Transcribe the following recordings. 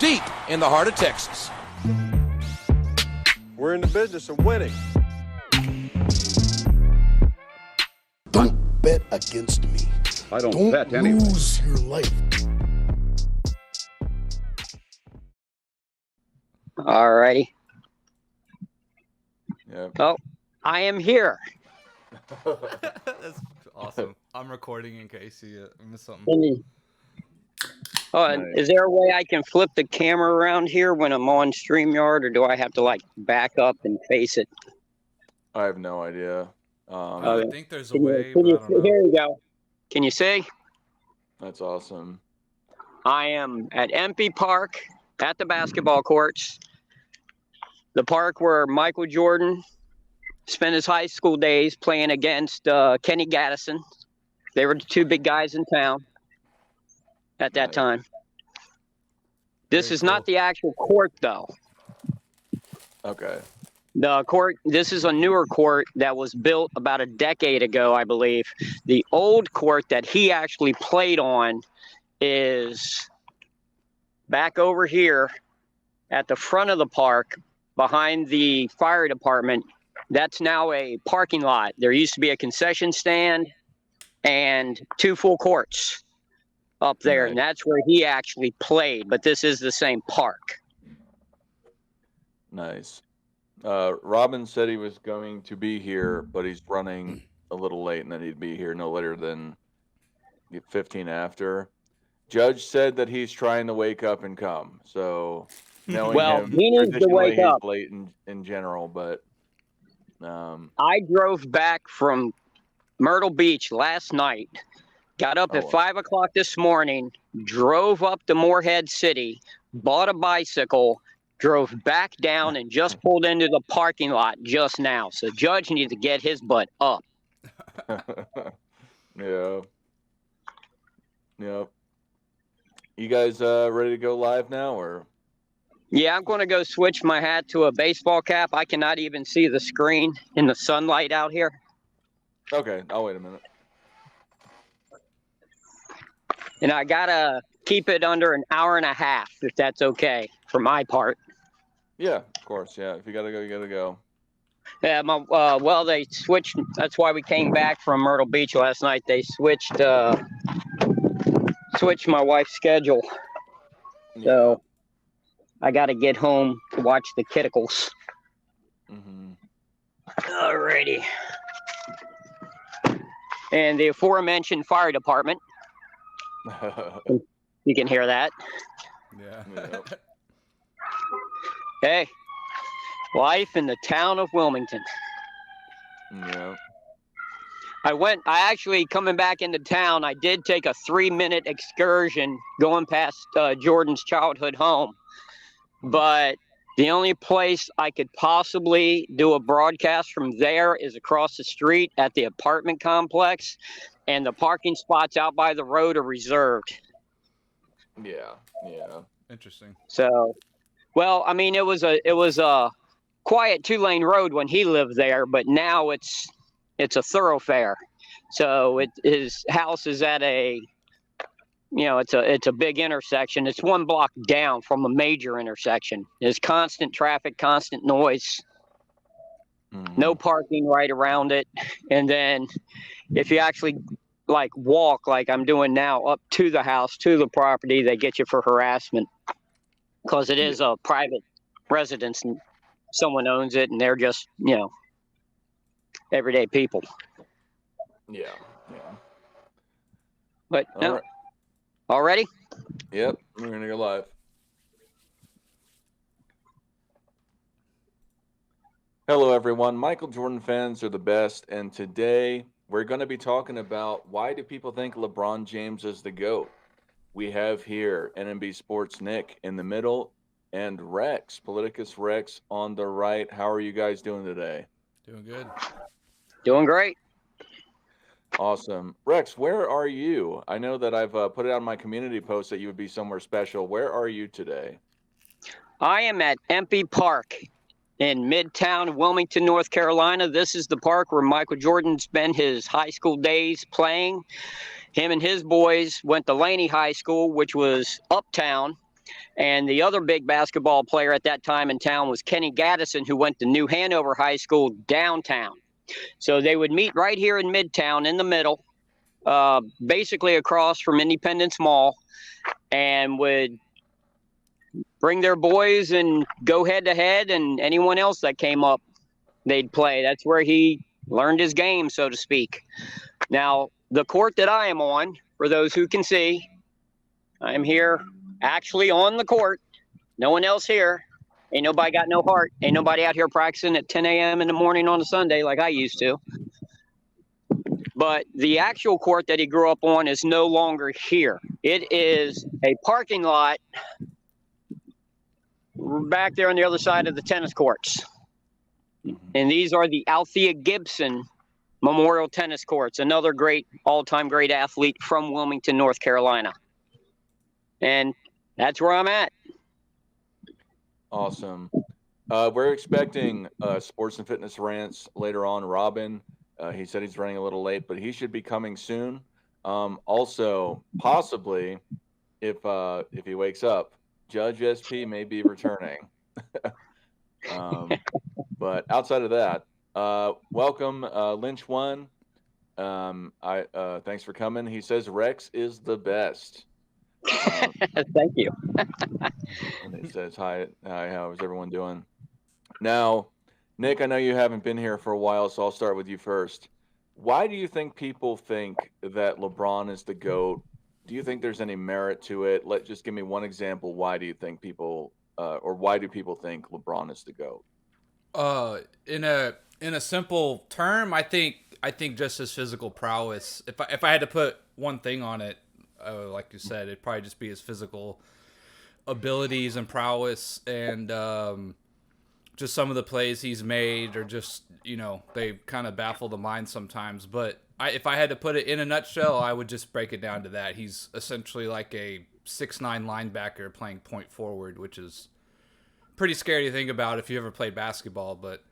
deep in the heart of Texas. We're in the business of winning. Don't bet against me. I don't bet anyway. Lose your life. All righty. Yep. Oh, I am here. That's awesome. I'm recording in case you miss something. Oh, and is there a way I can flip the camera around here when I'm on StreamYard, or do I have to like back up and face it? I have no idea. I think there's a Can way, you, but I don't know. here you go. Can you see? That's awesome. I am at Empey Park at the basketball courts. The park where Michael Jordan spent his high school days playing against Kenny Gaddison. They were the two big guys in town at that time. This Very is not the actual court, though. Okay. The court, this is a newer court that was built about a decade ago, I believe. The old court that he actually played on is back over here at the front of the park behind the fire department. That's now a parking lot. There used to be a concession stand and two full courts up there, and that's where he actually played, but this is the same park. Nice. Robin said he was going to be here, but he's running a little late and that he'd be here no later than 15 after. Judge said that he's trying to wake up and come. So knowing him, he needs to wake he's up. late in general, but I drove back from Myrtle Beach last night, got up at 5 o'clock this morning, drove up to Morehead City, bought a bicycle, drove back down, and just pulled into the parking lot just now. So Judge needs to get his butt up. yeah. Yep. You guys ready to go live now, or? Yeah, I'm going to go switch my hat to a baseball cap. I cannot even see the screen in the sunlight out here. Okay, I'll wait a minute. And I got to keep it under an hour and a half, if that's okay, for my part. Yeah, of course. Yeah, if you got to go, you got to go. Yeah, well, they switched. That's why we came back from Myrtle Beach last night. They switched my wife's schedule. Yeah. So I got to get home to watch the Kitticles. Mm-hmm. Alrighty. And the aforementioned fire department. You can hear that. Yeah. Yep. Hey, life in the town of Wilmington. Yeah. I actually, coming back into town, I did take a 3-minute excursion going past Jordan's childhood home. But the only place I could possibly do a broadcast from there is across the street at the apartment complex, and the parking spots out by the road are reserved. Yeah. Yeah. Interesting. So, well, I mean, it was a quiet 2-lane road when he lived there, but now it's a thoroughfare. So his house is at it's a big intersection. It's 1 block down from a major intersection. There's constant traffic, constant noise, no parking right around it. And then if you actually like walk like I'm doing now up to the house, to the property, they get you for harassment because it is a private residence and someone owns it and they're just, everyday people. Yeah. Yeah. But All no. right. All ready? Yep. We're going to go live. Hello, everyone. Michael Jordan fans are the best. And today we're going to be talking about why do people think LeBron James is the GOAT? We have here NMB Sports Nick in the middle and Rex, Politicus Rex on the right. How are you guys doing today? Doing good. Doing great. Awesome. Rex, where are you? I know that I've put it on my community post that you would be somewhere special. Where are you today? I am at Empey Park in Midtown Wilmington, North Carolina. This is the park where Michael Jordan spent his high school days playing. Him and his boys went to Laney High School, which was uptown. And the other big basketball player at that time in town was Kenny Gaddison, who went to New Hanover High School downtown. So they would meet right here in Midtown in the middle, basically across from Independence Mall, and would bring their boys and go head to head, and anyone else that came up, they'd play. That's where he learned his game, so to speak. Now, the court that I am on, for those who can see, I'm here actually on the court. No one else here. Ain't nobody got no heart. Ain't nobody out here practicing at 10 a.m. in the morning on a Sunday like I used to. But the actual court that he grew up on is no longer here. It is a parking lot back there on the other side of the tennis courts. And these are the Althea Gibson Memorial Tennis Courts, another great, all-time great athlete from Wilmington, North Carolina. And that's where I'm at. Awesome. We're expecting sports and fitness rants later on. Robin, he said he's running a little late, but he should be coming soon. Also, possibly, if he wakes up, Judge SP may be returning. But outside of that, welcome, Lynch One. Thanks for coming. He says Rex is the best. Thank you. And he says, hi, how's everyone doing? Now, Nick, I know you haven't been here for a while, so I'll start with you first. Why do you think people think that LeBron is the GOAT? Do you think there's any merit to it? Just give me one example. Why do you think people, or why do people think LeBron is the GOAT? In a simple term, I think just his physical prowess. If I had to put one thing on it, like you said, it'd probably just be his physical abilities and prowess, and just some of the plays he's made are just, they kind of baffle the mind sometimes. But if I had to put it in a nutshell, I would just break it down to that. He's essentially like a 6'9" linebacker playing point forward, which is pretty scary to think about if you ever played basketball. But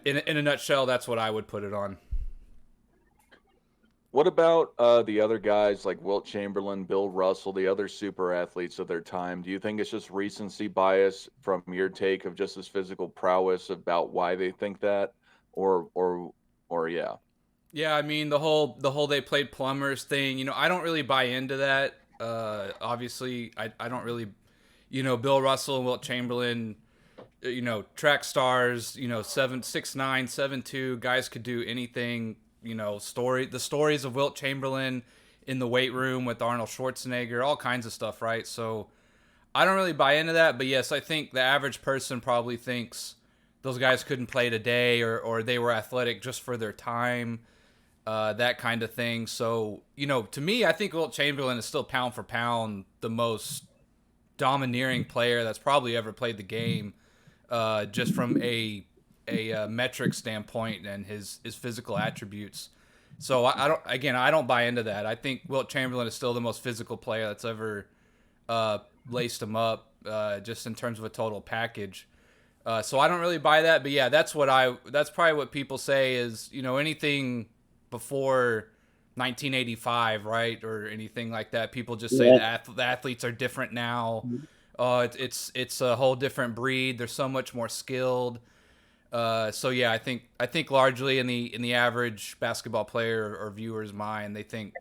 in a nutshell, that's what I would put it on. What about the other guys like Wilt Chamberlain, Bill Russell, the other super athletes of their time? Do you think it's just recency bias from your take of just his physical prowess about why they think that, or yeah? Yeah, I mean the whole they played plumbers thing. I don't really buy into that. Obviously, I don't really, Bill Russell and Wilt Chamberlain, track stars, 6'9", 7'2", guys could do anything. The stories of Wilt Chamberlain in the weight room with Arnold Schwarzenegger, all kinds of stuff, right? So I don't really buy into that, but yes, I think the average person probably thinks those guys couldn't play today, or they were athletic just for their time, that kind of thing. So, to me, I think Wilt Chamberlain is still pound for pound the most domineering player that's probably ever played the game, just from a metric standpoint and his physical attributes. So I don't buy into that. I think Wilt Chamberlain is still the most physical player that's ever laced him up, just in terms of a total package. So I don't really buy that. But yeah, that's probably what people say is, anything before 1985, right, or anything like that. People just say the athletes are different now. It's a whole different breed. They're so much more skilled. So yeah, I think largely in the average basketball player or viewer's mind, they think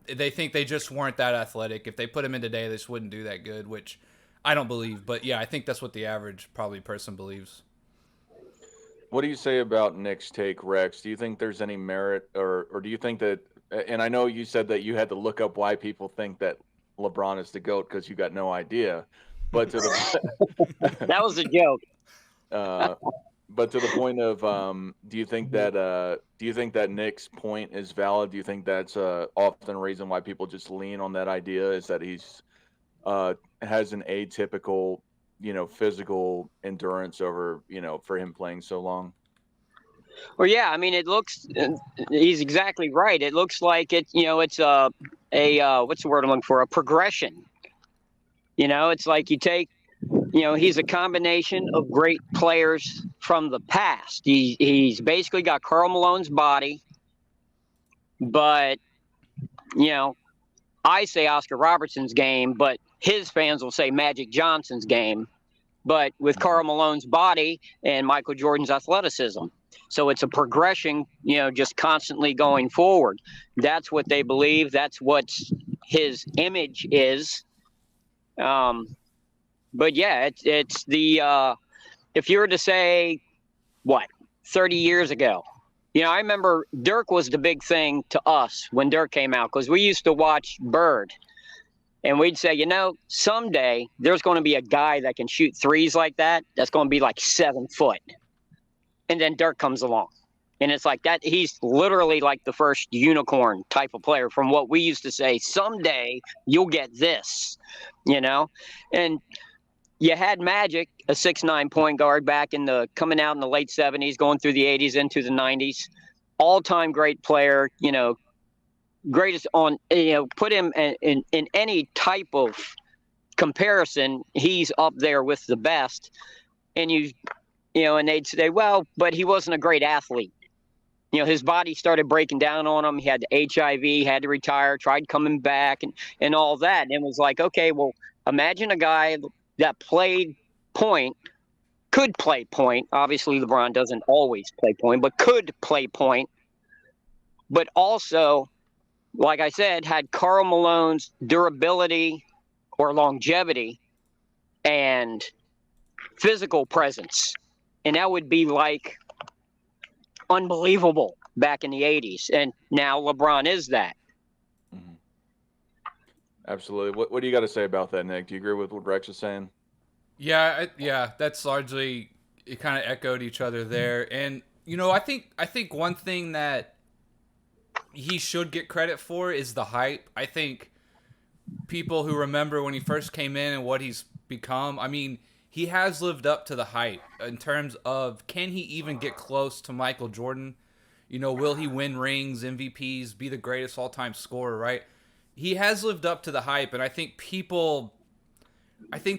they just weren't that athletic. If they put them in today, they just wouldn't do that good, which I don't believe. But yeah, I think that's what the average probably person believes. What do you say about Nick's take, Rex? Do you think there's any merit, or do you think that? And I know you said that you had to look up why people think that LeBron is the GOAT because you got no idea. But to the that was a joke. But to the point of, do you think that Nick's point is valid? Do you think that's often a reason why people just lean on that idea, is that he's has an atypical, physical endurance over, for him playing so long? Well, yeah, I mean, he's exactly right. It looks like it's a what's the word I'm looking for? A progression. It's like you take, he's a combination of great players from the past. He's basically got Karl Malone's body, but, I say Oscar Robertson's game, but his fans will say Magic Johnson's game, but with Karl Malone's body and Michael Jordan's athleticism. So it's a progression, just constantly going forward. That's what they believe. That's what his image is. But yeah, it's the if you were to say, 30 years ago, I remember Dirk was the big thing to us when Dirk came out, because we used to watch Bird. And we'd say, someday there's going to be a guy that can shoot threes like that. That's going to be like 7 foot. And then Dirk comes along. And it's like that. He's literally like the first unicorn type of player, from what we used to say, someday you'll get this, And you had Magic, a 6'9" point guard coming out in the late 70s, going through the 80s into the 90s. All-time great player, greatest on, put him in any type of comparison, he's up there with the best. And and they'd say, well, but he wasn't a great athlete. His body started breaking down on him. He had the HIV, had to retire, tried coming back and all that. And it was like, okay, well, imagine a guy that played point, could play point. Obviously, LeBron doesn't always play point, but could play point. But also, like I said, had Karl Malone's durability or longevity and physical presence. And that would be like unbelievable back in the 80s. And now LeBron is that. Mm-hmm. Absolutely. What do you got to say about that, Nick? Do you agree with what Rex is saying? Yeah, that's largely, it kind of echoed each other there. And, I think one thing that he should get credit for is the hype. I think people who remember when he first came in and what he's become, he has lived up to the hype in terms of, can he even get close to Michael Jordan? Will he win rings, MVPs, be the greatest all-time scorer, right? He has lived up to the hype, and I think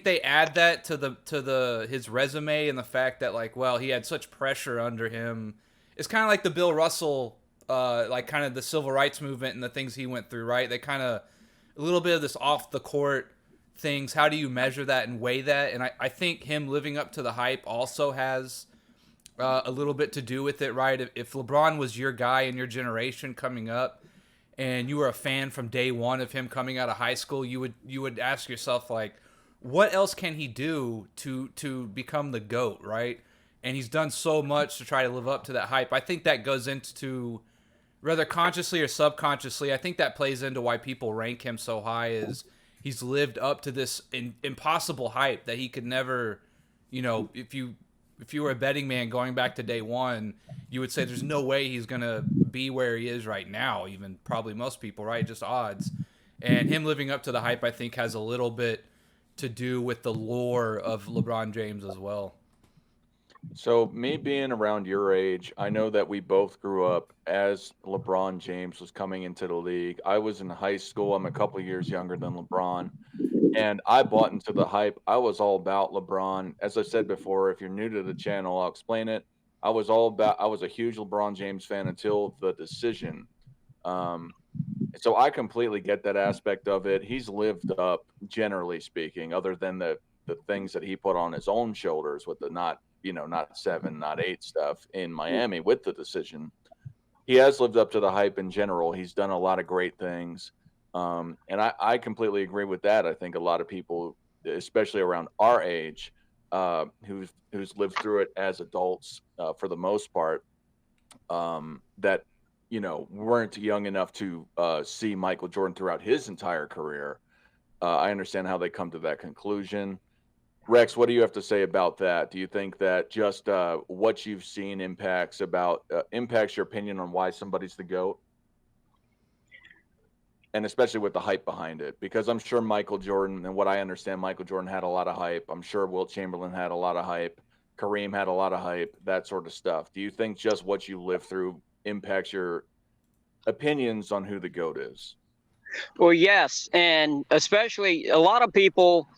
they add that to his resume, and the fact that he had such pressure under him. It's kind of like the Bill Russell, kind of the civil rights movement and the things he went through, right? They kind of, a little bit of this off the court things. How do you measure that and weigh that? And I think him living up to the hype also has a little bit to do with it, right? If LeBron was your guy in your generation coming up, and you were a fan from day one of him coming out of high school, you would ask yourself, what else can he do to become the GOAT, right? And he's done so much to try to live up to that hype. I think that goes into, whether consciously or subconsciously, I think that plays into why people rank him so high, is he's lived up to this impossible hype that he could never, if you were a betting man going back to day one, you would say there's no way he's going to be where he is right now, even probably most people, right? Just odds. And him living up to the hype, I think, has a little bit to do with the lore of LeBron James as well. So me being around your age, I know that we both grew up as LeBron James was coming into the league. I was in high school. I'm a couple of years younger than LeBron. And I bought into the hype. I was all about LeBron. As I said before, if you're new to the channel, I'll explain it. I was a huge LeBron James fan until the decision. So I completely get that aspect of it. He's lived up, generally speaking, other than the things that he put on his own shoulders with the not 7, not 8 stuff in Miami with the decision. He has lived up to the hype in general. He's done a lot of great things. And I completely agree with that. I think a lot of people, especially around our age, who's lived through it as adults for the most part, that weren't young enough to see Michael Jordan throughout his entire career. I understand how they come to that conclusion. Rex, what do you have to say about that? Do you think that just what you've seen impacts your opinion on why somebody's the GOAT? And especially with the hype behind it, because I'm sure Michael Jordan, and what I understand, Michael Jordan had a lot of hype. I'm sure Wilt Chamberlain had a lot of hype. Kareem had a lot of hype, that sort of stuff. Do you think just what you lived through impacts your opinions on who the GOAT is? Well, yes. And especially a lot of people,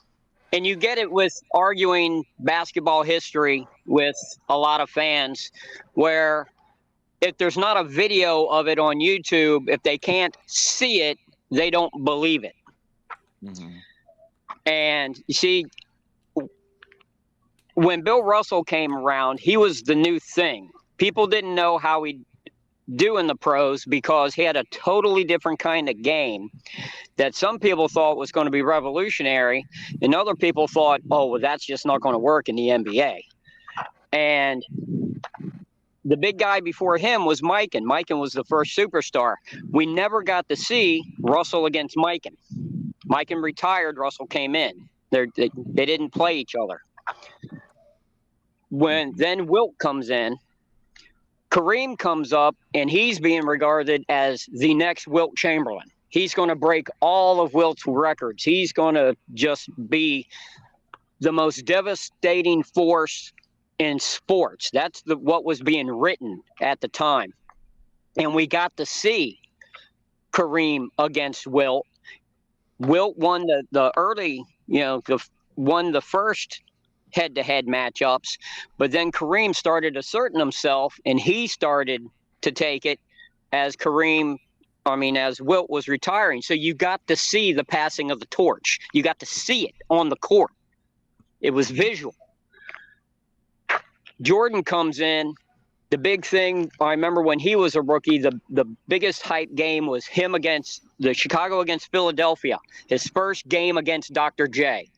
and you get it with arguing basketball history with a lot of fans, where if there's not a video of it on YouTube, if they can't see it, they don't believe it. Mm-hmm. And you see, when Bill Russell came around, he was the new thing. People didn't know how he'd do in the pros because he had a totally different kind of game that some people thought was going to be revolutionary, and other people thought, oh, well, that's just not going to work in the NBA. And the big guy before him was Mikan. Mikan was the first superstar. We never got to see Russell against Mikan. Mikan retired, Russell came in. They didn't play each other. When then Wilt comes in, Kareem comes up, and he's being regarded as the next Wilt Chamberlain. He's going to break all of Wilt's records. He's going to just be the most devastating force in sports. That's what was being written at the time. And we got to see Kareem against Wilt. Wilt won the early, won the first head-to-head matchups, but then Kareem started asserting himself, and he started to take it as Wilt was retiring. So you got to see the passing of the torch. You got to see it on the court. It was visual. Jordan comes in. The big thing, I remember when he was a rookie, the biggest hype game was him against the Chicago against Philadelphia, his first game against Dr. J.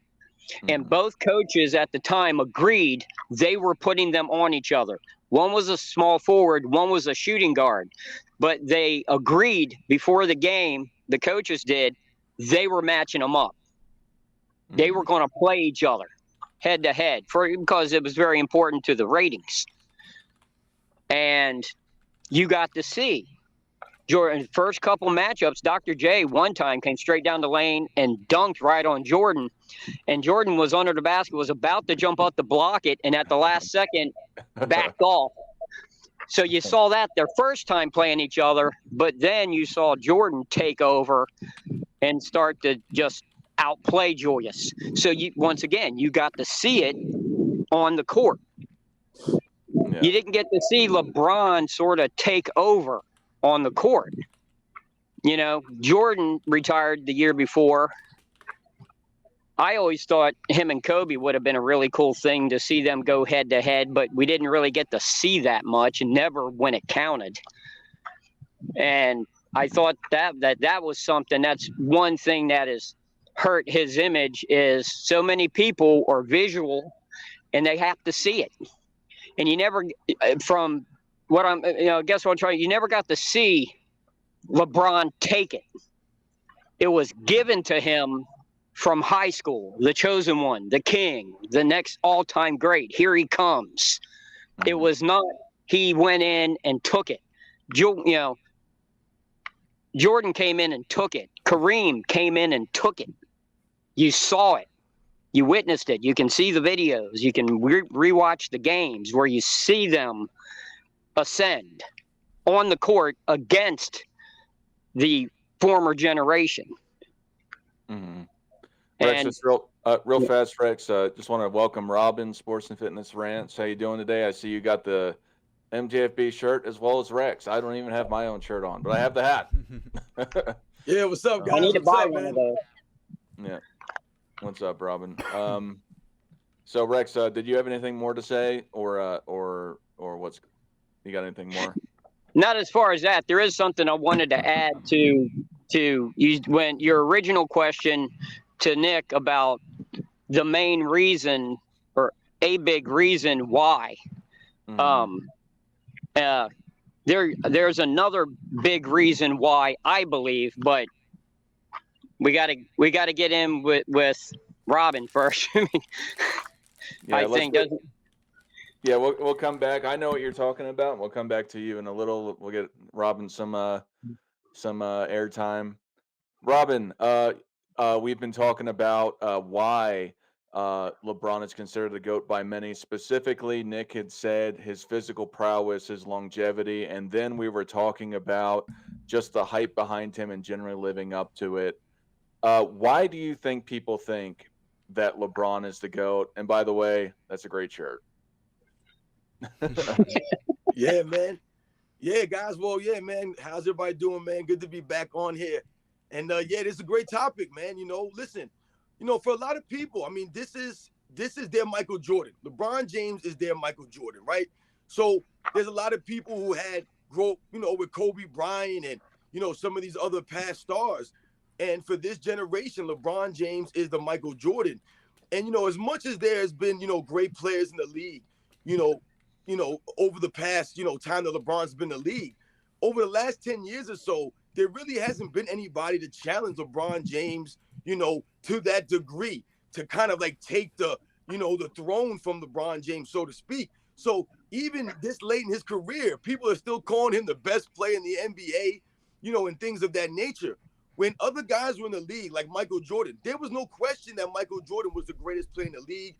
And both coaches at the time agreed they were putting them on each other. One was a small forward, one was a shooting guard. But they agreed before the game, the coaches did, they were matching them up. They were going to play each other head to head because it was very important to the ratings. And you got to see Jordan, first couple matchups, Dr. J one time came straight down the lane and dunked right on Jordan. And Jordan was under the basket, was about to jump up to block it, and at the last second, backed off. So you saw that their first time playing each other, but then you saw Jordan take over and start to just outplay Julius. So once again, you got to see it on the court. Yeah. You didn't get to see LeBron sort of take over on the court. Jordan retired the year before. I always thought him and Kobe would have been a really cool thing to see them go head to head, but we didn't really get to see that much, and never when it counted. And I thought that was something. That's one thing that has hurt his image, is so many people are visual and they have to see it. And you never, from what I'm, guess what I'm trying, you never got to see LeBron take it. It was given to him from high school, the chosen one, the king, the next all-time great. Here he comes. It was not he went in and took it. Jordan came in and took it. Kareem came in and took it. You saw it. You witnessed it. You can see the videos. You can rewatch the games where you see them ascend on the court against the former generation. Mm-hmm. Rex, just real fast, Rex. Just want to welcome Robin, Sports and Fitness Rants. How you doing today? I see you got the MJFB shirt as well as Rex. I don't even have my own shirt on, but I have the hat. Yeah, what's up, guys? I need to buy one man? of those. Yeah. What's up, Robin? So Rex, did you have anything more to say, or what's? You got anything more? Not as far as that. There is something I wanted to add to you when your original question to Nick about the main reason or a big reason why. There's another big reason why, I believe, but we gotta get in with Robin first. Yeah, we'll come back. I know what you're talking about. We'll come back to you in a little. We'll get Robin some airtime. Robin, we've been talking about why LeBron is considered the GOAT by many. Specifically, Nick had said his physical prowess, his longevity, and then we were talking about just the hype behind him and generally living up to it. Why do you think people think that LeBron is the GOAT? And by the way, that's a great shirt. Yeah, man. Yeah, guys. Well, yeah, man. How's everybody doing, man? Good to be back on here. And yeah, this is a great topic, man. Listen, for a lot of people, I mean, this is their Michael Jordan. LeBron James is their Michael Jordan, right? So there's a lot of people who had with Kobe Bryant and, some of these other past stars. And for this generation, LeBron James is the Michael Jordan. And, as much as there has been, great players in the league, over the past, time that LeBron's been in the league, over the last 10 years or so, there really hasn't been anybody to challenge LeBron James, to that degree, to kind of like take the throne from LeBron James, so to speak. So even this late in his career, people are still calling him the best player in the NBA, and things of that nature. When other guys were in the league, like Michael Jordan, there was no question that Michael Jordan was the greatest player in the league.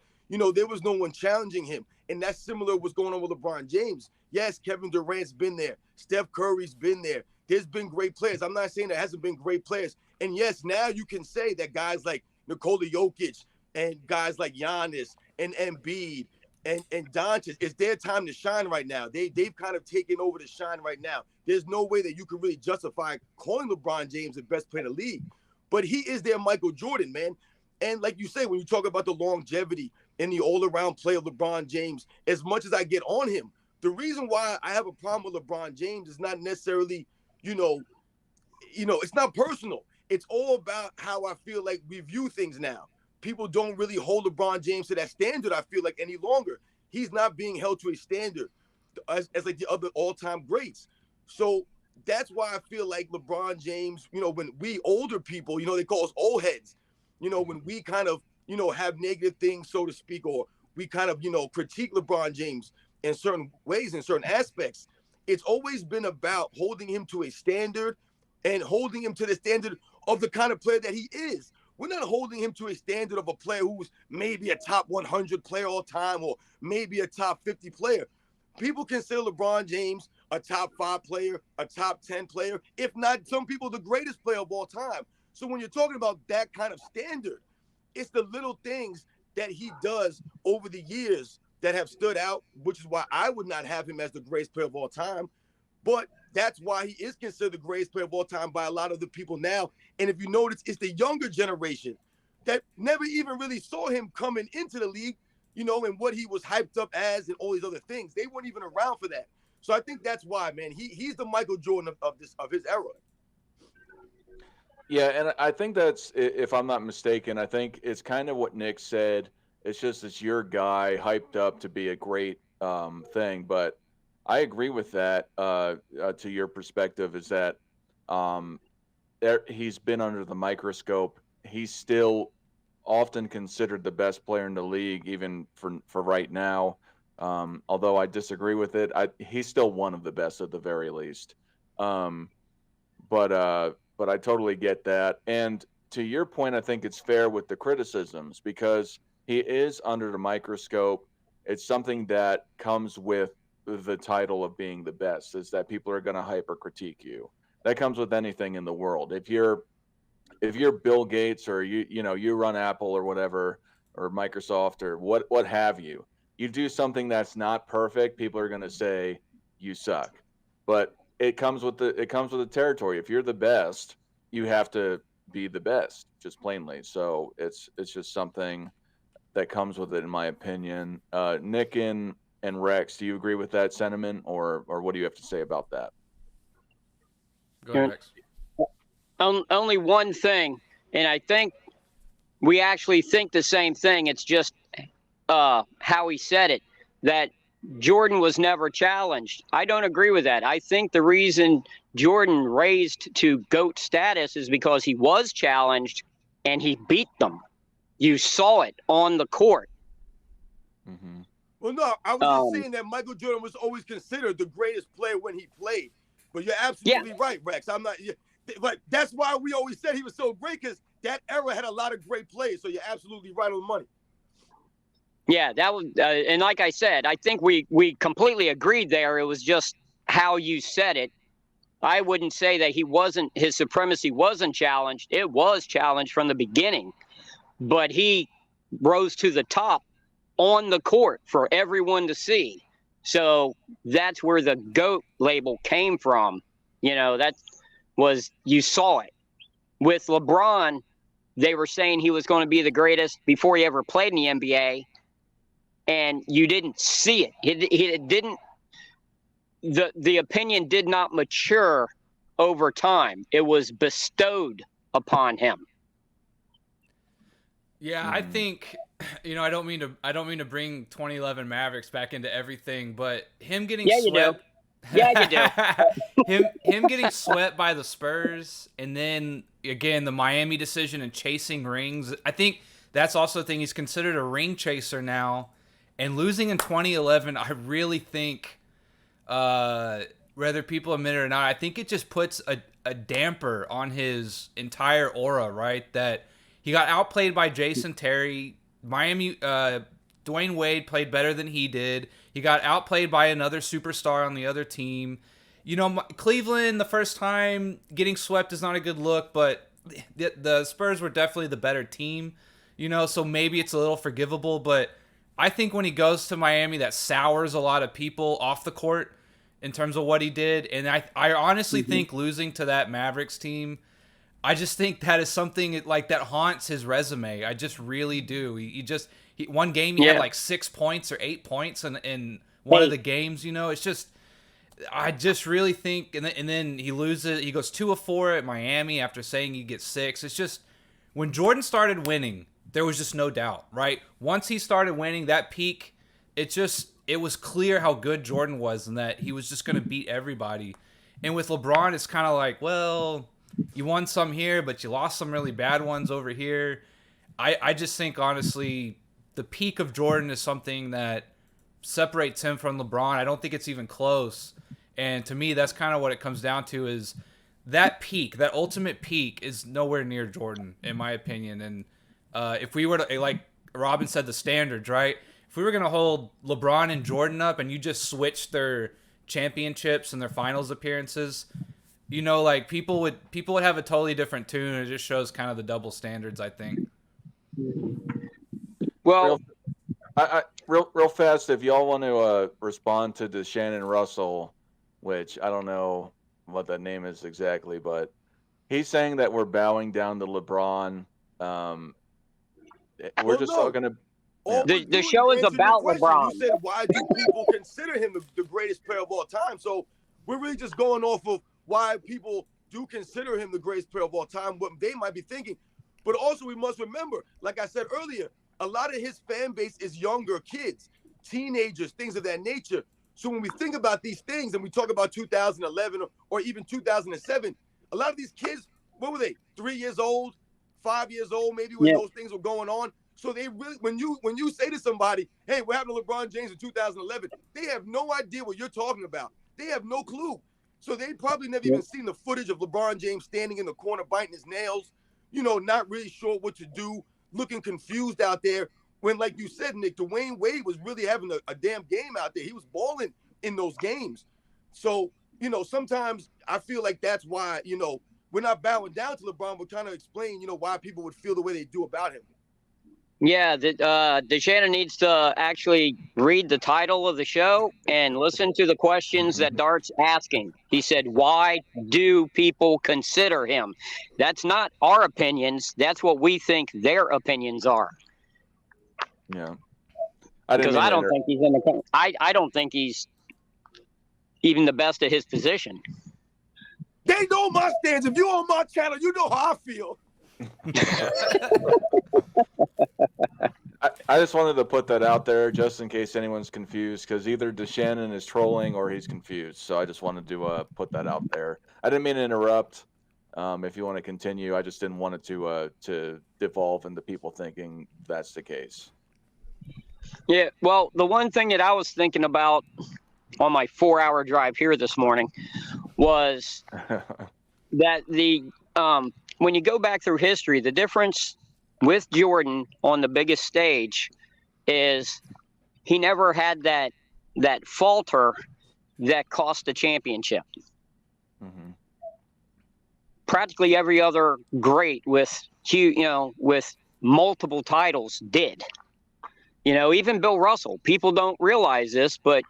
There was no one challenging him. And that's similar to what's going on with LeBron James. Yes, Kevin Durant's been there. Steph Curry's been there. There's been great players. I'm not saying there hasn't been great players. And yes, now you can say that guys like Nikola Jokic and guys like Giannis and Embiid and Doncic, it's their time to shine right now. They've kind of taken over the shine right now. There's no way that you can really justify calling LeBron James the best player in the league. But he is their Michael Jordan, man. And like you say, when you talk about the longevity and the all-around play of LeBron James, as much as I get on him, the reason why I have a problem with LeBron James is not necessarily, it's not personal. It's all about how I feel like we view things now. People don't really hold LeBron James to that standard, I feel like, any longer. He's not being held to a standard as like the other all-time greats. So that's why I feel like LeBron James, when we older people, they call us old heads, when we kind of, have negative things, so to speak, or we kind of, critique LeBron James in certain ways, in certain aspects, it's always been about holding him to a standard and holding him to the standard of the kind of player that he is. We're not holding him to a standard of a player who's maybe a top 100 player all time or maybe a top 50 player. People consider LeBron James a top 5 player, a top 10 player, if not some people the greatest player of all time. So when you're talking about that kind of standard, it's the little things that he does over the years that have stood out, which is why I would not have him as the greatest player of all time. But that's why he is considered the greatest player of all time by a lot of the people now. And if you notice, it's the younger generation that never even really saw him coming into the league, and what he was hyped up as and all these other things. They weren't even around for that. So I think that's why, man, he's the Michael Jordan of his era. Yeah, and I think that's, if I'm not mistaken, I think it's kind of what Nick said. It's just it's your guy hyped up to be a great thing. But I agree with that. To your perspective, is that he's been under the microscope. He's still often considered the best player in the league, even for right now. Although I disagree with it, he's still one of the best at the very least. But I totally get that. And to your point, I think it's fair with the criticisms because he is under the microscope. It's something that comes with the title of being the best, is that people are going to hyper critique you. That comes with anything in the world. If you're Bill Gates or you run Apple or whatever, or Microsoft or what have you, you do something that's not perfect, people are going to say you suck. But it comes with the territory. If you're the best, you have to be the best, just plainly. So it's just something that comes with it, in my opinion. Nick and Rex, do you agree with that sentiment, or what do you have to say about that? Go ahead, Rex. Only one thing, and I think we actually think the same thing. It's just how he said it, that Jordan was never challenged. I don't agree with that. I think the reason Jordan raised to GOAT status is because he was challenged and he beat them. You saw it on the court. Mm-hmm. Well, no, I was just saying that Michael Jordan was always considered the greatest player when he played. But you're absolutely right, Rex. I'm not. But that's why we always said he was so great, because that era had a lot of great players. So you're absolutely right on the money. Yeah, that was, and like I said, I think we completely agreed there. It was just how you said it. I wouldn't say that his supremacy wasn't challenged. It was challenged from the beginning, but he rose to the top on the court for everyone to see. So that's where the GOAT label came from. That was, you saw it. With LeBron, they were saying he was going to be the greatest before he ever played in the NBA, and you didn't see it. It didn't. The opinion did not mature over time. It was bestowed upon him. Yeah, I think, I don't mean to bring 2011 Mavericks back into everything, but him getting swept. Yeah, you do. him getting swept by the Spurs, and then again the Miami decision and chasing rings. I think that's also a thing. He's considered a ring chaser now, and losing in 2011, I really think, whether people admit it or not, I think it just puts a damper on his entire aura. Right, that he got outplayed by Jason Terry. Miami, Dwayne Wade played better than he did. He got outplayed by another superstar on the other team. Cleveland, the first time getting swept is not a good look, but the Spurs were definitely the better team. So maybe it's a little forgivable, but I think when he goes to Miami, that sours a lot of people off the court in terms of what he did. And I honestly think losing to that Mavericks team, I just think that is something like that haunts his resume. I just really do. One game he had like 6 points or 8 points in one of the games. It's just, I just really think, and then he loses. He goes 2 of 4 at Miami after saying he gets 6. It's just, when Jordan started winning, there was just no doubt, right? Once he started winning that peak, it was clear how good Jordan was and that he was just going to beat everybody. And with LeBron, it's kind of like, well, you won some here, but you lost some really bad ones over here. I just think, honestly, the peak of Jordan is something that separates him from LeBron. I don't think it's even close. And to me, that's kind of what it comes down to, is that peak, that ultimate peak, is nowhere near Jordan, in my opinion. And if we were to, like Robin said, the standards, right? If we were going to hold LeBron and Jordan up and you just switch their championships and their finals appearances, like people would have a totally different tune. It just shows kind of the double standards, I think. Well, real fast, if y'all want to respond to the Shannon Russell, which I don't know what that name is exactly, but he's saying that we're bowing down to LeBron. We're just all going to. The show is about LeBron. You said, why do people consider him the greatest player of all time? So we're really just going off of why people do consider him the greatest player of all time, what they might be thinking. But also we must remember, like I said earlier, a lot of his fan base is younger kids, teenagers, things of that nature. So when we think about these things and we talk about 2011 or even 2007, a lot of these kids, what were they, 3 years old, 5 years old, maybe when those things were going on? So they really, when you say to somebody, hey, what happened to LeBron James in 2011? They have no idea what you're talking about. They have no clue. So they probably never even seen the footage of LeBron James standing in the corner, biting his nails, not really sure what to do, looking confused out there. When, like you said, Nick, Dwayne Wade was really having a damn game out there. He was balling in those games. So, sometimes I feel like that's why, we're not bowing down to LeBron. We're trying to explain, why people would feel the way they do about him. Yeah, DeShannon needs to actually read the title of the show and listen to the questions that Dart's asking. He said, why do people consider him? That's not our opinions. That's what we think their opinions are. Yeah. Because I don't think he's in the – I don't think he's even the best at his position. They know my stance. If you're on my channel, you know how I feel. I just wanted to put that out there just in case anyone's confused, because either DeShannon is trolling or he's confused. So I just wanted to put that out there. I didn't mean to interrupt. If you want to continue, I just didn't want it to devolve into people thinking that's the case. Yeah, well, the one thing that I was thinking about on my 4-hour drive here this morning was that when you go back through history, the difference with Jordan on the biggest stage is he never had that falter that cost the championship. Mm-hmm. Practically every other great with multiple titles did. Even Bill Russell. People don't realize this, but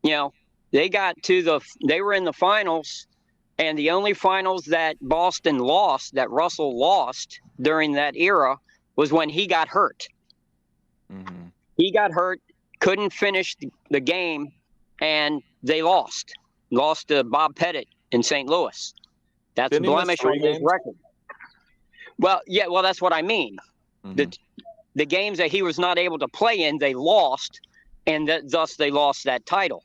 they were in the finals And the only finals that Boston lost, that Russell lost during that era, was when he got hurt. Mm-hmm. He got hurt, couldn't finish the game, and they lost. Lost to Bob Pettit in St. Louis. That's a blemish on his record. Well, yeah, well, that's what I mean. Mm-hmm. The games that he was not able to play in, they lost, and thus they lost that title.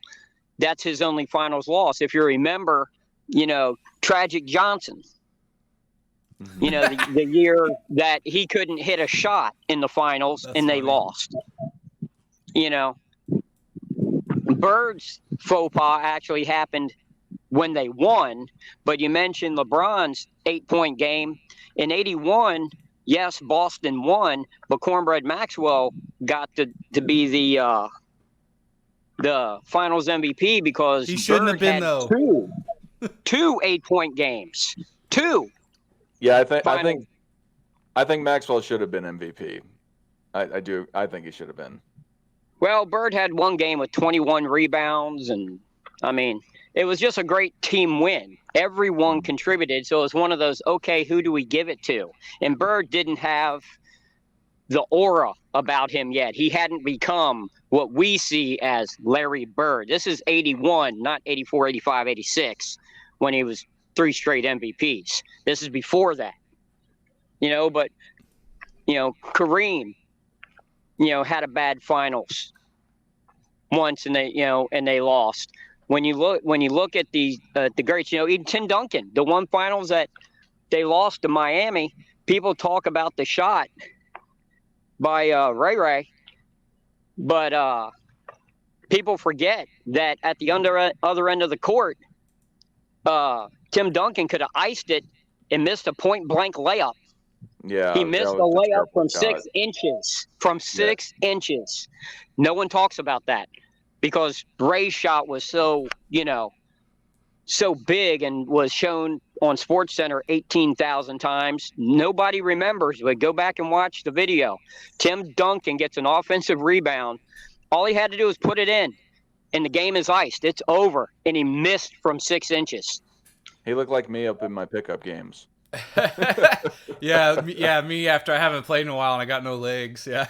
That's his only finals loss. If you remember, Tragic Johnson, the year that he couldn't hit a shot in the finals and they lost. Bird's faux pas actually happened when they won, but you mentioned LeBron's 8-point game. In 81, yes, Boston won, but Cornbread Maxwell got to be the finals MVP because he shouldn't have been, though. Two 8-point games. Two. Yeah, I think Maxwell should have been MVP. I do. I think he should have been. Well, Bird had one game with 21 rebounds, and it was just a great team win. Everyone contributed, so it was one of those, okay, who do we give it to? And Bird didn't have the aura about him yet. He hadn't become what we see as Larry Bird. This is 81, not 84, 85, 86, when he was 3 straight MVPs. This is before that. But Kareem, had a bad finals once, and they lost. When you look at the greats, even Tim Duncan, the one finals that they lost to Miami, people talk about the shot by Ray Ray, but people forget that at the other end of the court, Tim Duncan could have iced it and missed a point-blank layup. Yeah, he missed a layup from 6 inches. From 6 inches. No one talks about that because Ray's shot was so big and was shown on SportsCenter 18,000 times. Nobody remembers. But go back and watch the video. Tim Duncan gets an offensive rebound. All he had to do was put it in, and the game is iced. It's over, and he missed from 6 inches. He looked like me up in my pickup games. yeah, me after I haven't played in a while and I got no legs. Yeah.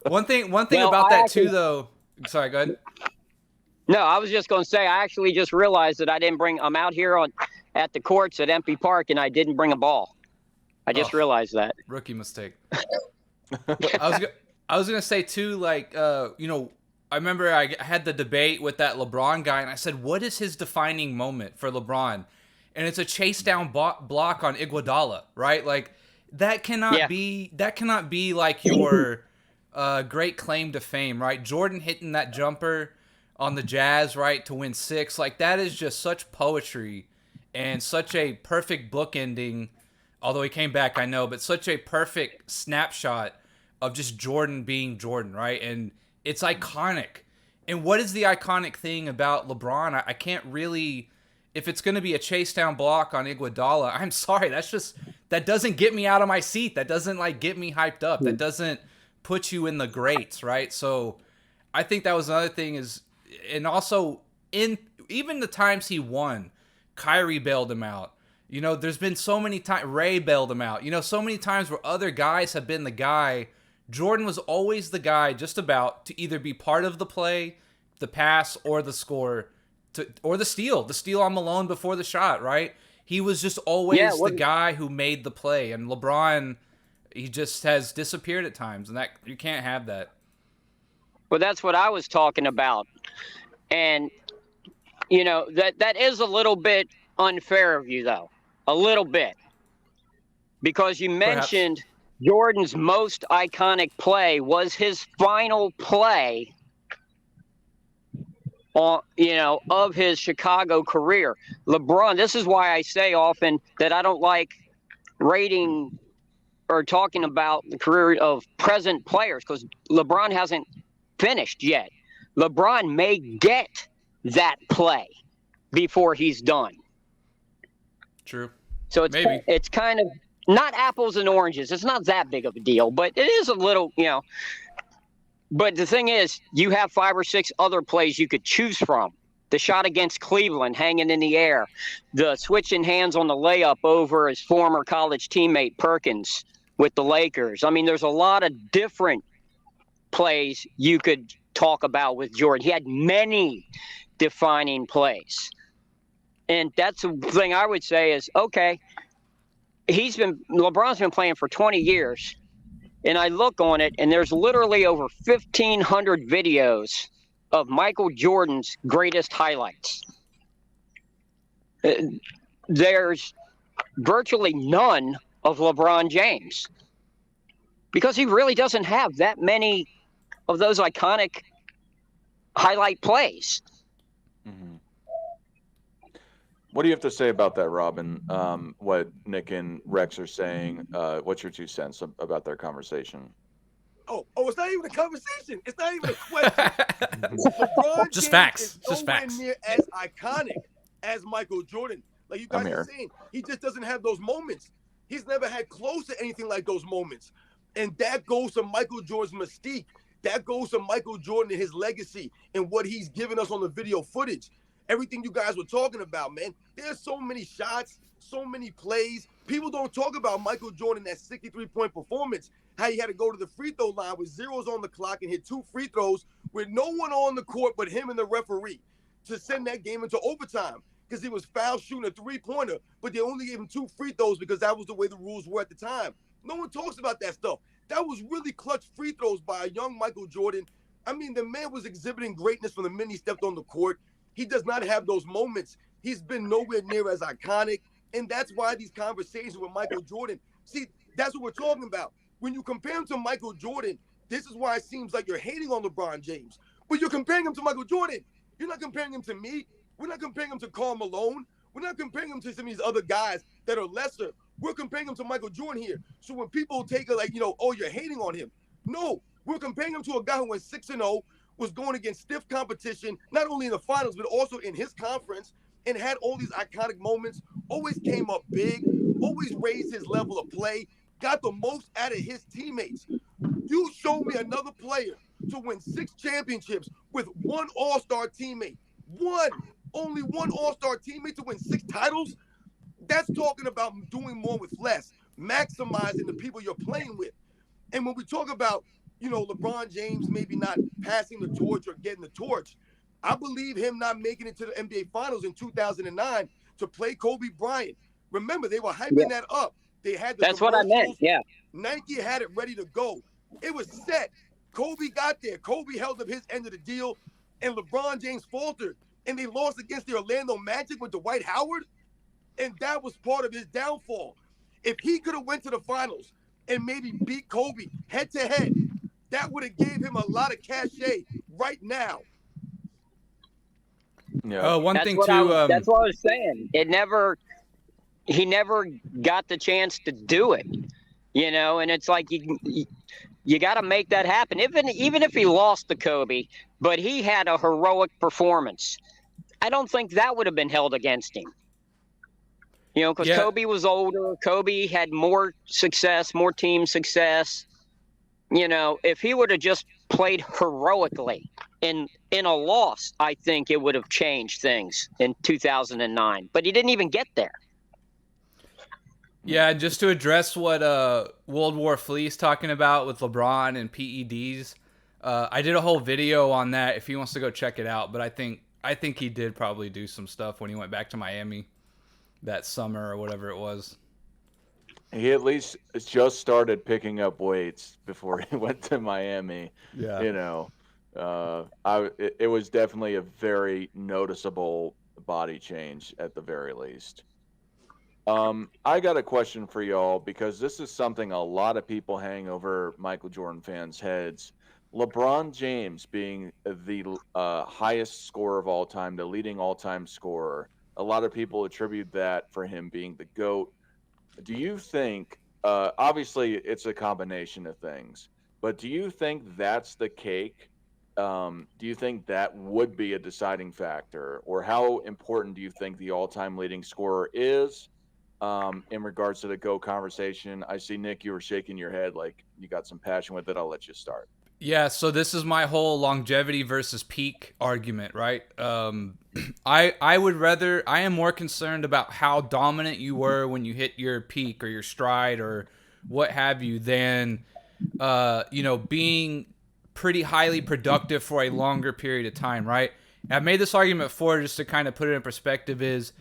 One thing about that too, though. Sorry, go ahead. No, I was just going to say I actually just realized that I'm out here at the courts at Empty Park and I didn't bring a ball. I just realized that. Rookie mistake. I was gonna say too, I remember I had the debate with that LeBron guy, and I said, "What is his defining moment for LeBron?" And it's a chase down block on Iguodala, right? Like that cannot be like your great claim to fame, right? Jordan hitting that jumper on the Jazz, right, to win 6, like that is just such poetry and such a perfect bookending. Although he came back, I know, but such a perfect snapshot of just Jordan being Jordan, right? And it's iconic. And what is the iconic thing about LeBron? I can't really. If it's going to be a chase down block on Iguodala, I'm sorry. That doesn't get me out of my seat. That doesn't get me hyped up. That doesn't put you in the greats, right? So I think that was another thing and also even the times he won, Kyrie bailed him out. There's been so many times Ray bailed him out. So many times where other guys have been the guy. Jordan was always the guy just about to either be part of the play, the pass, or the score. Or the steal on Malone before the shot, right? He was just always the guy who made the play. And LeBron, he just has disappeared at times, and that you can't have that. Well, that's what I was talking about. And, that is a little bit unfair of you, though. A little bit. Because you mentioned Jordan's most iconic play was his final play of his Chicago career. LeBron, this is why I say often that I don't like rating or talking about the career of present players because LeBron hasn't finished yet. LeBron may get that play before he's done. True. So it's kind of not apples and oranges. It's not that big of a deal, but it is a little, But the thing is, you have 5 or 6 other plays you could choose from The shot against Cleveland, hanging in the air. The switching hands on the layup over his former college teammate Perkins with the Lakers. I mean, there's a lot of different plays you could talk about with Jordan. He had many defining plays. And that's the thing I would say is, okay, LeBron's been playing for 20 years. And I look on it, and there's literally over 1,500 videos of Michael Jordan's greatest highlights. There's virtually none of LeBron James because he really doesn't have that many of those iconic highlight plays. Mm-hmm. What do you have to say about that, Robin? What Nick and Rex are saying? What's your 2 cents about their conversation? Oh, it's not even a conversation. It's not even a question. LeBron Just James facts. is Just nowhere facts. near as iconic as Michael Jordan. Like you guys I'm are here. saying, he just doesn't have those moments. He's never had close to anything like those moments. And that goes to Michael Jordan's mystique. That goes to Michael Jordan and his legacy and what he's given us on the video footage. Everything you guys were talking about, man. There's so many shots, so many plays. People don't talk about Michael Jordan, that 63-point performance, how he had to go to the free throw line with zeros on the clock and hit 2 free throws with no one on the court but him and the referee to send that game into overtime because he was foul shooting a 3-pointer, but they only gave him 2 free throws because that was the way the rules were at the time. No one talks about that stuff. That was really clutch free throws by a young Michael Jordan. I mean, the man was exhibiting greatness from the minute he stepped on the court. He does not have those moments. He's been nowhere near as iconic. And that's why these conversations with Michael Jordan, see, that's what we're talking about. When you compare him to Michael Jordan, this is why it seems like you're hating on LeBron James. But you're comparing him to Michael Jordan. You're not comparing him to me. We're not comparing him to Karl Malone. We're not comparing him to some of these other guys that are lesser. We're comparing him to Michael Jordan here. So when people take it like, oh, you're hating on him. No, we're comparing him to a guy who went 6-0, was going against stiff competition, not only in the finals, but also in his conference, and had all these iconic moments, always came up big, always raised his level of play, got the most out of his teammates. You show me another player to win 6 championships with 1 all-star teammate. Only one all-star teammate to win 6 titles? That's talking about doing more with less, maximizing the people you're playing with. And when we talk about, LeBron James maybe not passing the torch or getting the torch, I believe him not making it to the NBA Finals in 2009 to play Kobe Bryant. Remember, they were hyping that up. They had the That's what I meant, yeah. Nike had it ready to go. It was set. Kobe got there. Kobe held up his end of the deal, and LeBron James faltered. And they lost against the Orlando Magic with Dwight Howard, and that was part of his downfall. If he could have went to the finals and maybe beat Kobe head-to-head, that would have gave him a lot of cachet right now. Yeah. One That's thing what too. that's what I was saying. He never got the chance to do it, and it's like you got to make that happen. Even if he lost to Kobe, but he had a heroic performance, I don't think that would have been held against him. Because Kobe was older. Kobe had more success, more team success. If he would have just played heroically in a loss, I think it would have changed things in 2009. But he didn't even get there. Yeah, just to address what World War Flea's talking about with LeBron and PEDs, I did a whole video on that if he wants to go check it out. But I think he did probably do some stuff when he went back to Miami that summer or whatever it was. He at least just started picking up weights before he went to Miami. Yeah. It was definitely a very noticeable body change at the very least. I got a question for y'all because this is something a lot of people hang over Michael Jordan fans' heads. LeBron James being the highest scorer of all time, the leading all-time scorer. A lot of people attribute that for him being the GOAT. Do you think, obviously it's a combination of things, but do you think that's the cake? Do you think that would be a deciding factor? Or how important do you think the all-time leading scorer is in regards to the GOAT conversation? I see, Nick, you were shaking your head like you got some passion with it. I'll let you start. Yeah, so this is my whole longevity versus peak argument, right? I am more concerned about how dominant you were when you hit your peak or your stride or what have you than being pretty highly productive for a longer period of time, right? I've made this argument before just to kind of put it in perspective is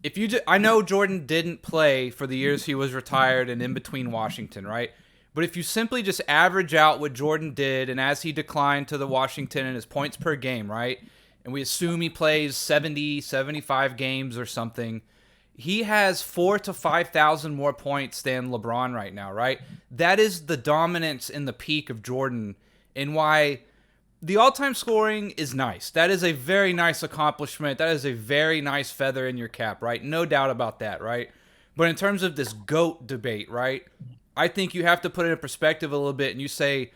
if you I know Jordan didn't play for the years he was retired and in between Washington, right? But if you simply just average out what Jordan did and as he declined to the Washington and his points per game, right? And we assume he plays 70, 75 games or something, he has 4,000 to 5,000 more points than LeBron right now, right? That is the dominance in the peak of Jordan and why the all-time scoring is nice. That is a very nice accomplishment. That is a very nice feather in your cap, right? No doubt about that, right? But in terms of this GOAT debate, right, I think you have to put it in perspective a little bit and you say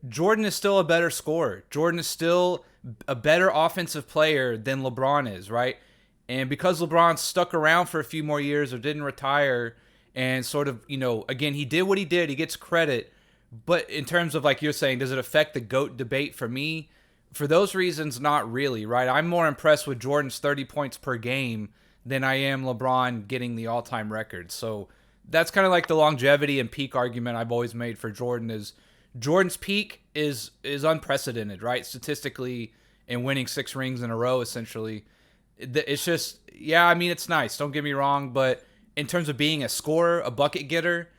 Jordan is still a better scorer. Jordan is still a better offensive player than LeBron is, right? And because LeBron stuck around for a few more years or didn't retire and sort of, again, he did what he did. He gets credit. But in terms of, like you're saying, does it affect the GOAT debate for me? For those reasons, not really, right? I'm more impressed with Jordan's 30 points per game than I am LeBron getting the all-time record. So that's kind of like the longevity and peak argument I've always made for Jordan is Jordan's peak is unprecedented, right? Statistically, and winning 6 rings in a row, essentially. It's just, it's nice. Don't get me wrong. But in terms of being a scorer, a bucket getter,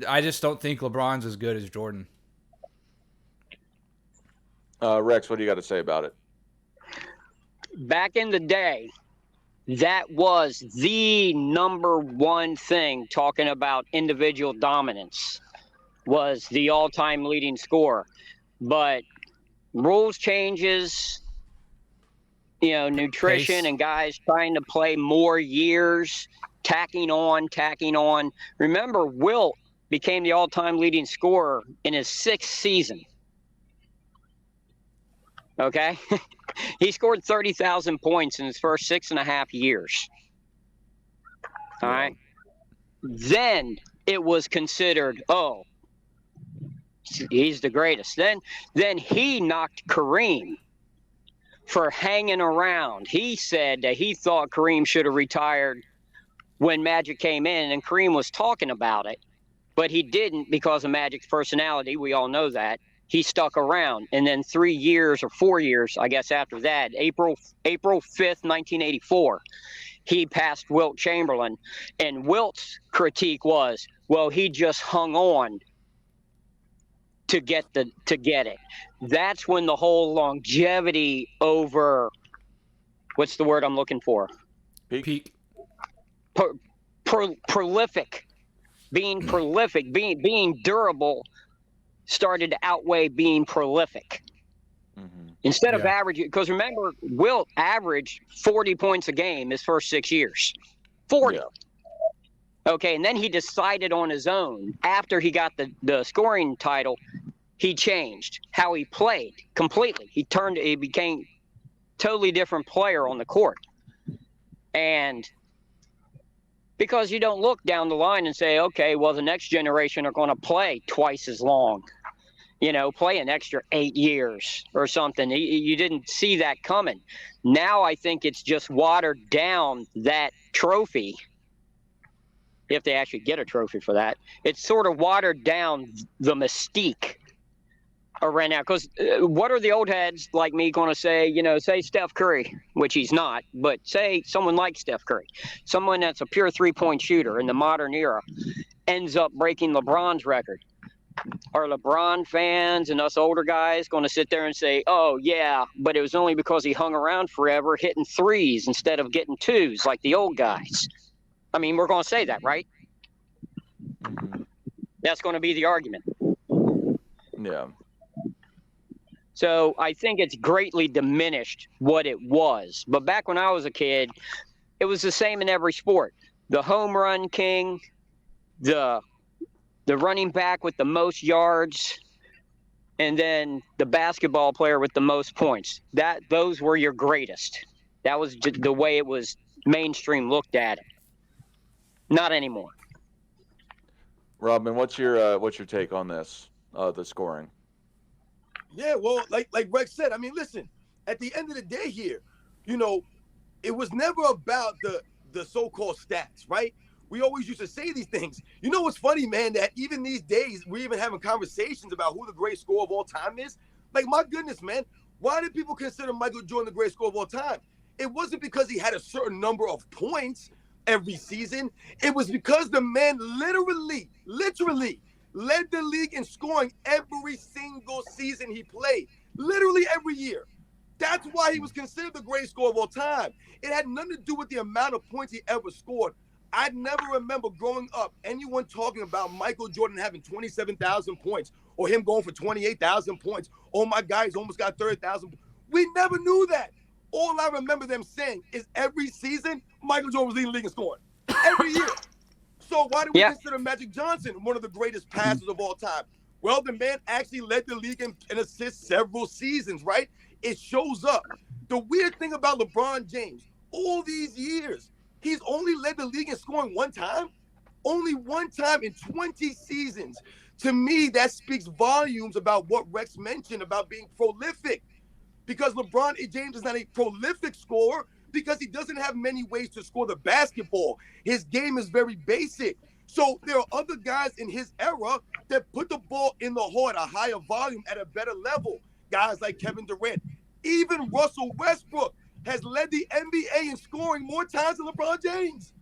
I just don't think LeBron's as good as Jordan. Rex, what do you got to say about it? Back in the day, that was the number one thing talking about individual dominance was the all-time leading scorer. But rules changes, nutrition Pace. and guys trying to play more years, tacking on. Remember, Wilt became the all-time leading scorer in his 6th season. Okay? He scored 30,000 points in his first 6.5 years. All right? Then it was considered, he's the greatest. Then he knocked Kareem for hanging around. He said that he thought Kareem should have retired when Magic came in, and Kareem was talking about it. But he didn't because of Magic's personality. We all know that. He stuck around. And then 3 years or 4 years, I guess, after that, April 5th, 1984, he passed Wilt Chamberlain. And Wilt's critique was, well, he just hung on to get it. That's when the whole longevity over, what's the word I'm looking for? Peak. Prolific. Being prolific, being durable started to outweigh being prolific. Mm-hmm. Instead of averaging, because remember, Wilt averaged 40 points a game his first 6 years. 40. Yeah. Okay, and then he decided on his own, after he got the scoring title, he changed how he played completely. He became totally different player on the court. And because you don't look down the line and say, okay, well, the next generation are going to play twice as long, play an extra 8 years or something. You didn't see that coming. Now I think it's just watered down that trophy. If they actually get a trophy for that, it's sort of watered down the mystique around now. Because what are the old heads like me going to say, say Steph Curry, which he's not, but say someone like Steph Curry, someone that's a pure 3-point shooter in the modern era, ends up breaking LeBron's record. Are LeBron fans and us older guys going to sit there and say, oh, yeah, but it was only because he hung around forever hitting threes instead of getting twos like the old guys? I mean, we're going to say that, right? Mm-hmm. That's going to be the argument. Yeah. So I think it's greatly diminished what it was. But back when I was a kid, it was the same in every sport. The home run king, the running back with the most yards, and then the basketball player with the most points. Those were your greatest. That was the way it was mainstream looked at it. Not anymore. Robin, what's your take on this, the scoring? Yeah, well, like Rex said, I mean, listen, at the end of the day here, it was never about the so-called stats, right? We always used to say these things. You know what's funny, man, that even these days, we're even having conversations about who the greatest scorer of all time is. Like, my goodness, man, why did people consider Michael Jordan the greatest scorer of all time? It wasn't because he had a certain number of points every season. It was because the man literally led the league in scoring every single season he played. Literally every year. That's why he was considered the greatest scorer of all time. It had nothing to do with the amount of points he ever scored. I never remember growing up anyone talking about Michael Jordan having 27,000 points or him going for 28,000 points. Oh, my God, he's almost got 30,000. We never knew that. All I remember them saying is every season, Michael Jordan was leading the league in scoring. Every year. So why do we consider Magic Johnson one of the greatest passers of all time? Well, the man actually led the league in assists several seasons, right? It shows up. The weird thing about LeBron James, all these years, he's only led the league in scoring one time. Only one time in 20 seasons. To me, that speaks volumes about what Rex mentioned about being prolific. Because LeBron James is not a prolific scorer because he doesn't have many ways to score the basketball. His game is very basic. So there are other guys in his era that put the ball in the hole at a higher volume, at a better level. Guys like Kevin Durant. Even Russell Westbrook has led the NBA in scoring more times than LeBron James.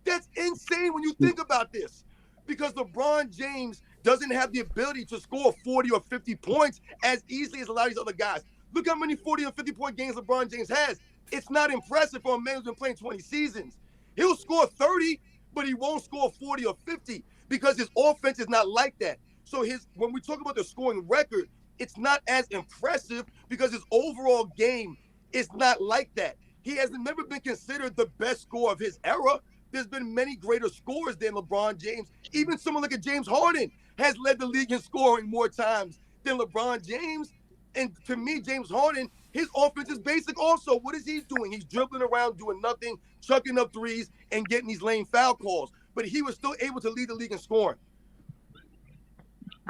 That's insane when you think about this. Because LeBron James doesn't have the ability to score 40 or 50 points as easily as a lot of these other guys. Look how many 40 or 50-point games LeBron James has. It's not impressive for a man who's been playing 20 seasons. He'll score 30, but he won't score 40 or 50 because his offense is not like that. So when we talk about the scoring record, it's not as impressive because his overall game is not like that. He has never been considered the best scorer of his era. There's been many greater scorers than LeBron James. Even someone like a James Harden has led the league in scoring more times than LeBron James. And to me, James Harden, his offense is basic also. What is he doing? He's dribbling around, doing nothing, chucking up threes, and getting these lame foul calls. But he was still able to lead the league in scoring.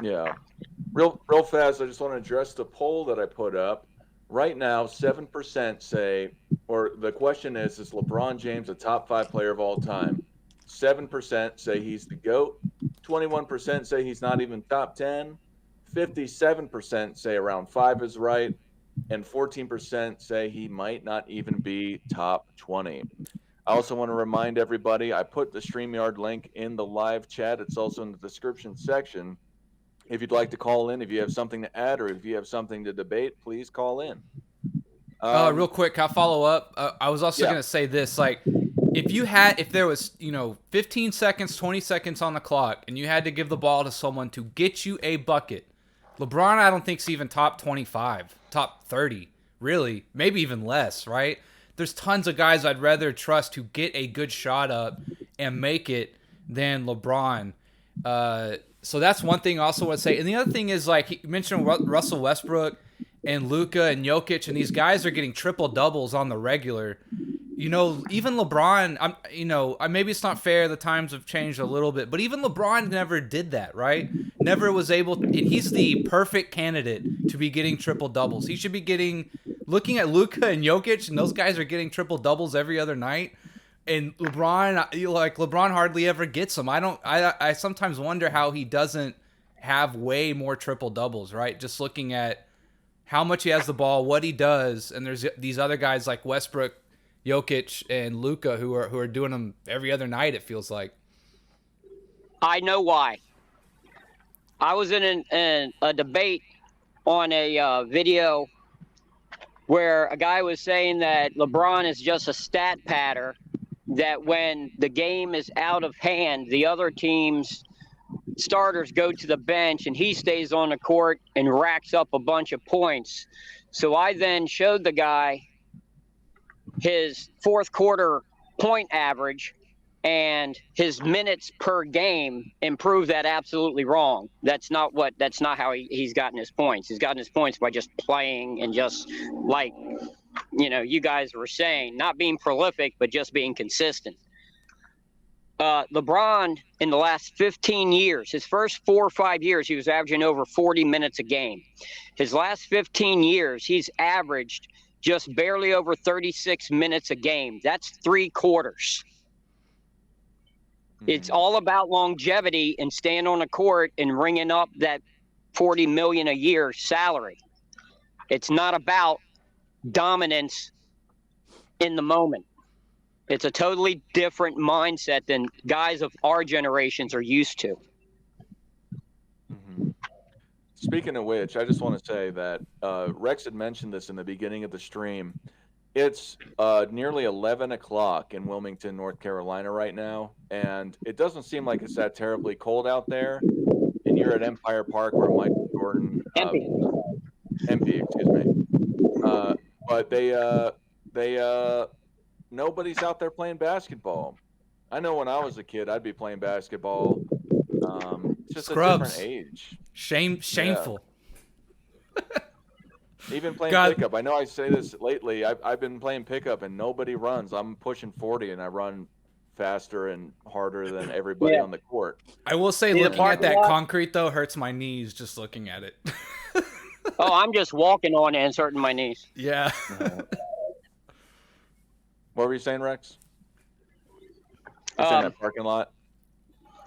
Yeah. Real fast, I just want to address the poll that I put up. Right now, 7% say, or the question is LeBron James a top 5 player of all time? 7% say he's the GOAT. 21% say he's not even top 10. 57% say around 5 is right, and 14% say he might not even be top 20. I also want to remind everybody, I put the StreamYard link in the live chat. It's also in the description section. If you'd like to call in, if you have something to add, or if you have something to debate, please call in. Real quick, can I follow up? I was also going to say this, like, if there was, 15 seconds, 20 seconds on the clock, and you had to give the ball to someone to get you a bucket, LeBron, I don't think is even top 25, top 30, really, maybe even less, right? There's tons of guys I'd rather trust to get a good shot up and make it than LeBron. So that's one thing I also want to say. And the other thing is, like, he mentioned Russell Westbrook and Luka and Jokic, and these guys are getting triple doubles on the regular. Even LeBron, maybe it's not fair. The times have changed a little bit, but even LeBron never did that, right? Never was able to, and he's the perfect candidate to be getting triple doubles. He should be looking at Luka and Jokic, and those guys are getting triple doubles every other night. And LeBron hardly ever gets them. I sometimes wonder how he doesn't have way more triple doubles, right? Just looking at how much he has the ball, what he does, and there's these other guys like Westbrook, Jokic, and Luka who are doing them every other night, it feels like. I know why. I was in a debate on a video where a guy was saying that LeBron is just a stat patter, that when the game is out of hand, the other team's starters go to the bench and he stays on the court and racks up a bunch of points. So I then showed the guy his fourth quarter point average and his minutes per game, and proved that absolutely wrong. That's not how he's gotten his points. He's gotten his points by just playing and just, like, you guys were saying, not being prolific, but just being consistent. LeBron, in the last 15 years, his first 4 or 5 years, he was averaging over 40 minutes a game. His last 15 years, he's averaged just barely over 36 minutes a game. That's 3 quarters. It's all about longevity and staying on the court and ringing up that $40 million a year salary. It's not about dominance in the moment. It's a totally different mindset than guys of our generations are used to. Speaking of which, I just want to say that Rex had mentioned this in the beginning of the stream. It's nearly 11 o'clock in Wilmington, North Carolina right now, and it doesn't seem like it's that terribly cold out there. And you're at Empire Park where Michael Jordan, MP, excuse me. But nobody's out there playing basketball. I know when I was a kid, I'd be playing basketball. It's just Scrubs. a different age. Shameful. Even playing pickup. I know I say this lately. I've been playing pickup and nobody runs. I'm pushing 40 and I run faster and harder than everybody on the court. I will say, looking at that concrete though hurts my knees just looking at it. Oh, I'm just walking on it and it's hurting my knees. Yeah. What were you saying, Rex? It's in that parking lot.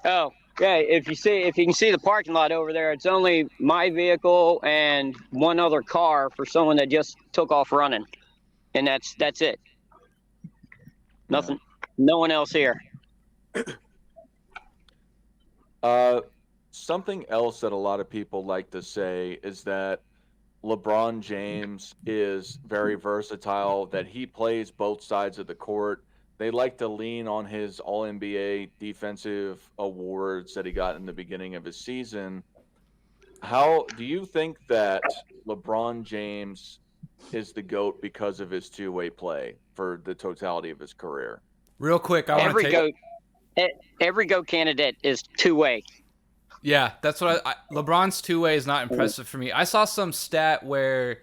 Oh, yeah. If you can see the parking lot over there, it's only my vehicle and one other car for someone that just took off running, and that's it. Nothing. No one else here. Something else that a lot of people like to say is that LeBron James is very versatile, that he plays both sides of the court. They like to lean on his All-NBA defensive awards that he got in the beginning of his season. How do you think that LeBron James is the GOAT because of his two-way play for the totality of his career? Real quick, I want to take... Every GOAT candidate is two-way. Yeah, that's what LeBron's two-way is not impressive for me. I saw some stat where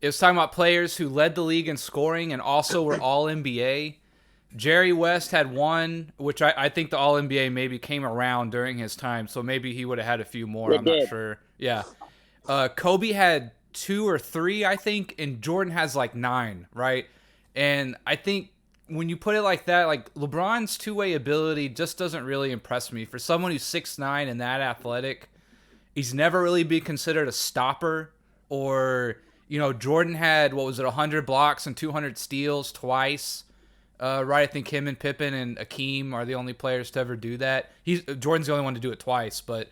it was talking about players who led the league in scoring and also were All-NBA. Jerry West had one, which I think the All-NBA maybe came around during his time, so maybe he would have had a few more. I'm not sure. Yeah. Kobe had 2 or 3, I think, and Jordan has like 9, right? And I think when you put it like that, like LeBron's two-way ability just doesn't really impress me. For someone who's 6'9" and that athletic, he's never really been considered a stopper. Or, Jordan had, 100 blocks and 200 steals twice. Right, I think him and Pippen and Akeem are the only players to ever do that. Jordan's the only one to do it twice, but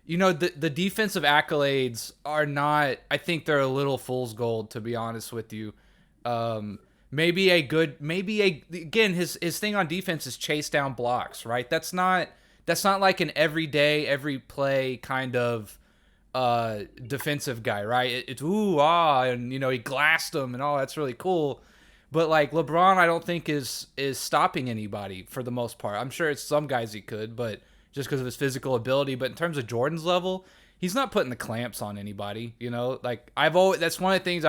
the defensive accolades are not. I think they're a little fool's gold, to be honest with you. Again, his thing on defense is chase down blocks, right? That's not like an everyday, every play kind of defensive guy, right? It's and he glassed them and all. That's really cool. But like LeBron, I don't think is stopping anybody for the most part. I'm sure it's some guys he could, but just because of his physical ability. But in terms of Jordan's level, he's not putting the clamps on anybody. Like that's one of the things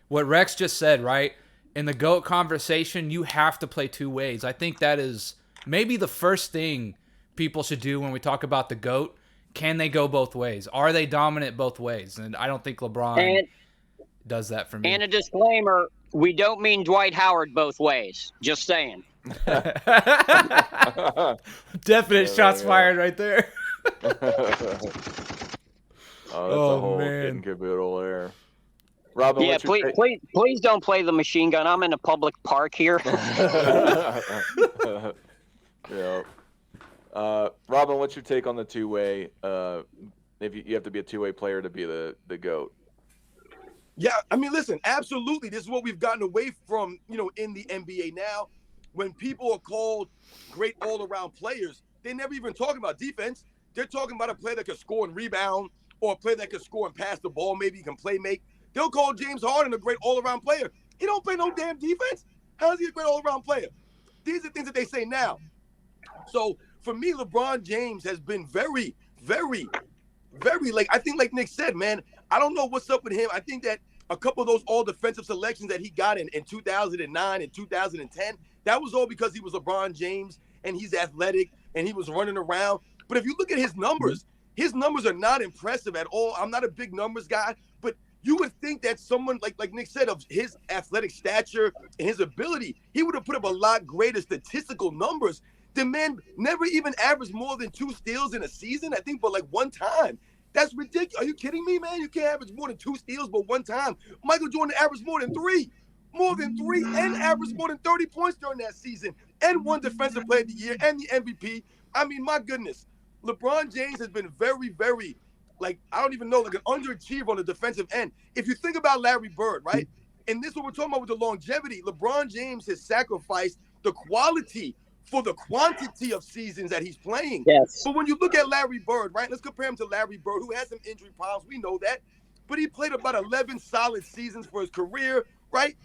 what Rex just said, right? In the GOAT conversation, you have to play two ways. I think that is maybe the first thing people should do when we talk about the GOAT. Can they go both ways? Are they dominant both ways? And I don't think LeBron does that for me. And a disclaimer, we don't mean Dwight Howard both ways. Just saying. Definite shots fired right there. That's a whole getting caboodle there. Robin, yeah, please don't play the machine gun. I'm in a public park here. Yeah. Robin, what's your take on the two-way? If you have to be a two-way player to be the GOAT. Yeah, I mean, listen, absolutely. This is what we've gotten away from, in the NBA now. When people are called great all-around players, they never even talk about defense. They're talking about a player that can score and rebound, or a player that can score and pass the ball. Maybe he can play make. They'll call James Harden a great all-around player. He don't play no damn defense. How is he a great all-around player? These are things that they say now. So for me, LeBron James has been very, very, very, I think like Nick said, man, I don't know what's up with him. I think that a couple of those all-defensive selections that he got in 2009 and 2010, that was all because he was LeBron James and he's athletic and he was running around. But if you look at his numbers are not impressive at all. I'm not a big numbers guy, but you would think that that someone like Nick said, of his athletic stature and his ability, he would have put up a lot greater statistical numbers. The man never even averaged more than 2 steals in a season, I think, but like one time. That's ridiculous. Are you kidding me, man? You can't average more than 2 steals, but one time. Michael Jordan averaged more than 3. More than 3, and averaged more than 30 points during that season, and won Defensive Player of the Year and the MVP. I mean, my goodness. LeBron James has been very, very, like, I don't even know, like an underachiever on the defensive end. If you think about Larry Bird, right? And this is what we're talking about with the longevity. LeBron James has sacrificed the quality for the quantity of seasons that he's playing. Yes. But when you look at Larry Bird, right? Let's compare him to Larry Bird, who has some injury problems. We know that. But he played about 11 solid seasons for his career, right?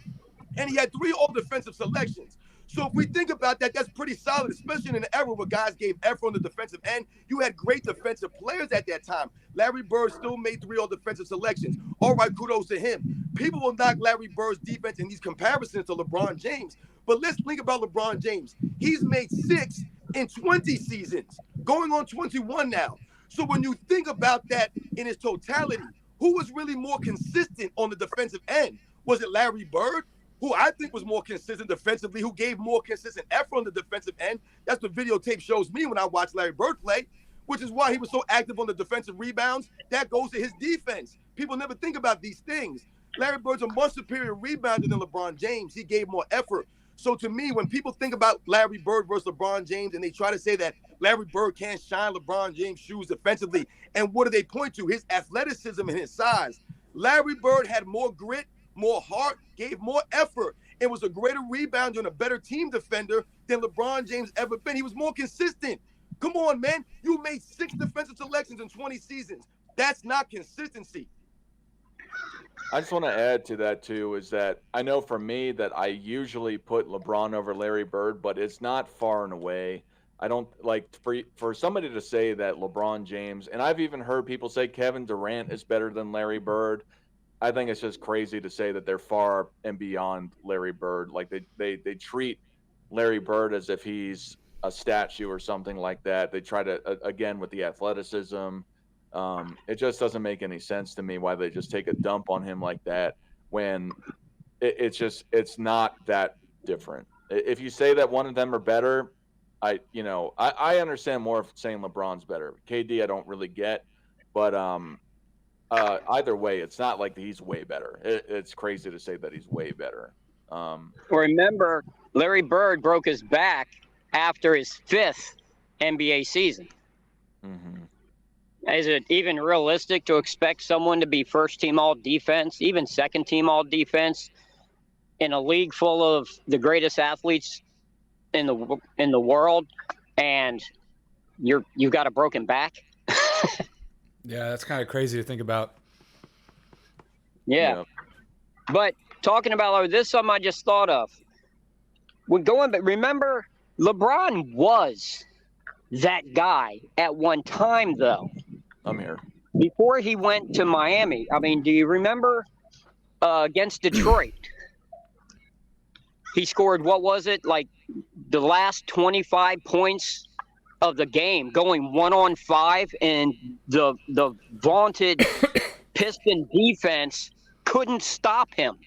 And he had 3 all-defensive selections. So if we think about that, that's pretty solid, especially in an era where guys gave effort on the defensive end. You had great defensive players at that time. Larry Bird still made 3 all-defensive selections. All right, kudos to him. People will knock Larry Bird's defense in these comparisons to LeBron James. But let's think about LeBron James. He's made 6 in 20 seasons, going on 21 now. So when you think about that in its totality, who was really more consistent on the defensive end? Was it Larry Bird, who I think was more consistent defensively, who gave more consistent effort on the defensive end? That's what videotape shows me when I watch Larry Bird play, which is why he was so active on the defensive rebounds. That goes to his defense. People never think about these things. Larry Bird's a much superior rebounder than LeBron James. He gave more effort. So to me, when people think about Larry Bird versus LeBron James and they try to say that Larry Bird can't shine LeBron James' shoes defensively, and what do they point to? His athleticism and his size. Larry Bird had more grit, more heart, gave more effort, and was a greater rebounder and a better team defender than LeBron James ever been. He was more consistent. Come on, man. You made 6 defensive selections in 20 seasons. That's not consistency. I just want to add to that too, is that I know for me that I usually put LeBron over Larry Bird, but it's not far and away. I don't like for somebody to say that LeBron James, and I've even heard people say Kevin Durant is better than Larry Bird. I think it's just crazy to say that they're far and beyond Larry Bird. Like they treat Larry Bird as if he's a statue or something like that. They try to, again, with the athleticism. It just doesn't make any sense to me why they just take a dump on him like that when it's not that different. If you say that one of them are better, I understand more of saying LeBron's better. KD I don't really get, but either way, it's not like he's way better. It's crazy to say that he's way better. Remember, Larry Bird broke his back after his 5th NBA season. Mm-hmm. Is it even realistic to expect someone to be first-team all-defense, even second-team all-defense, in a league full of the greatest athletes in the world, and you've got a broken back? Yeah, that's kind of crazy to think about. Yeah. But talking about this, is something I just thought of. Remember, LeBron was that guy at one time, though. I'm here. Before he went to Miami, I mean, do you remember against Detroit? He scored, what was it, like the last 25 points of the game, going 1-on-5, and the vaunted Piston defense couldn't stop him.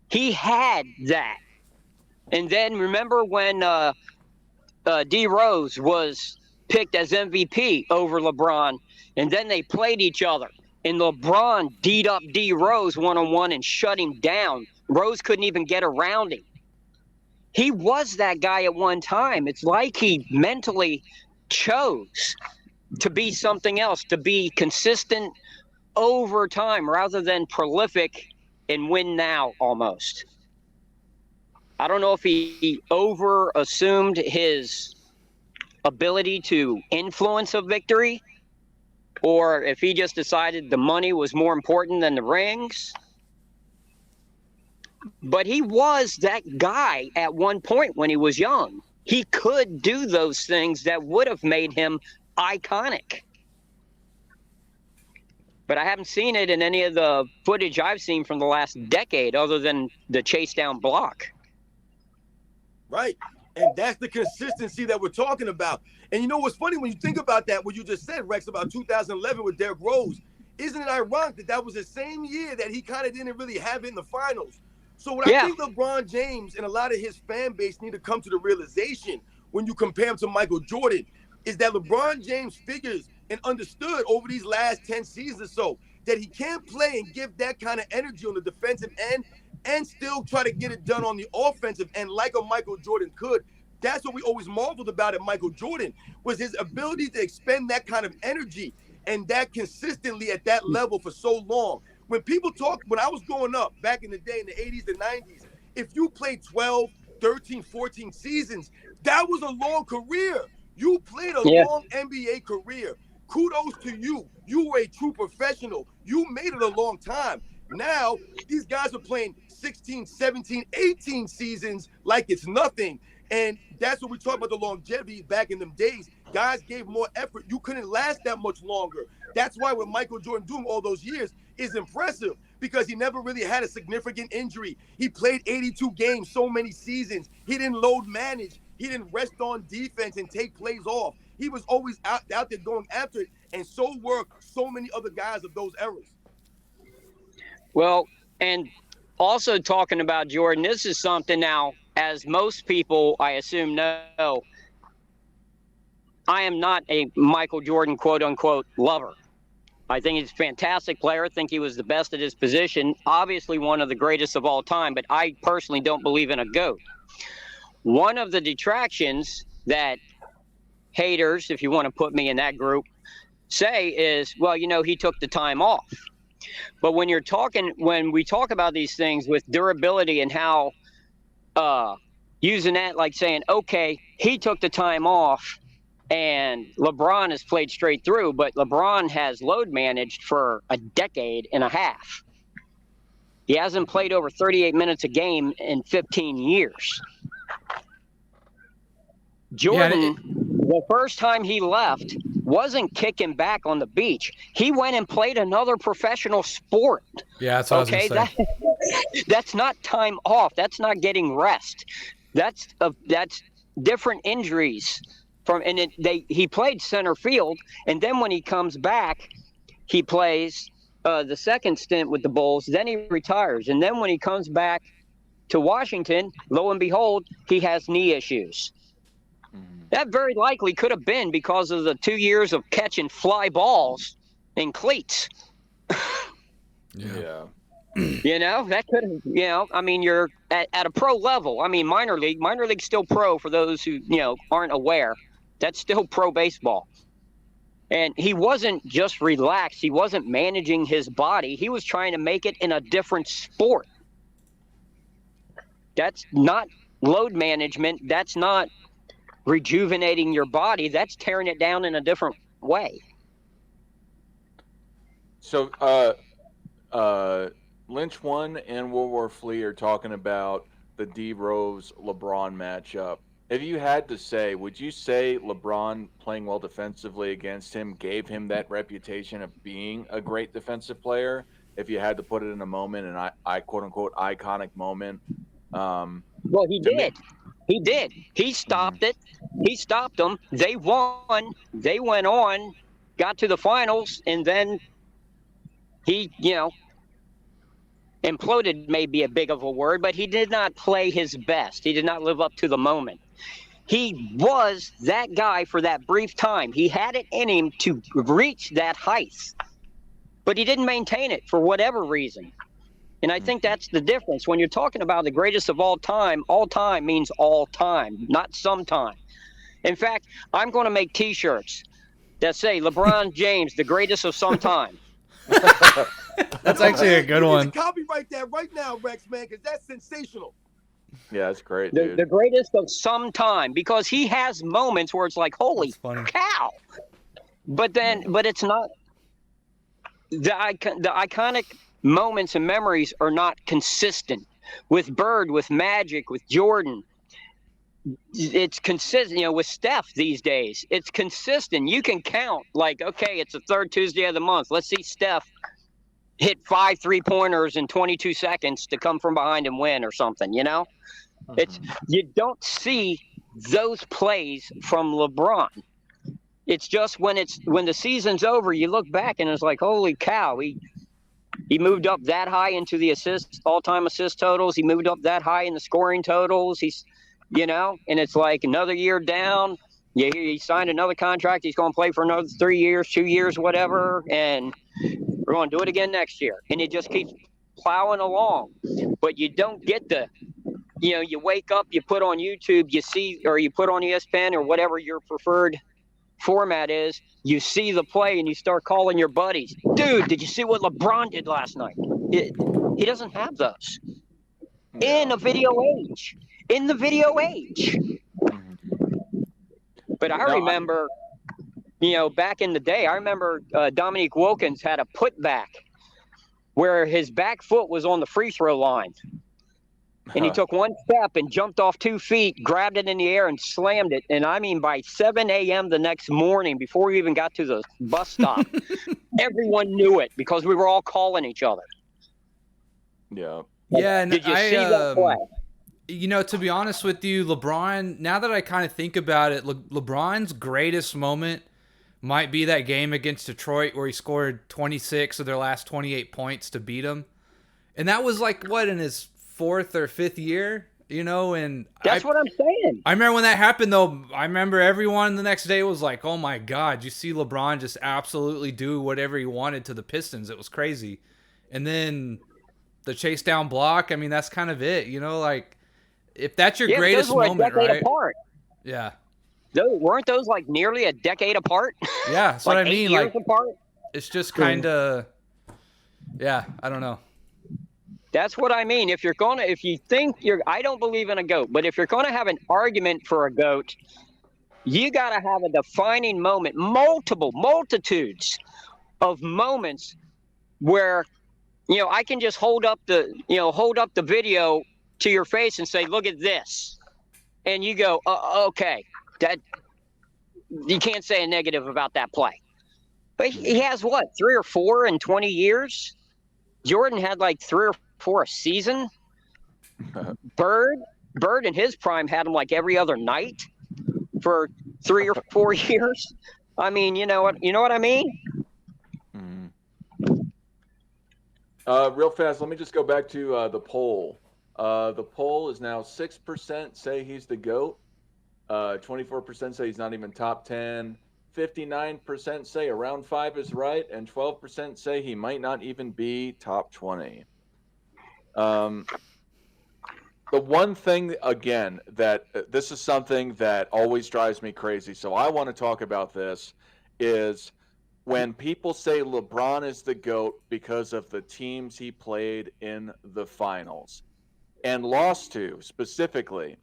He had that. And then remember when D Rose was picked as MVP over LeBron, and then they played each other, and LeBron D'd up D Rose 1-on-1 and shut him down. Rose couldn't even get around him. He was that guy at one time. It's like he mentally chose to be something else, to be consistent over time rather than prolific and win now almost. I don't know if he over assumed his ability to influence a victory, or if he just decided the money was more important than the rings. But he was that guy at one point when he was young. He could do those things that would have made him iconic. But I haven't seen it in any of the footage I've seen from the last decade other than the chase down block. Right. And that's the consistency that we're talking about. And you know what's funny when you think about that, what you just said, Rex, about 2011 with Derrick Rose, isn't it ironic that that was the same year that he kind of didn't really have it in the finals? So what Yeah. I think LeBron James and a lot of his fan base need to come to the realization when you compare him to Michael Jordan is that LeBron James figures and understood over these last 10 seasons or so that he can't play and give that kind of energy on the defensive end and still try to get it done on the offensive end like a Michael Jordan could. That's what we always marveled about at Michael Jordan, was his ability to expend that kind of energy and that consistently at that level for so long. When people talk, when I was growing up back in the day in the 80s and 90s, if you played 12, 13, 14 seasons, that was a long career. You played a long NBA career. Kudos to you. You were a true professional. You made it a long time. Now, these guys are playing 16, 17, 18 seasons like it's nothing. And that's what we talk about, the longevity back in them days. Guys gave more effort. You couldn't last that much longer. That's why what Michael Jordan doing all those years is impressive, because he never really had a significant injury. He played 82 games, so many seasons. He didn't load manage. He didn't rest on defense and take plays off. He was always out there going after it, and so were so many other guys of those eras. Well, and also talking about Jordan, this is something now, as most people, I assume, know, I am not a Michael Jordan quote-unquote lover. I think he's a fantastic player. I think he was the best at his position, obviously one of the greatest of all time, but I personally don't believe in a GOAT. One of the detractions that haters, if you want to put me in that group, say is, well, you know, he took the time off. But when we talk about these things with durability and how using that, like saying, okay, he took the time off and LeBron has played straight through, but LeBron has load managed for a decade and a half. He hasn't played over 38 minutes a game in 15 years. Jordan, the first time he left, wasn't kicking back on the beach. He went and played another professional sport. Yeah, that's what I was gonna say. That's not time off. That's not getting rest. That's different injuries. He played center field, and then when he comes back, he plays the second stint with the Bulls. Then he retires, and then when he comes back to Washington, lo and behold, he has knee issues. That very likely could have been because of the 2 years of catching fly balls in cleats. Yeah. You know, that could have, you know, I mean, you're at a pro level. I mean, minor league still pro for those who, you know, aren't aware. That's still pro baseball. And he wasn't just relaxed. He wasn't managing his body. He was trying to make it in a different sport. That's not load management. That's not rejuvenating your body. That's tearing it down in a different way. So, Lynch 1 and World War Flea are talking about the D Rose LeBron matchup. If you had to say, would you say LeBron playing well defensively against him gave him that reputation of being a great defensive player? If you had to put it in a moment, an I quote unquote iconic moment. Well, he did. He did. He stopped it. He stopped them. They won. They went on, got to the finals, and then he, you know, imploded may be a big of a word, but he did not play his best. He did not live up to the moment. He was that guy for that brief time. He had it in him to reach that height, but he didn't maintain it for whatever reason. And I think that's the difference. When you're talking about the greatest of all time means all time, not sometime. In fact, I'm going to make T-shirts that say LeBron James, the greatest of some time. That's actually a good one. Copyright that right now, Rex, man, because that's sensational. Yeah, that's great, dude. The greatest of some time, because he has moments where it's like, holy cow. But it's not. The iconic moments and memories are not consistent. With Bird, with Magic, with Jordan, it's consistent. You know, with Steph these days, it's consistent. You can count, like, okay, it's the third Tuesday of the month. Let's see Steph hit 5 3-pointers in 22 seconds to come from behind and win or something, you know? You don't see those plays from LeBron. It's just when the season's over, you look back and it's like, holy cow, he moved up that high into the all-time assist totals. He moved up that high in the scoring totals. He's, and it's like another year down. Yeah, he signed another contract. He's going to play for another 3 years, 2 years, whatever, and we're going to do it again next year. And it just keeps plowing along. But you don't get you wake up, you put on YouTube, you see, or you put on ESPN or whatever your preferred format is, you see the play and you start calling your buddies, dude, did you see what LeBron did last night? He doesn't have those. In the video age. But I remember, back in the day, I remember Dominique Wilkins had a putback where his back foot was on the free throw line. And he took one step and jumped off 2 feet, grabbed it in the air and slammed it. And I mean, by 7 a.m. the next morning, before we even got to the bus stop, everyone knew it because we were all calling each other. Yeah. Yeah, and did you see that play? To be honest with you, LeBron, now that I kind of think about it, LeBron's greatest moment might be that game against Detroit where he scored 26 of their last 28 points to beat them. And that was like, in his 4th or 5th year, and that's what I'm saying. I remember when that happened, though. I remember everyone the next day was like, oh my God, you see LeBron just absolutely do whatever he wanted to the Pistons. It was crazy. And then the chase down block, I mean, that's kind of it, like if that's your greatest moment, right? Apart. Yeah. Weren't those like nearly a decade apart? Yeah, that's what I mean. 8 years apart? It's just kind of, I don't know. That's what I mean. If you think I don't believe in a GOAT, but if you're going to have an argument for a GOAT, you got to have a defining moment, multitudes of moments where, I can just hold up the video to your face and say, look at this. And you go, okay, that you can't say a negative about that play. But he has 3 or 4 in 20 years? Jordan had like 3 or 4 a season. Bird in his prime had him like every other night for 3 or 4 years. I mean, you know what I mean? Real fast, let me just go back to the poll. The poll is now 6% say he's the GOAT, 24% say he's not even top 10, 59% say around 5 is right, and 12% say he might not even be top 20. The one thing, again, that this is something that always drives me crazy, so I want to talk about this, is when people say LeBron is the GOAT because of the teams he played in the finals and lost to specifically.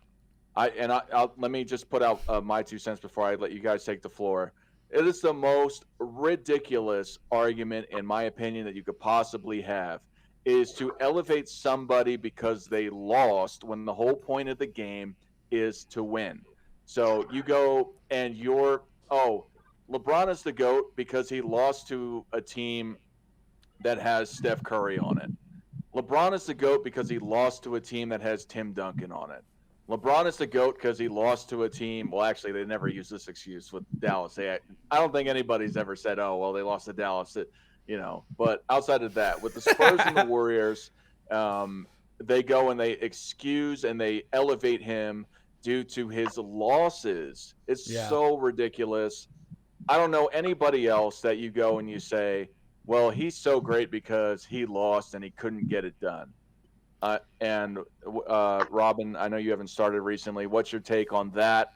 I'll let me just put out my 2 cents before I let you guys take the floor. It is the most ridiculous argument, in my opinion, that you could possibly have, is to elevate somebody because they lost when the whole point of the game is to win. So you go and LeBron is the GOAT because he lost to a team that has Steph Curry on it. LeBron is the GOAT because he lost to a team that has Tim Duncan on it. LeBron is the GOAT because he lost to a team. Well, actually, they never use this excuse with Dallas. I don't think anybody's ever said, "Oh, well, they lost to Dallas." But outside of that, with the Spurs and the Warriors, they go and they excuse and they elevate him due to his losses. It's so ridiculous. I don't know anybody else that you go and you say, well, he's so great because he lost and he couldn't get it done. And Robin, I know you haven't started recently. What's your take on that?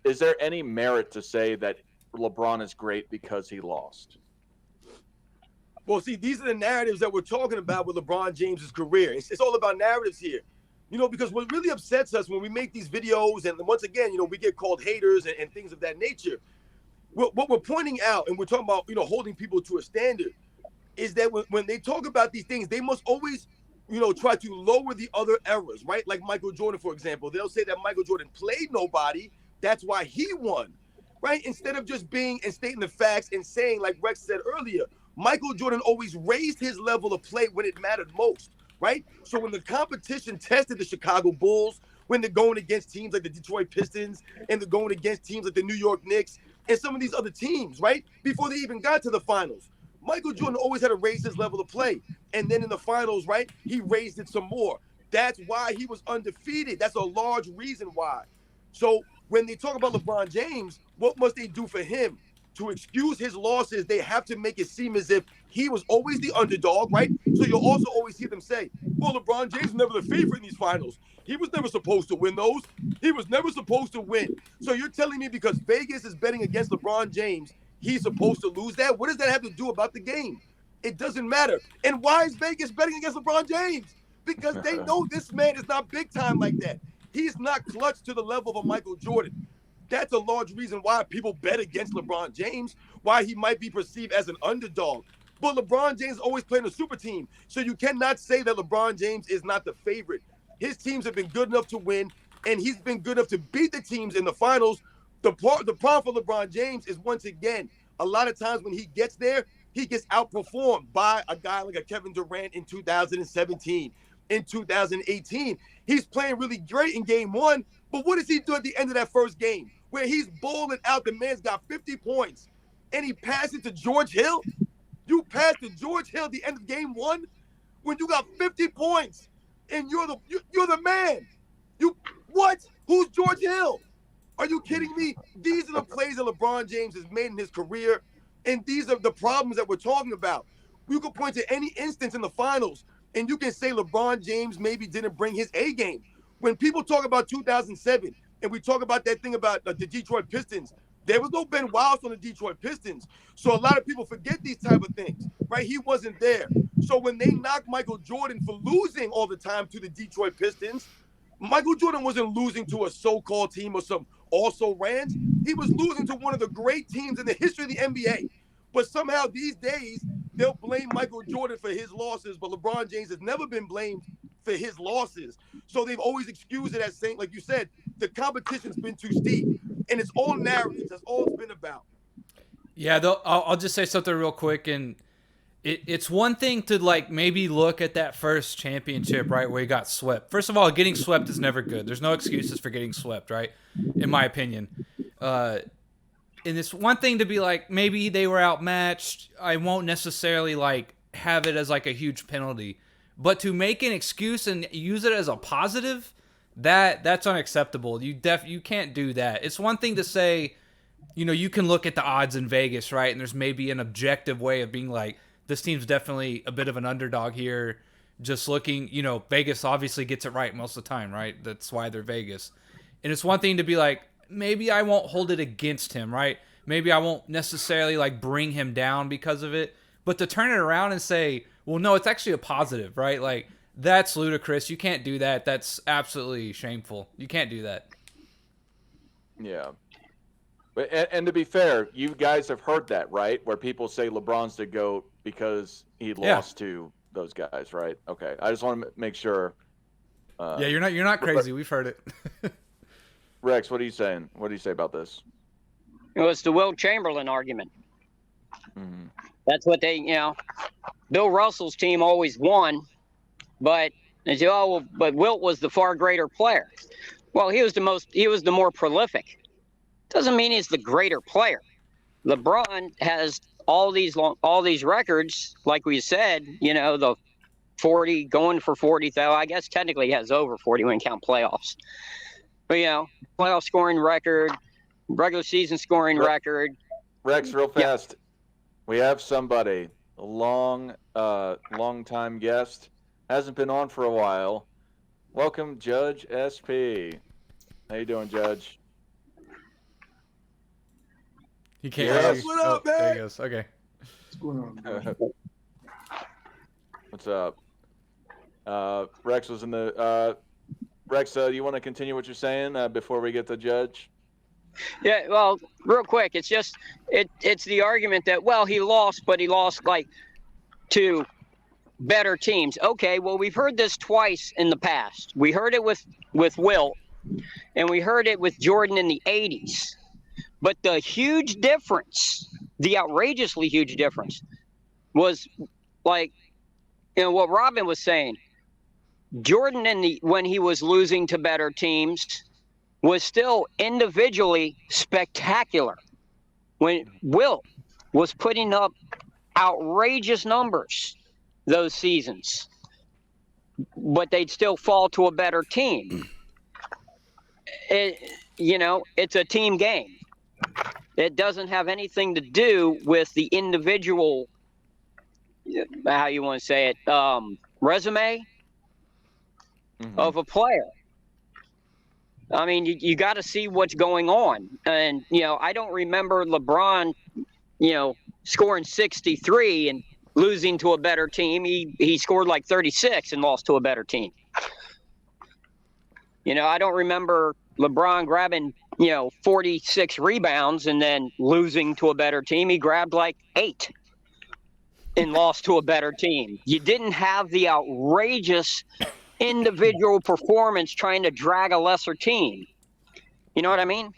Is there any merit to say that LeBron is great because he lost? Well, see, these are the narratives that we're talking about with LeBron James's career. It's all about narratives here. Because what really upsets us when we make these videos, and once again, we get called haters and things of that nature. What we're pointing out, and we're talking about, holding people to a standard, is that when they talk about these things, they must always, try to lower the other errors, right? Like Michael Jordan, for example. They'll say that Michael Jordan played nobody. That's why he won, right? Instead of just being and stating the facts and saying, like Rex said earlier, Michael Jordan always raised his level of play when it mattered most, right? So when the competition tested the Chicago Bulls, when they're going against teams like the Detroit Pistons and they're going against teams like the New York Knicks, and some of these other teams, right? Before they even got to the finals. Michael Jordan always had to raise his level of play. And then in the finals, right, he raised it some more. That's why he was undefeated. That's a large reason why. So when they talk about LeBron James, what must they do for him? To excuse his losses, they have to make it seem as if he was always the underdog, right? So you'll also always hear them say, well, LeBron James was never the favorite in these finals. He was never supposed to win those. He was never supposed to win. So you're telling me because Vegas is betting against LeBron James, he's supposed to lose that? What does that have to do about the game? It doesn't matter. And why is Vegas betting against LeBron James? Because they know this man is not big time like that. He's not clutch to the level of a Michael Jordan. That's a large reason why people bet against LeBron James, why he might be perceived as an underdog. But LeBron James always playing a super team. So you cannot say that LeBron James is not the favorite. His teams have been good enough to win, and he's been good enough to beat the teams in the finals. The problem for LeBron James is, once again, a lot of times when he gets there, he gets outperformed by a guy like a Kevin Durant in 2017, in 2018. He's playing really great in game one, but what does he do at the end of that first game? Where he's bowling out, the man's got 50 points, and he passed it to George Hill? You passed to George Hill at the end of game one when you got 50 points, and you're the man. What? Who's George Hill? Are you kidding me? These are the plays that LeBron James has made in his career, and these are the problems that we're talking about. You could point to any instance in the finals, and you can say LeBron James maybe didn't bring his A game. When people talk about 2007, and we talk about that thing about the Detroit Pistons, there was no Ben Wallace on the Detroit Pistons. So a lot of people forget these type of things, right? He wasn't there. So when they knocked Michael Jordan for losing all the time to the Detroit Pistons, Michael Jordan wasn't losing to a so-called team or some also-rans. He was losing to one of the great teams in the history of the NBA. But somehow these days, they'll blame Michael Jordan for his losses, but LeBron James has never been blamed for his losses. So they've always excused it as saying, like you said, the competition's been too steep. And it's all narratives. That's all it's been about. Yeah, I'll just say something real quick. And it's one thing to, like, maybe look at that first championship, right, where he got swept. First of all, getting swept is never good. There's no excuses for getting swept, right, in my opinion. And it's one thing to be like, maybe they were outmatched. I won't necessarily, like, have it as, like, a huge penalty. But to make an excuse and use it as a positive, that's unacceptable. You can't do that. It's one thing to say, you know, you can look at the odds in Vegas, right? And there's maybe an objective way of being like, this team's definitely a bit of an underdog here. Just looking, you know, Vegas obviously gets it right most of the time, right? That's why they're Vegas. And it's one thing to be like, maybe I won't hold it against him, right? Maybe I won't necessarily, like, bring him down because of it. But to turn it around and say, well, no, it's actually a positive, right? Like, that's ludicrous. You can't do that. That's absolutely shameful. You can't do that. Yeah. But and to be fair, you guys have heard that, right? Where people say LeBron's the GOAT because he lost to those guys, right? Okay. I just want to make sure. Yeah, you're not crazy. We've heard it. Rex, what are you saying? What do you say about this? It was the Wilt Chamberlain argument. Mm-hmm. That's what they, Bill Russell's team always won, but they say, oh, well, but Wilt was the far greater player. Well, he was the more prolific. Doesn't mean he's the greater player. LeBron has all these records, like we said, the 40 going for 40. Though I guess technically he has over 40 when you count playoffs. But playoff scoring record, regular season scoring record. Rex, real fast. Yeah. We have somebody, a long time guest, hasn't been on for a while. Welcome, Judge SP. How you doing, Judge? He can't hear you. What up, man? There he goes. Okay. What's going on? What's up? Rex was in the. Rex, do you want to continue what you're saying before we get to Judge? Yeah, well, real quick, it's just it's the argument that, well, he lost, but he lost like to better teams. Okay, well, we've heard this twice in the past. We heard it with Wilt, and we heard it with Jordan in the 80s. But the huge difference, the outrageously huge difference, was like, what Robin was saying. Jordan when he was losing to better teams was still individually spectacular. when Wilt was putting up outrageous numbers those seasons, but they'd still fall to a better team. It's a team game. It doesn't have anything to do with the individual, how you want to say it, resume of a player. I mean, you got to see what's going on. And, I don't remember LeBron, scoring 63 and losing to a better team. He scored like 36 and lost to a better team. I don't remember LeBron grabbing, 46 rebounds and then losing to a better team. He grabbed like 8 and lost to a better team. You didn't have the outrageous individual performance trying to drag a lesser team. You know what I mean?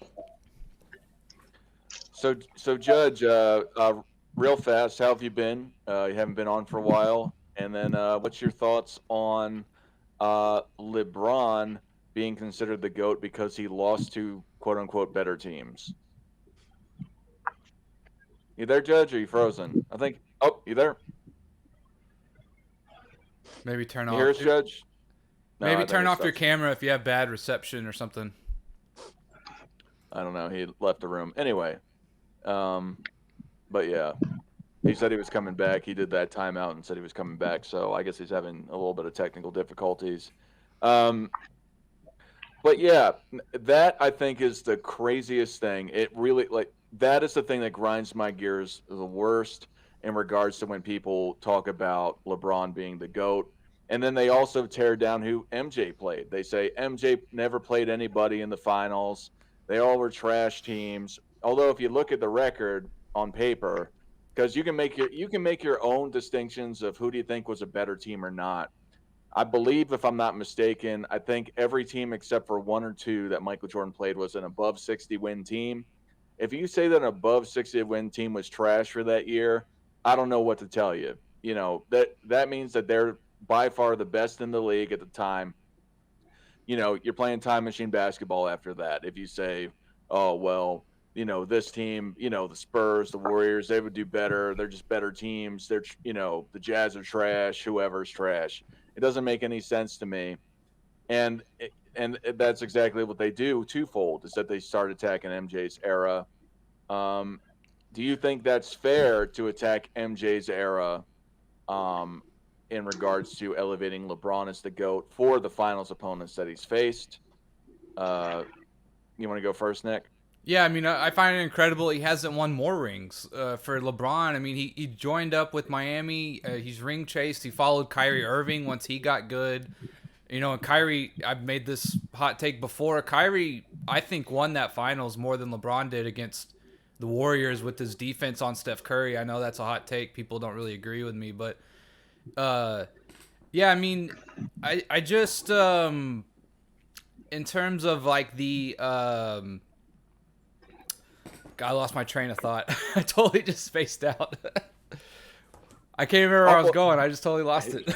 So Judge, real fast, how have you been? You haven't been on for a while. And then what's your thoughts on LeBron being considered the GOAT because he lost to quote-unquote better teams? You there, Judge? Or are you frozen? I think. Oh, you there? Maybe turn You off. hear us, Judge? No, I Maybe think turn it's off your stuff. camera if you have bad reception or something. I don't know. He left the room. Anyway, but yeah, he said he was coming back. He did that timeout and said he was coming back. So I guess he's having a little bit of technical difficulties. But yeah, that I think is the craziest thing. It really, that is the thing that grinds my gears the worst in regards to when people talk about LeBron being the GOAT. And then they also tear down who MJ played. They say MJ never played anybody in the finals. They all were trash teams. Although if you look at the record on paper, because you can make your own distinctions of who do you think was a better team or not. I believe, if I'm not mistaken, I think every team except for 1 or 2 that Michael Jordan played was an above 60 win team. If you say that an above 60 win team was trash for that year, I don't know what to tell you. That means that they're by far the best in the league at the time. You're playing time machine basketball after that. If you say, oh, well, this team, the Spurs, the Warriors, they would do better. They're just better teams. They're, the Jazz are trash. Whoever's trash. It doesn't make any sense to me. And that's exactly what they do twofold, is that they start attacking MJ's era. Do you think that's fair to attack MJ's era in regards to elevating LeBron as the GOAT for the finals opponents that he's faced? You want to go first, Nick? Yeah, I mean, I find it incredible he hasn't won more rings. For LeBron, I mean, he joined up with Miami. He's ring chased. He followed Kyrie Irving once he got good. And Kyrie, I've made this hot take before. Kyrie, I think, won that finals more than LeBron did against the Warriors with his defense on Steph Curry. I know that's a hot take. People don't really agree with me, but yeah, I mean, I just in terms of like the I lost my train of thought. I totally just spaced out. I can't remember where I was going. I just totally lost it.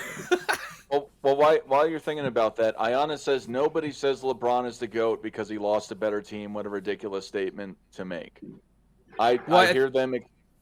Well, while you're thinking about that, Ayana says nobody says LeBron is the GOAT because he lost a better team. What a ridiculous statement to make. I hear them.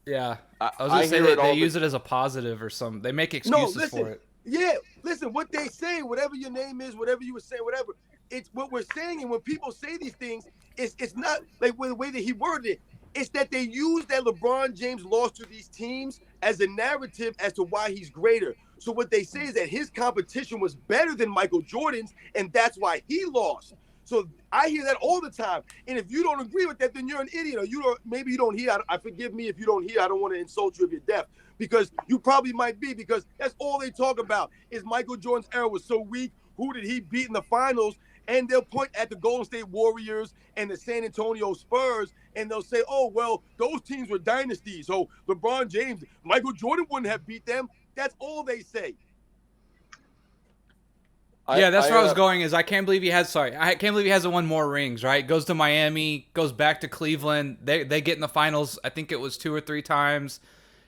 Yeah, I was going to say that they use it as a positive or something. They make excuses for it. Yeah, listen, what they say, whatever your name is, whatever you were saying, whatever, it's what we're saying. And when people say these things, it's not like the way that he worded it. It's that they use that LeBron James lost to these teams as a narrative as to why he's greater. So what they say is that his competition was better than Michael Jordan's, and that's why he lost. So I hear that all the time. And if you don't agree with that, then you're an idiot. Or maybe you don't hear. I forgive me if you don't hear. I don't want to insult you if you're deaf, because you probably might be, because that's all they talk about is Michael Jordan's era was so weak. Who did he beat in the finals? And they'll point at the Golden State Warriors and the San Antonio Spurs, and they'll say, oh, well, those teams were dynasties. So LeBron James, Michael Jordan wouldn't have beat them. That's all they say. Yeah, that's where I was going. Is I can't believe he hasn't won more rings. Right, goes to Miami, goes back to Cleveland. They get in the finals. I think it was 2 or 3 times.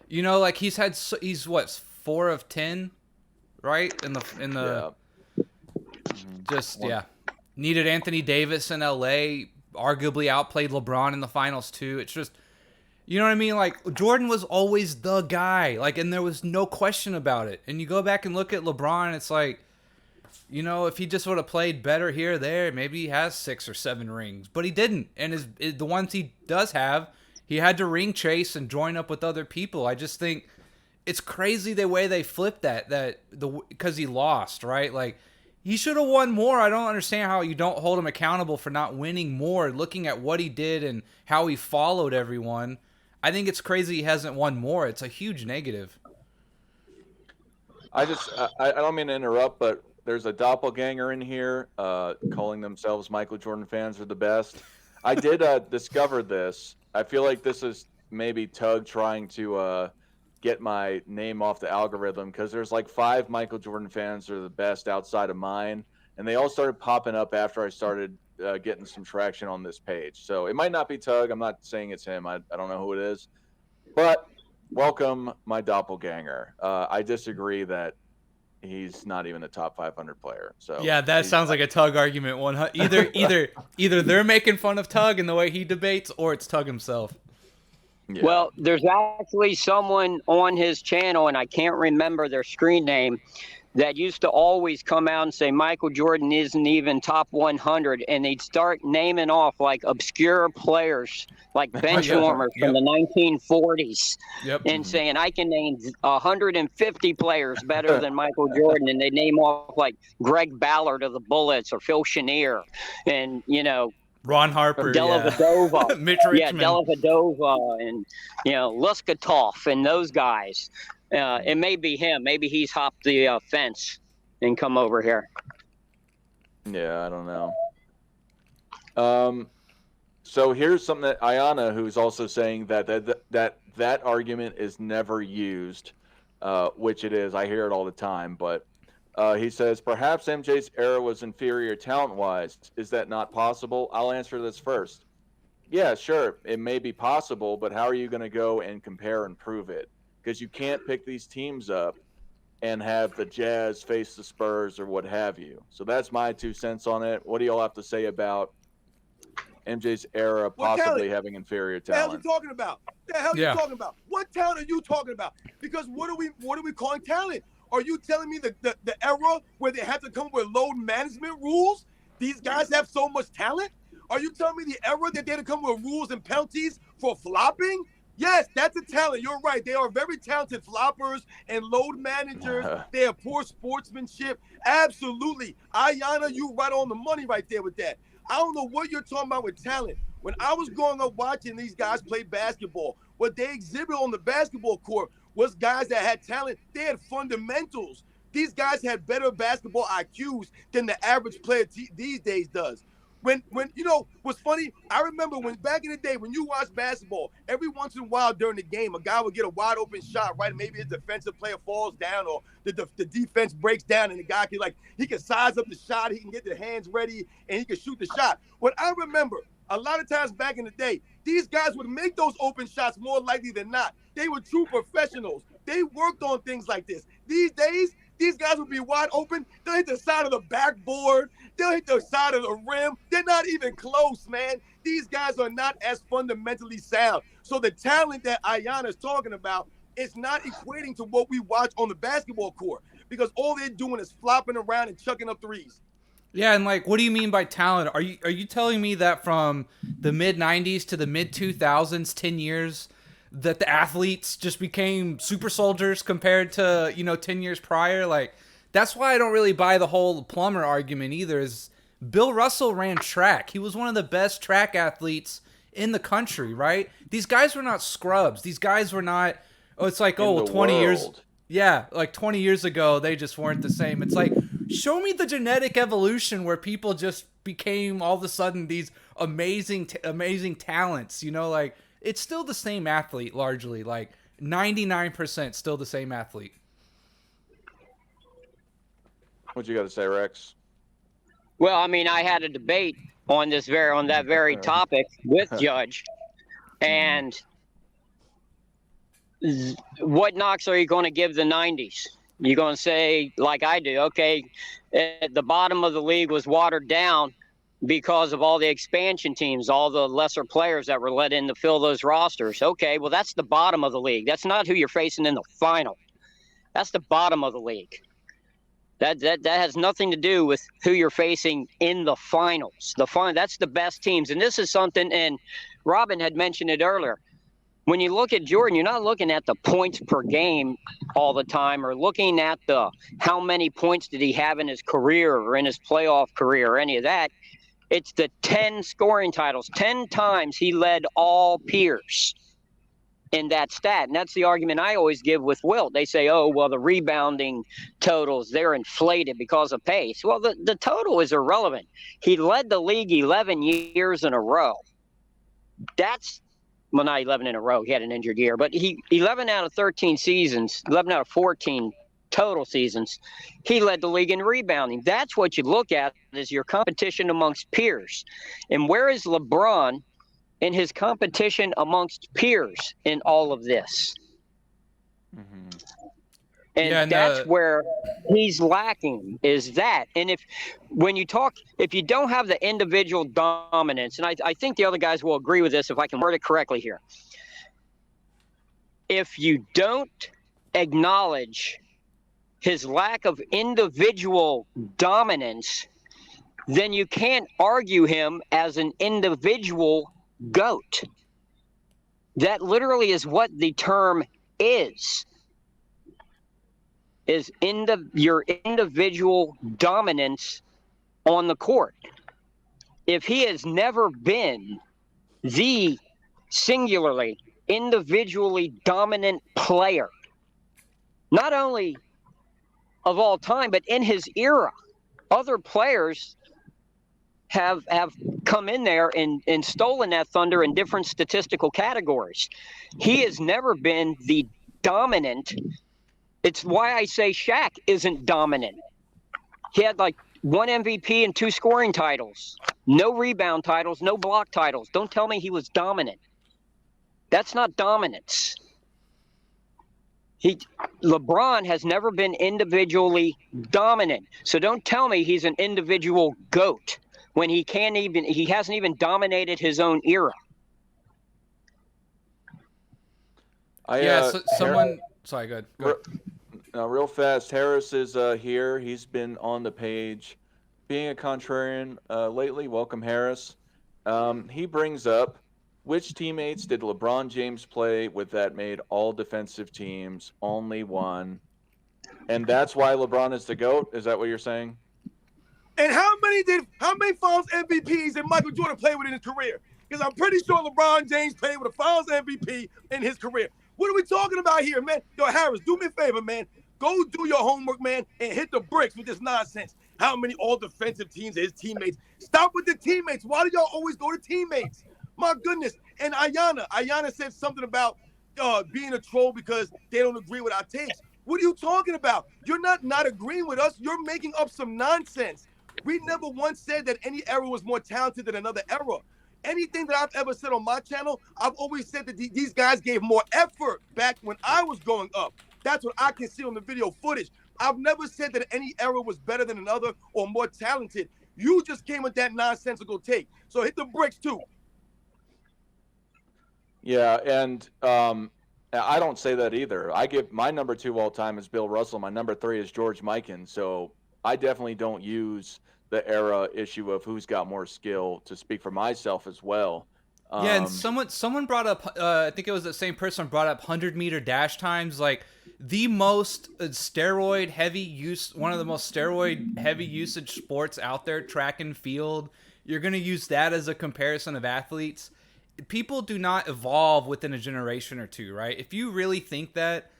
Like he's what, 4 of 10, right? In the needed Anthony Davis in LA. Arguably outplayed LeBron in the finals too. It's just You know what I mean? Like, Jordan was always the guy. Like, and there was no question about it. And you go back and look at LeBron, it's like, you know, if he just would have played better here or there, maybe he has 6 or 7 rings. But he didn't. And the ones he does have, he had to ring chase and join up with other people. I just think it's crazy the way they flipped because he lost, right? Like, he should have won more. I don't understand how you don't hold him accountable for not winning more, looking at what he did and how he followed everyone. I think it's crazy he hasn't won more. It's a huge negative. I don't mean to interrupt, but there's a doppelganger in here calling themselves Michael Jordan fans are the best. I did discover this. I feel like this is maybe Tug trying to get my name off the algorithm, because there's like 5 Michael Jordan fans that are the best outside of mine, and they all started popping up after I started getting some traction on this page. So it might not be Tug. I'm not saying it's him. I don't know who it is. But welcome, my doppelganger. I disagree that he's not even a top 500 player. So yeah, that sounds like a Tug argument. Either they're making fun of Tug and the way he debates, or it's Tug himself. Yeah. Well, there's actually someone on his channel, and I can't remember their screen name, that used to always come out and say Michael Jordan isn't even top 100, and they'd start naming off like obscure players, like bench warmers from the 1940s, and saying I can name 150 players better than Michael Jordan, and they name off like Greg Ballard of the Bullets or Phil Chenier, and Ron Harper, Dellavedova, Mitch Richmond, Dellavedova, and Luskatov, and those guys. It may be him. Maybe he's hopped the fence and come over here. Yeah, I don't know. So here's something that Ayana, who's also saying that argument is never used, which it is. I hear it all the time, but he says perhaps MJ's era was inferior talent-wise. Is that not possible? I'll answer this first. Yeah, sure, it may be possible, but how are you going to go and compare and prove it? Because you can't pick these teams up and have the Jazz face the Spurs or what have you. So that's my 2 cents on it. What do y'all have to say about MJ's era possibly having inferior talent? What the hell are you talking about? The hell are you talking about? What talent are you talking about? Because what are we calling talent? Are you telling me the era where they have to come with load management rules? These guys have so much talent? Are you telling me the era that they had to come with rules and penalties for flopping? Yes, that's a talent. You're right. They are very talented floppers and load managers. They have poor sportsmanship. Absolutely. Ayana, you right on the money right there with that. I don't know what you're talking about with talent. When I was growing up watching these guys play basketball, what they exhibit on the basketball court was guys that had talent. They had fundamentals. These guys had better basketball IQs than the average player these days does. When what's funny, I remember when back in the day when you watch basketball, every once in a while during the game, a guy would get a wide open shot, right? Maybe his defensive player falls down or the defense breaks down and the guy he can size up the shot, he can get the hands ready, and he can shoot the shot. What I remember, a lot of times back in the day, these guys would make those open shots more likely than not. They were true professionals. They worked on things like this. These days, these guys will be wide open. They'll hit the side of the backboard. They'll hit the side of the rim. They're not even close, man. These guys are not as fundamentally sound. So the talent that Ayana is talking about is not equating to what we watch on the basketball court, because all they're doing is flopping around and chucking up threes. Yeah, and what do you mean by talent? Are you telling me that from the mid 90s to the mid 2000s, 10 years, that the athletes just became super soldiers compared to 10 years prior? That's why I don't really buy the whole plumber argument either. Is Bill Russell ran track. He was one of the best track athletes in the country, right? These guys were not scrubs. These guys were not 20 years. Yeah, 20 years ago, they just weren't the same. It's show me the genetic evolution where people just became all of a sudden these amazing talents, it's still the same athlete largely, 99% still the same athlete. What you got to say, Rex? Well, I mean, I had a debate on that very topic with Judge, and what knocks are you going to give the 90s? You're going to say, like I do, okay, at the bottom of the league was watered down, because of all the expansion teams, all the lesser players that were let in to fill those rosters. Okay, well, that's the bottom of the league. That's not who you're facing in the final. That's the bottom of the league. That has nothing to do with who you're facing in the finals. That's the best teams. And this is something, and Robin had mentioned it earlier. When you look at Jordan, you're not looking at the points per game all the time or looking at the how many points did he have in his career or in his playoff career or any of that. It's the 10 scoring titles. 10 times he led all peers in that stat. And that's the argument I always give with Wilt. They say, oh, well, the rebounding totals, they're inflated because of pace. Well, the total is irrelevant. He led the league 11 years in a row. Well, not 11 in a row. He had an injured year. But 11 out of 13 seasons, 11 out of 14 total seasons, he led the league in rebounding. That's what you look at is your competition amongst peers. And where is LeBron in his competition amongst peers in all of this? Mm-hmm. And that's where he's lacking is that. And if you don't have the individual dominance, and I think the other guys will agree with this if I can word it correctly here. If you don't acknowledge his lack of individual dominance, then you can't argue him as an individual GOAT. That literally is what the term is your individual dominance on the court. If he has never been the singularly, individually dominant player, not only of all time, but in his era, other players have come in there and stolen that thunder in different statistical categories. He has never been the dominant. It's why I say Shaq isn't dominant. He had like 1 MVP and 2 scoring titles, no rebound titles, no block titles. Don't tell me he was dominant. That's not dominance. LeBron has never been individually dominant. So don't tell me he's an individual GOAT when he hasn't even dominated his own era. Sorry, go ahead. Real fast, Harris is here. He's been on the page. Being a contrarian lately, welcome, Harris. He brings up, which teammates did LeBron James play with that made all defensive teams? Only one. And that's why LeBron is the GOAT? Is that what you're saying? And how many Finals MVPs did Michael Jordan play with in his career? Because I'm pretty sure LeBron James played with a Finals MVP in his career. What are we talking about here, man? Yo, Harris, do me a favor, man. Go do your homework, man, and hit the bricks with this nonsense. How many all-defensive teams are his teammates? Stop with the teammates. Why do y'all always go to teammates? My goodness. And Ayana said something about being a troll because they don't agree with our takes. What are you talking about? You're not agreeing with us. You're making up some nonsense. We never once said that any era was more talented than another era. Anything that I've ever said on my channel, I've always said that these guys gave more effort back when I was growing up. That's what I can see on the video footage. I've never said that any era was better than another or more talented. You just came with that nonsensical take. So hit the bricks too. Yeah, and I don't say that either. I give my number 2 all time is Bill Russell. My number 3 is George Mikan. So I definitely don't use the era issue of who's got more skill to speak for myself as well. Yeah, and someone brought up, I think it was the same person brought up 100-meter dash times, like the most steroid heavy use, one of the most steroid heavy usage sports out there, track and field. You're going to use that as a comparison of athletes. People do not evolve within a generation or two, right? If you really think that,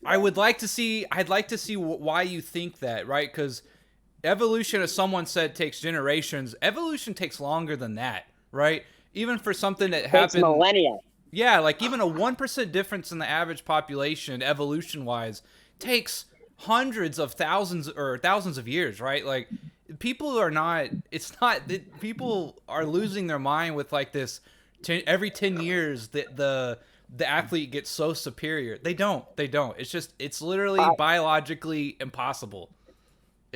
I'd like to see why you think that, right? Because evolution, as someone said, takes generations. Evolution takes longer than that, right? Even for something that happened millennia. Yeah, like even a 1% difference in the average population, evolution-wise, takes hundreds of thousands or thousands of years, right? Like people are losing their mind with like this. Every 10 years, the athlete gets so superior. They don't. It's literally biologically impossible.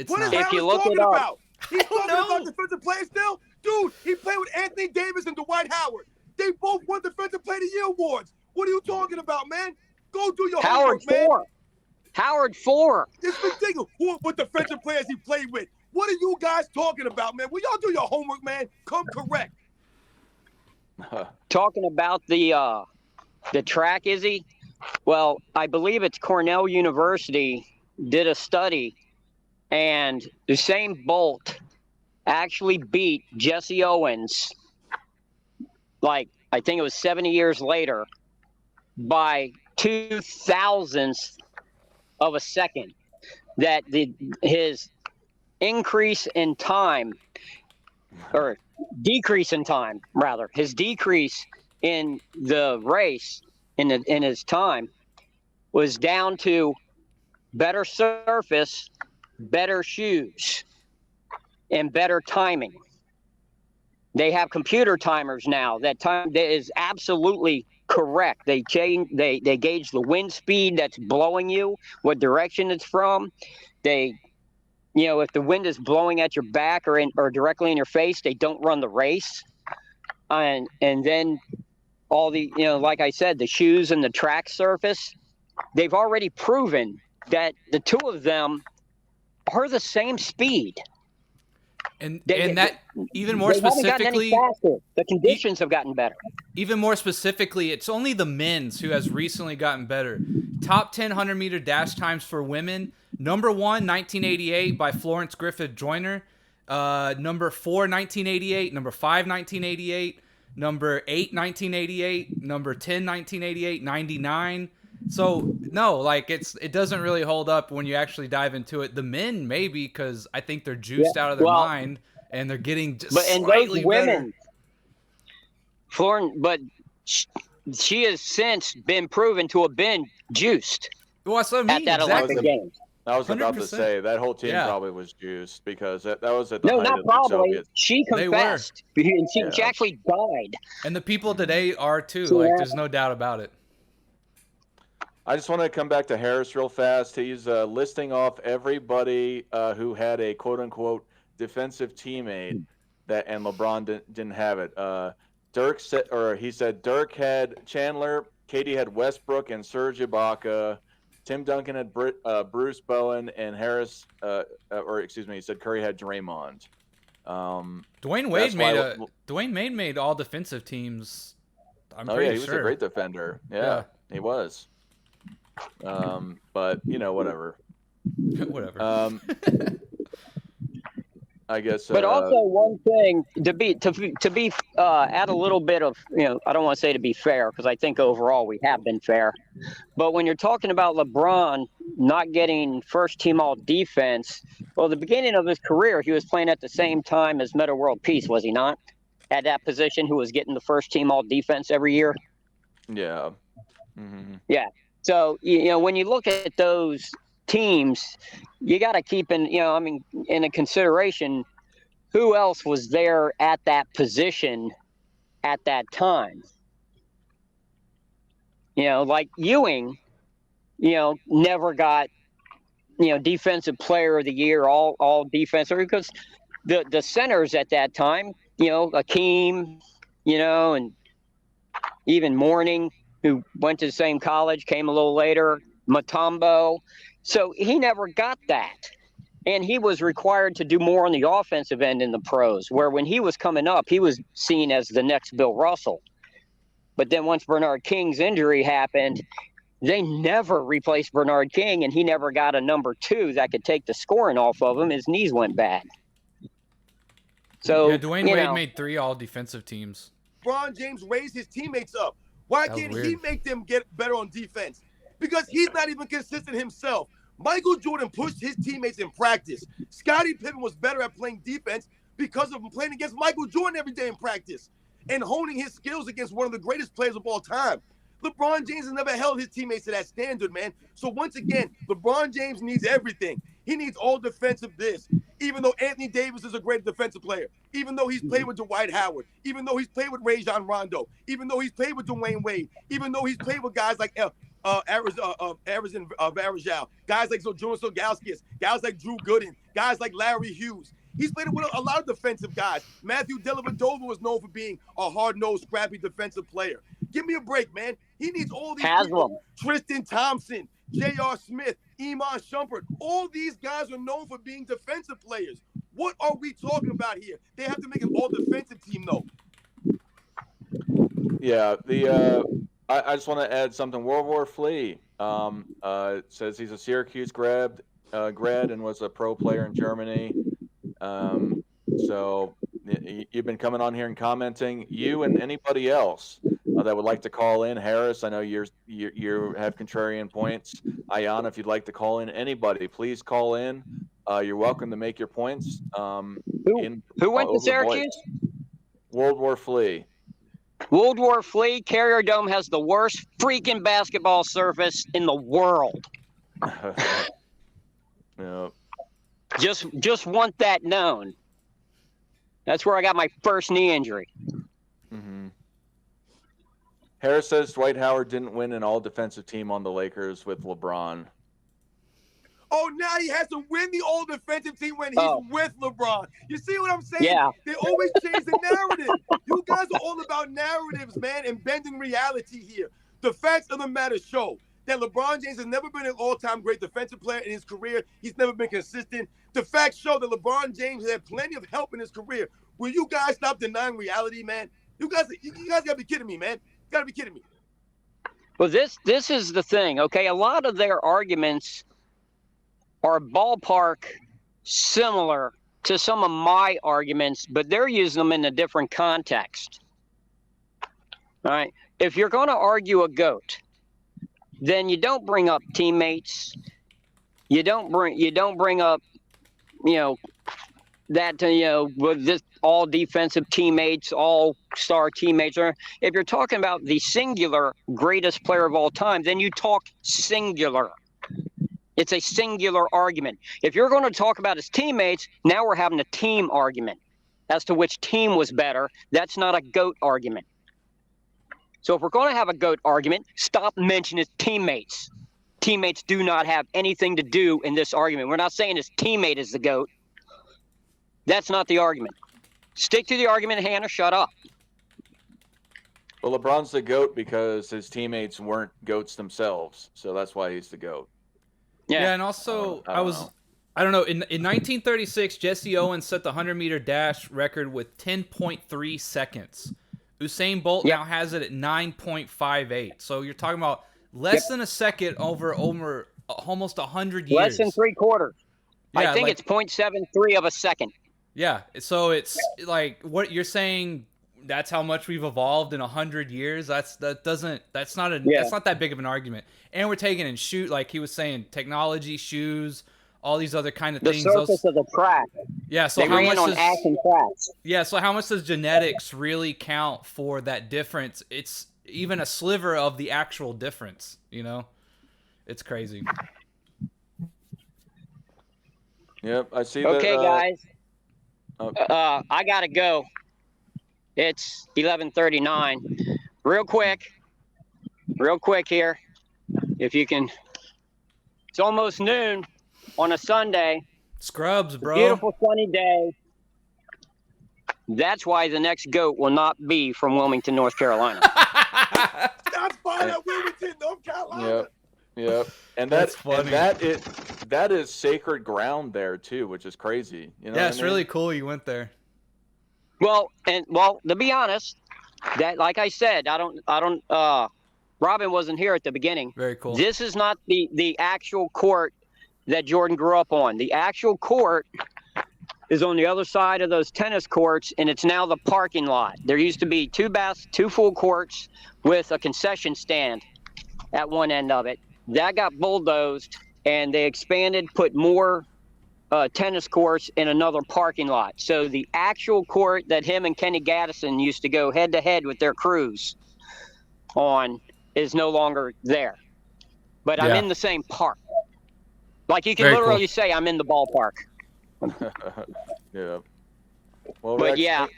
What is Harris talking about? He's talking about defensive players still? Dude, he played with Anthony Davis and Dwight Howard. They both won Defensive Player of the Year awards. What are you talking about, man? Go do your Howard homework, man. Howard 4. It's ridiculous. What defensive players he played with? What are you guys talking about, man? Will y'all do your homework, man? Come correct. Talking about the track, Izzy. Well, I believe it's Cornell University did a study, and Usain Bolt actually beat Jesse Owens, like I think it was 70 years later, by 2,000ths of a second. That his increase in time, or decrease in time, rather, his decrease in the race in his time was down to better surface, better shoes, and better timing. They have computer timers now. That time that is absolutely correct. They gauge the wind speed that's blowing you, what direction it's from. They, if the wind is blowing at your back or directly in your face, they don't run the race. And then all the, like I said, the shoes and the track surface, they've already proven that the two of them are the same speed. And even more specifically, the conditions have gotten better. Even more specifically, it's only the men's who has recently gotten better. Top 10 100-meter dash times for women. Number 1, 1988 by Florence Griffith Joyner. Number 4, 1988. Number 5, 1988. Number 8, 1988. Number 10, 1988. 99. So no, like it doesn't really hold up when you actually dive into it. The men maybe, because I think they're juiced out of their mind and they're getting just slightly better. Florence, but she has since been proven to have been juiced. Well, that's what I mean. At that Olympic Games. I was about to say that whole team probably was juiced because that was at the height not of probably. the Soviets. She confessed, and she actually died. And the people today are too. Like, there's no doubt about it. I just want to come back to Harris real fast. He's listing off everybody who had a quote-unquote defensive teammate and LeBron didn't have it. Dirk said, or he said Dirk had Chandler, Katie had Westbrook and Serge Ibaka, Tim Duncan had Bruce Bowen, and Harris, he said Curry had Draymond. Dwayne Wade made all defensive teams. I'm pretty sure. He was a great defender. Yeah. He was. But whatever. Whatever. I guess. But also one thing to be add a little bit of, I don't want to say to be fair, because I think overall we have been fair. But when you're talking about LeBron not getting first team all defense, well, the beginning of his career, he was playing at the same time as Metta World Peace, was he not? At that position, who was getting the first team all defense every year? Yeah. Mm-hmm. Yeah. So, when you look at those teams, you got to keep in a consideration who else was there at that position at that time. Like Ewing, never got, defensive player of the year, all defensive, because the centers at that time, Akeem, and even Mourning, who went to the same college, came a little later, Mutombo. So he never got that. And he was required to do more on the offensive end in the pros, where when he was coming up, he was seen as the next Bill Russell. But then once Bernard King's injury happened, they never replaced Bernard King, and he never got a number 2 that could take the scoring off of him. His knees went bad. So Dwayne Wade made 3 all defensive teams. LeBron James raised his teammates up. Why can't he make them get better on defense? Because he's not even consistent himself. Michael Jordan pushed his teammates in practice. Scottie Pippen was better at playing defense because of him playing against Michael Jordan every day in practice and honing his skills against one of the greatest players of all time. LeBron James has never held his teammates to that standard, man. So once again, LeBron James needs everything. He needs all defensive this. Even though Anthony Davis is a great defensive player, even though he's played with Dwight Howard, even though he's played with Rajon Rondo, even though he's played with Dwayne Wade, even though he's played with guys like Varejao, guys like Jonas Ilgauskas, guys like Drew Gooden, guys like Larry Hughes. He's played with a lot of defensive guys. Matthew Dellavedova was known for being a hard-nosed, scrappy defensive player. Give me a break, man. He needs all these people. Tristan Thompson, J.R. Smith, Iman Shumpert. All these guys are known for being defensive players. What are we talking about here? They have to make an all-defensive team, though. Yeah, I just want to add something. World War Flea says he's a Syracuse grad and was a pro player in Germany. So you've been coming on here and commenting. You and anybody else that would like to call in. Harris, I know you have contrarian points. Ayan, if you'd like to call in, anybody, please call in. You're welcome to make your points. Who went to Syracuse? World War Flea. World War Flea. Carrier Dome has the worst freaking basketball surface in the world. Yeah. Just want that known. That's where I got my first knee injury. Mm-hmm. Harris says Dwight Howard didn't win an all-defensive team on the Lakers with LeBron. Oh, now he has to win the all-defensive team when he's with LeBron. You see what I'm saying? Yeah. They always change the narrative. You guys are all about narratives, man, and bending reality here. The facts of the matter show that LeBron James has never been an all-time great defensive player in his career. He's never been consistent. The facts show that LeBron James had plenty of help in his career. Will you guys stop denying reality, man? You guys gotta be kidding me, man. You gotta be kidding me. Well, this is the thing, okay? A lot of their arguments are ballpark similar to some of my arguments, but they're using them in a different context. All right? If you're going to argue a GOAT, then you don't bring up teammates. You don't bring up, that with this all defensive teammates, all star teammates. Or if you're talking about the singular greatest player of all time, then you talk singular. It's a singular argument. If you're going to talk about his teammates, now we're having a team argument as to which team was better. That's not a GOAT argument. So if we're going to have a GOAT argument, stop mentioning his teammates. Teammates do not have anything to do in this argument. We're not saying his teammate is the GOAT. That's not the argument. Stick to the argument at hand or shut up. Well, LeBron's the GOAT because his teammates weren't GOATs themselves, so that's why he's the GOAT. Yeah, and also I don't know. In 1936, Jesse Owens set the 100-meter dash record with 10.3 seconds. Usain Bolt now has it at 9.58. So you're talking about less than a second over almost 100 years. Less than 3/4. Yeah, I think it's 0.73 of a second. Yeah, so it's like what you're saying. That's how much we've evolved in 100 years. That's not that big of an argument. And we're taking in like he was saying, technology, shoes, all these other kind of things. The surface of the track. Yeah, so they how ran much on action tracks. Yeah, so how much does genetics really count for that difference? It's even a sliver of the actual difference. It's crazy. Yep, I see. Okay, guys. I gotta go. It's 11:39. Real quick here. If you can. It's almost noon on a Sunday. Scrubs, bro. Beautiful sunny day. That's why the next GOAT will not be from Wilmington, North Carolina. That's fine at Wilmington, North Carolina. Yep. And that's funny. And that is sacred ground there too, which is crazy. It's really cool you went there. Well, to be honest, that like I said, I don't Robin wasn't here at the beginning. Very cool. This is not the actual court that Jordan grew up on. The actual court is on the other side of those tennis courts, and it's now the parking lot. There used to be two full courts with a concession stand at one end of it. That got bulldozed, and they expanded, put more tennis courts in another parking lot. So the actual court that him and Kenny Gaddison used to go head-to-head with their crews on is no longer there. But I'm in the same park. Like you can literally say I'm in the ballpark. Yeah. Well, but Rex,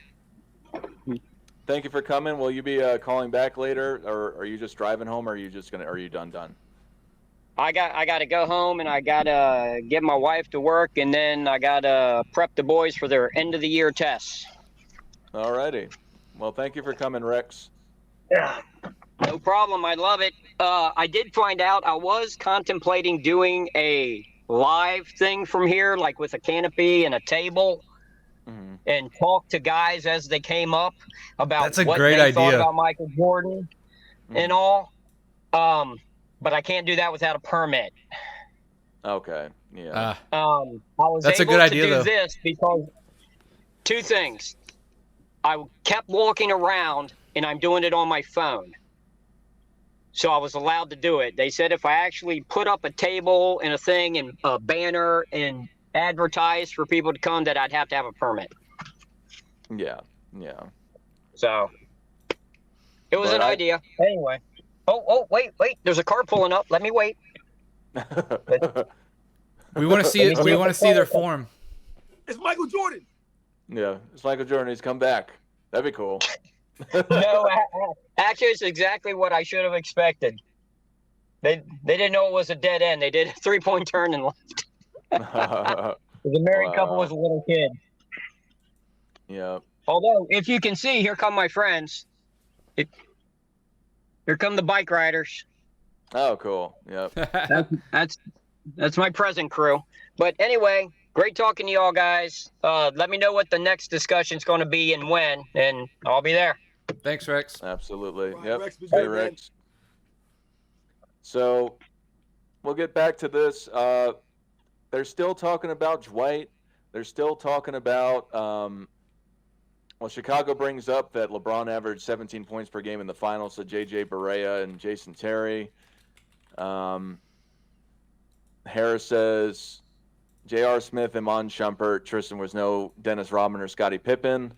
thank you for coming. Will you be calling back later, or are you just driving home, or are you just gonna? Are you done? I got to go home and I got to get my wife to work, and then I got to prep the boys for their end of the year tests. All righty. Well, thank you for coming, Rex. Yeah. No problem. I love it. I did find out I was contemplating doing a live thing from here, like with a canopy and a table, Mm-hmm. and talk to guys as they came up about That's a what great they thought idea. about Michael Jordan and all. But I can't do that without a permit. Okay. Yeah. I was That's a able good to idea, do though. this because two things. I kept walking around and I'm doing it on my phone. So I was allowed to do it. They said if I actually put up a table and a thing and a banner and advertise for people to come, that I'd have to have a permit. Yeah. Yeah. So it was But an idea. Anyway. Oh, wait. There's a car pulling up. Let me wait. We want to see it. We want to see their form. It's Michael Jordan. Yeah, it's Michael Jordan. He's come back. That'd be cool. No, actually, it's exactly what I should have expected. They didn't know it was a dead end. They did a 3-point turn and left. The married couple was a little kid. Yeah. Although, if you can see, here come my friends. Here come the bike riders. Oh, cool. Yep. That's my present crew. But anyway, great talking to y'all guys. Let me know what the next discussion's going to be and when, and I'll be there. Thanks, Rex. Absolutely. Right, Yep. Rex was Hey, good, man. Rex. So we'll get back to this. They're still talking about Dwight. They're still talking about well, Chicago brings up that LeBron averaged 17 points per game in the finals to J.J. Barea and Jason Terry. Harris says J.R. Smith, Iman Shumpert, Tristan was no Dennis Rodman or Scottie Pippen.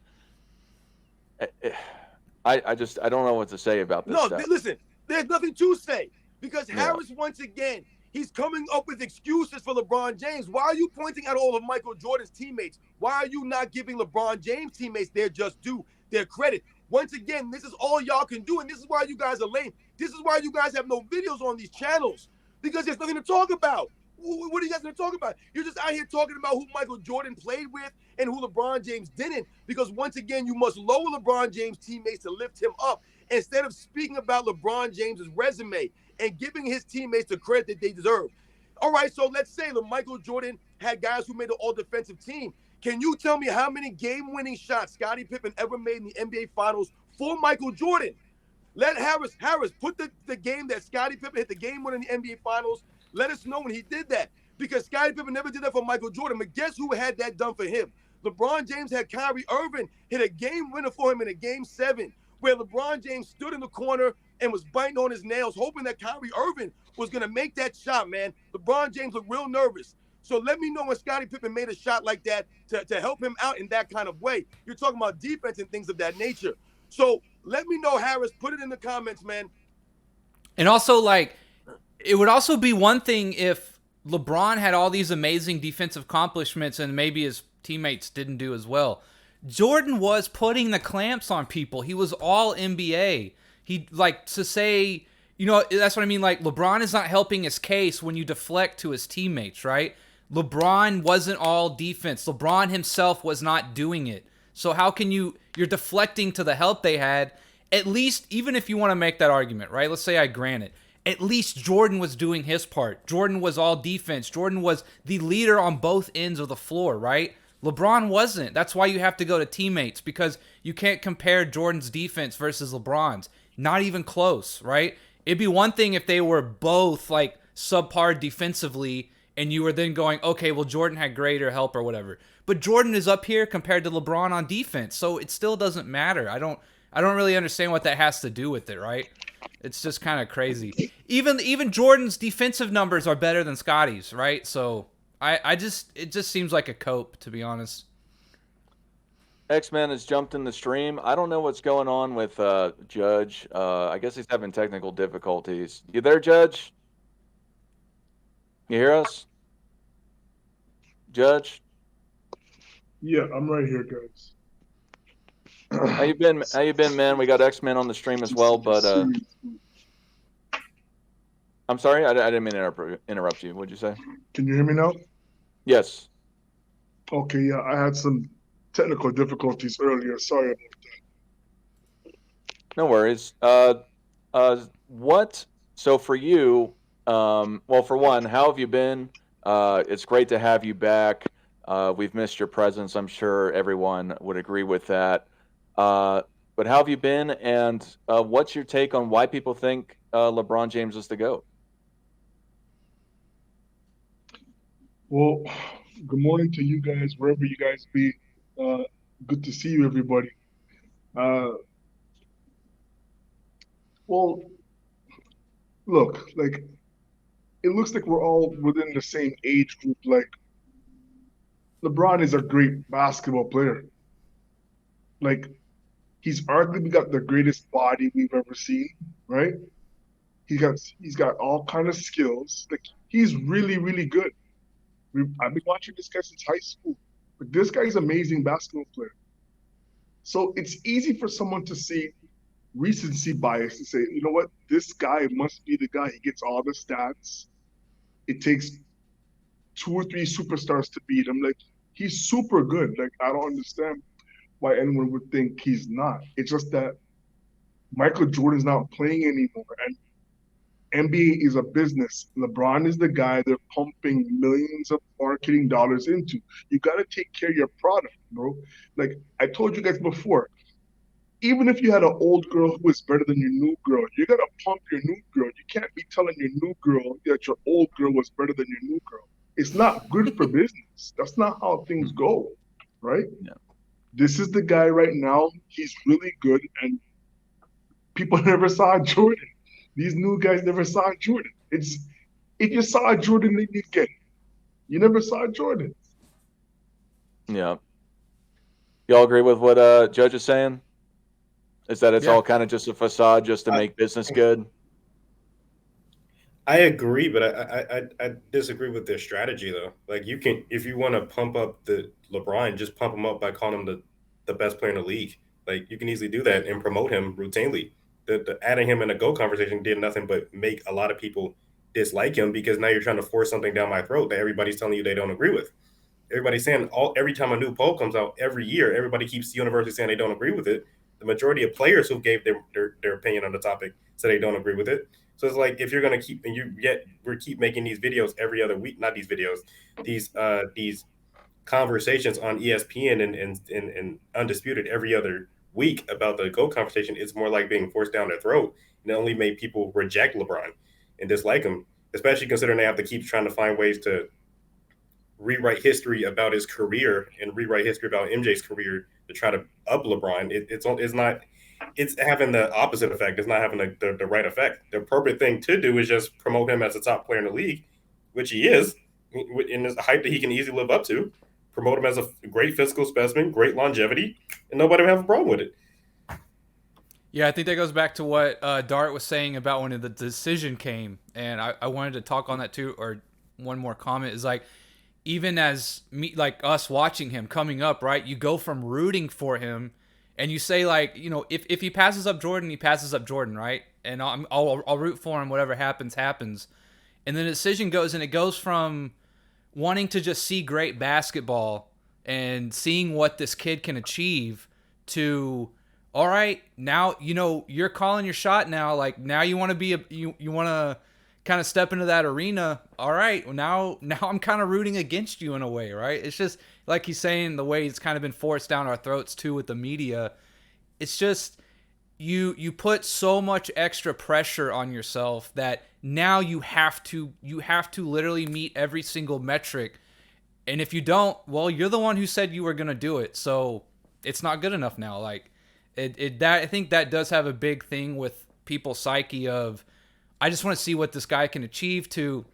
I don't know what to say about this stuff. Listen, there's nothing to say because Harris, once again, he's coming up with excuses for LeBron James. Why are you pointing out all of Michael Jordan's teammates? Why are you not giving LeBron James teammates their just due, their credit? Once again, this is all y'all can do, and this is why you guys are lame. This is why you guys have no videos on these channels, because there's nothing to talk about. What are you guys going to talk about? You're just out here talking about who Michael Jordan played with and who LeBron James didn't, because once again, you must lower LeBron James' teammates to lift him up instead of speaking about LeBron James's resume and giving his teammates the credit that they deserve. All right, so let's say Michael Jordan had guys who made an all-defensive team. Can you tell me how many game-winning shots Scottie Pippen ever made in the NBA Finals for Michael Jordan? Let Harris put the game that Scottie Pippen hit the game winner in the NBA Finals. Let us know when he did that, because Scottie Pippen never did that for Michael Jordan. But guess who had that done for him? LeBron James had Kyrie Irving hit a game winner for him in a Game 7, where LeBron James stood in the corner and was biting on his nails, hoping that Kyrie Irving was going to make that shot, man. LeBron James looked real nervous. So let me know when Scottie Pippen made a shot like that to help him out in that kind of way. You're talking about defense and things of that nature. So let me know, Harris. Put it in the comments, man. And also, like, it would also be one thing if LeBron had all these amazing defensive accomplishments and maybe his teammates didn't do as well. Jordan was putting the clamps on people. He was all NBA. He, like, to say, you know, that's what I mean. Like, LeBron is not helping his case when you deflect to his teammates, right? LeBron wasn't all defense. LeBron himself was not doing it. So how can you're deflecting to the help they had? At least, even if you want to make that argument, right? Let's say I grant it. At least Jordan was doing his part. Jordan was all defense. Jordan was the leader on both ends of the floor, right? LeBron wasn't. That's why you have to go to teammates, because you can't compare Jordan's defense versus LeBron's. Not even close, right? It'd be one thing if they were both like subpar defensively and you were then going, okay, well, Jordan had greater help or whatever. But Jordan is up here compared to LeBron on defense, so it still doesn't matter. I don't really understand what that has to do with it, right? It's just kind of crazy. Even Jordan's defensive numbers are better than Scottie's, right? So it just seems like a cope, to be honest. X-Man has jumped in the stream. I don't know what's going on with Judge. I guess he's having technical difficulties. You there, Judge? You hear us? Judge? Yeah, I'm right here, guys. How you been? How you been, man? We got X-Men on the stream as well, but I'm sorry, I didn't mean to interrupt you. What'd you say? Can you hear me now? Yes. Okay, yeah, I had some technical difficulties earlier. Sorry about No worries. What? So for you, well, for one, how have you been? It's great to have you back. We've missed your presence. I'm sure everyone would agree with that. But how have you been? And what's your take on why people think LeBron James is the GOAT? Well, good morning to you guys, wherever you guys be. Uh, Good to see you, everybody. Uh, well, look, like it looks like we're all within the same age group. Like LeBron is a great basketball player. Like he's arguably got the greatest body we've ever seen, right? He's got all kind of skills. Like he's really, really good. I've been watching this guy since high school. But this guy's an amazing basketball player. So it's easy for someone to see recency bias and say, you know what, this guy must be the guy. He gets all the stats. It takes 2 or 3 superstars to beat him. Like he's super good. Like I don't understand why anyone would think he's not. It's just that Michael Jordan's not playing anymore, and NBA is a business. LeBron is the guy they're pumping millions of marketing dollars into. You got to take care of your product, bro. Like I told you guys before, even if you had an old girl who was better than your new girl, you got to pump your new girl. You can't be telling your new girl that your old girl was better than your new girl. It's not good for business. That's not how things go, right? Yeah. This is the guy right now. He's really good, and people never saw Jordan. These new guys never saw Jordan. It's if you saw Jordan, then you get it. You never saw Jordan. Yeah. Y'all agree with what Judge is saying? Is that it's all kind of just a facade just to make business good? I agree, but I disagree with their strategy though. Like you can, if you want to pump up the LeBron, just pump him up by calling him the best player in the league. Like you can easily do that and promote him routinely. The adding him in a GO conversation did nothing but make a lot of people dislike him because now you're trying to force something down my throat that everybody's telling you they don't agree with. Everybody's saying every time a new poll comes out every year, everybody keeps universally saying they don't agree with it. The majority of players who gave their opinion on the topic said they don't agree with it. So it's like if you're gonna keep and we keep making these videos every other week, not these videos, these conversations on ESPN and Undisputed every other week about the GOAT conversation, it's more like being forced down their throat. And it only made people reject LeBron and dislike him, especially considering they have to keep trying to find ways to rewrite history about his career and rewrite history about MJ's career to try to up LeBron. It's having the opposite effect. It's not having the right effect. The appropriate thing to do is just promote him as a top player in the league, which he is, in this hype that he can easily live up to. Promote him as a great physical specimen, great longevity, and nobody will have a problem with it. Yeah, I think that goes back to what Dart was saying about when the decision came, and I wanted to talk on that too. Or one more comment is like, even as me, like us watching him coming up, right? You go from rooting for him, and you say like, you know, if he passes up Jordan, he passes up Jordan, right? And I'll root for him. Whatever happens, happens. And then the decision goes, and it goes from wanting to just see great basketball and seeing what this kid can achieve to, all right, now you know you're calling your shot now. Like now you want to be you want to kind of step into that arena. All right, well, now I'm kind of rooting against you in a way, right? It's just like he's saying, the way it's kind of been forced down our throats too with the media. It's just you put so much extra pressure on yourself that now you have to literally meet every single metric. And if you don't, well, you're the one who said you were going to do it. So it's not good enough now. Like I think that does have a big thing with people's psyche of, I just want to see what this guy can achieve, to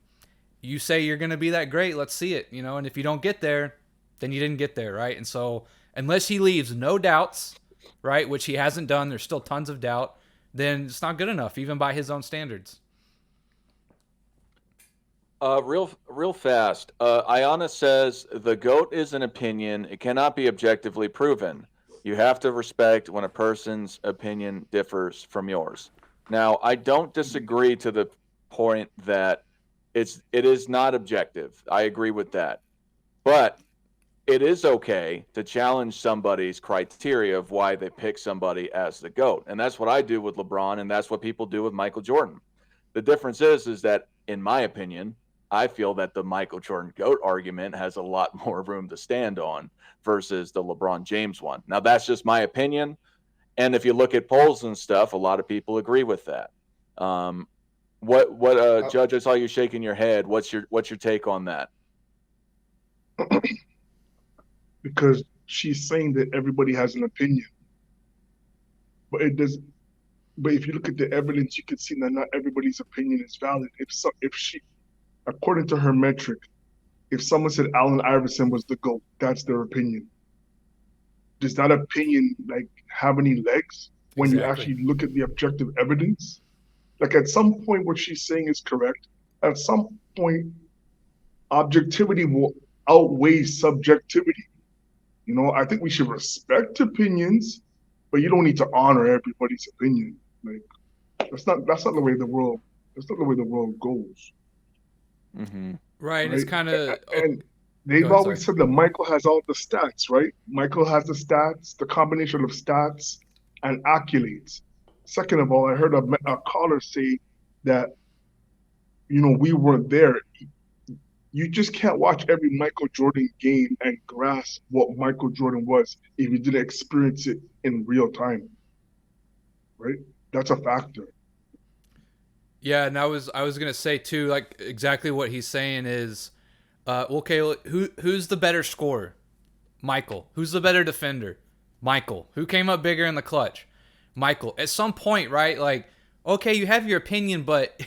you say you're going to be that great. Let's see it, you know? And if you don't get there, then you didn't get there. Right. And so unless he leaves no doubts, right, which he hasn't done, there's still tons of doubt, then it's not good enough, even by his own standards. Real fast. Iana says the GOAT is an opinion. It cannot be objectively proven. You have to respect when a person's opinion differs from yours. Now, I don't disagree to the point that it is not objective. I agree with that. But it is okay to challenge somebody's criteria of why they pick somebody as the GOAT. And that's what I do with LeBron, and that's what people do with Michael Jordan. The difference is that, in my opinion, I feel that the Michael Jordan GOAT argument has a lot more room to stand on versus the LeBron James one. Now, that's just my opinion. And if you look at polls and stuff, a lot of people agree with that. Judge, I saw you shaking your head. What's your take on that? Because she's saying that everybody has an opinion, but it does. But if you look at the evidence, you can see that not everybody's opinion is valid. If she, according to her metric, if someone said Allen Iverson was the GOAT, that's their opinion. Does that opinion have any legs when you actually look at the objective evidence? Like, at some point, what she's saying is correct. At some point, objectivity will outweigh subjectivity. I think we should respect opinions, but you don't need to honor everybody's opinion. That's not the way the world. That's not the way the world goes. Mm-hmm. Right. It's kind of. And they've always said that Michael has all the stats, right? Michael has the stats, the combination of stats and accolades. Second of all, I heard a caller say that, we weren't there. You just can't watch every Michael Jordan game and grasp what Michael Jordan was if you didn't experience it in real time. Right? That's a factor. Yeah, and I was gonna say too, exactly what he's saying is, okay, who's the better scorer? Michael. Who's the better defender? Michael. Who came up bigger in the clutch? Michael. At some point, right? Okay, you have your opinion, but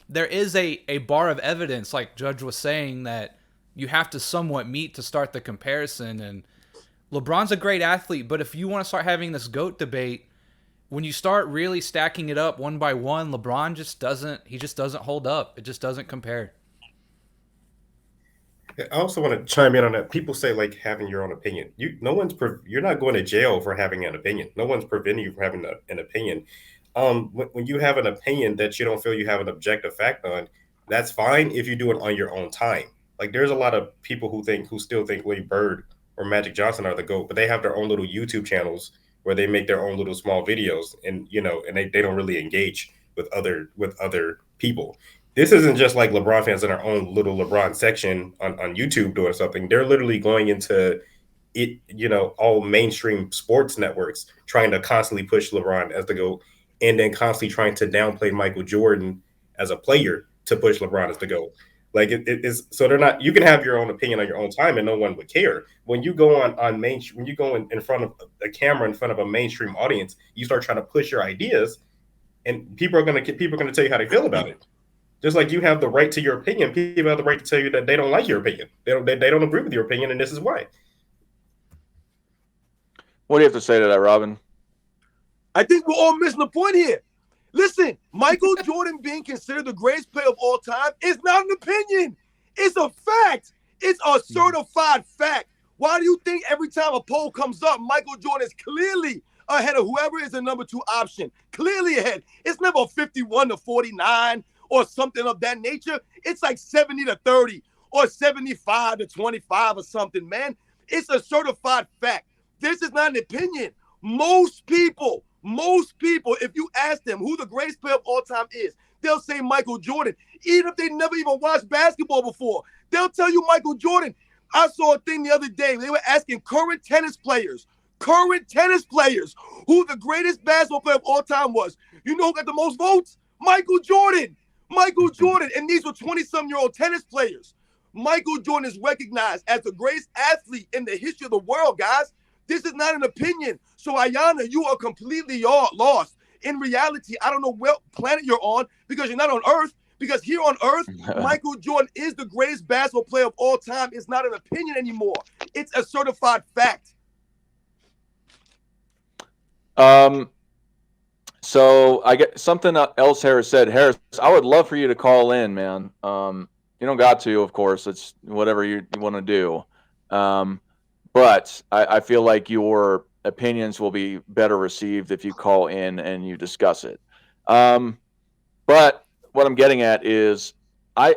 there is a bar of evidence, like Judge was saying, that you have to somewhat meet to start the comparison. And LeBron's a great athlete, but if you want to start having this GOAT debate, when you start really stacking it up one by one, LeBron just doesn't hold up. It just doesn't compare. I also want to chime in on that. People say having your own opinion. You're not going to jail for having an opinion. No one's preventing you from having an opinion. When you have an opinion that you don't feel you have an objective fact on, that's fine if you do it on your own time. There's a lot of people who still think Larry Bird or Magic Johnson are the GOAT, but they have their own little YouTube channels where they make their own little small videos, and they don't really engage with other people. This isn't just like LeBron fans in our own little LeBron section on YouTube doing something. They're literally going into it, all mainstream sports networks trying to constantly push LeBron as the GOAT, and then constantly trying to downplay Michael Jordan as a player to push LeBron as the GOAT. It is, so they're not. You can have your own opinion on your own time, and no one would care. When you go when you go in front of a camera in front of a mainstream audience, you start trying to push your ideas, and people are going to tell you how they feel about it. Just like you have the right to your opinion, people have the right to tell you that they don't like your opinion. They don't agree with your opinion, and this is why. What do you have to say to that, Robin? I think we're all missing the point here. Listen, Michael Jordan being considered the greatest player of all time is not an opinion. It's a fact. It's a certified fact. Why do you think every time a poll comes up, Michael Jordan is clearly ahead of whoever is the number 2 option? Clearly ahead. It's never 51-49 or something of that nature. It's 70-30 or 75-25 or something, man. It's a certified fact. This is not an opinion. Most people, if you ask them who the greatest player of all time is, they'll say Michael Jordan. Even if they never even watched basketball before, they'll tell you Michael Jordan. I saw a thing the other day. They were asking current tennis players, who the greatest basketball player of all time was. You know who got the most votes? Michael Jordan. And these were 20-some-year-old tennis players. Michael Jordan is recognized as the greatest athlete in the history of the world, guys. This is not an opinion. So, Ayana, you are completely lost. In reality, I don't know what planet you're on because you're not on Earth. Because here on Earth, Michael Jordan is the greatest basketball player of all time. It's not an opinion anymore. It's a certified fact. So I get something else Harris said. Harris, I would love for you to call in, man. You don't got to, of course. It's whatever you want to do. But I feel like your opinions will be better received if you call in and you discuss it. But what I'm getting at is, I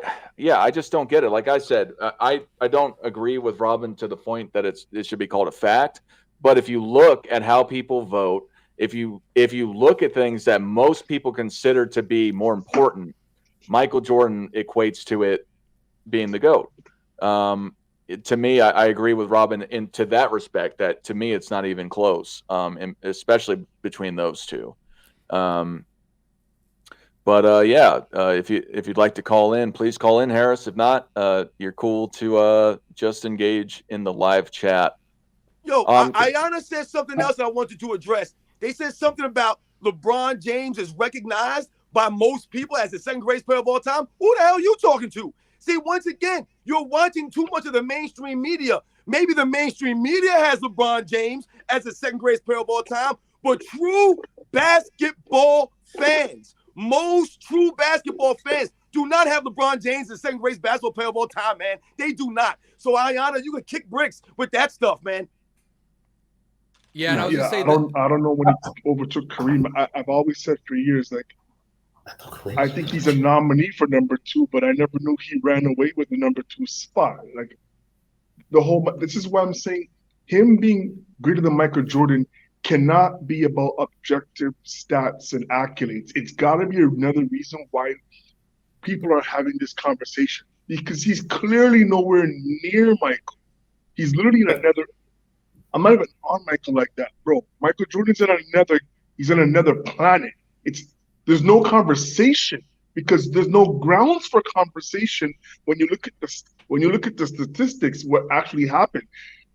just don't get it. Like I said, I don't agree with Robin to the point that it should be called a fact. But if you look at how people vote, if you look at things that most people consider to be more important, Michael Jordan equates to it being the GOAT. To me, I agree with Robin to that respect, that to me it's not even close, and especially between those two. If you'd like to call in, please call in, Harris. If not, you're cool to just engage in the live chat. Yo, Ayana said something else I wanted to address. They said something about LeBron James is recognized by most people as the second greatest player of all time. Who the hell are you talking to? See, once again, you're watching too much of the mainstream media. Maybe the mainstream media has LeBron James as the second greatest player of all time, but true basketball fans, most true basketball fans, do not have LeBron James as the second greatest basketball player of all time, man. They do not. So, Ayana, you can kick bricks with that stuff, man. Yeah, and I was Yeah, gonna say I don't know when he overtook Kareem. I've always said for years, like, I think he's a nominee for number 2, but I never knew he ran away with the number 2 spot. Like, this is why I'm saying him being greater than Michael Jordan cannot be about objective stats and accolades. It's got to be another reason why people are having this conversation, because he's clearly nowhere near Michael. He's literally in another. I'm not even on Michael like that, bro. Michael Jordan's he's in another planet. There's no conversation, because there's no grounds for conversation when you look at the statistics, what actually happened.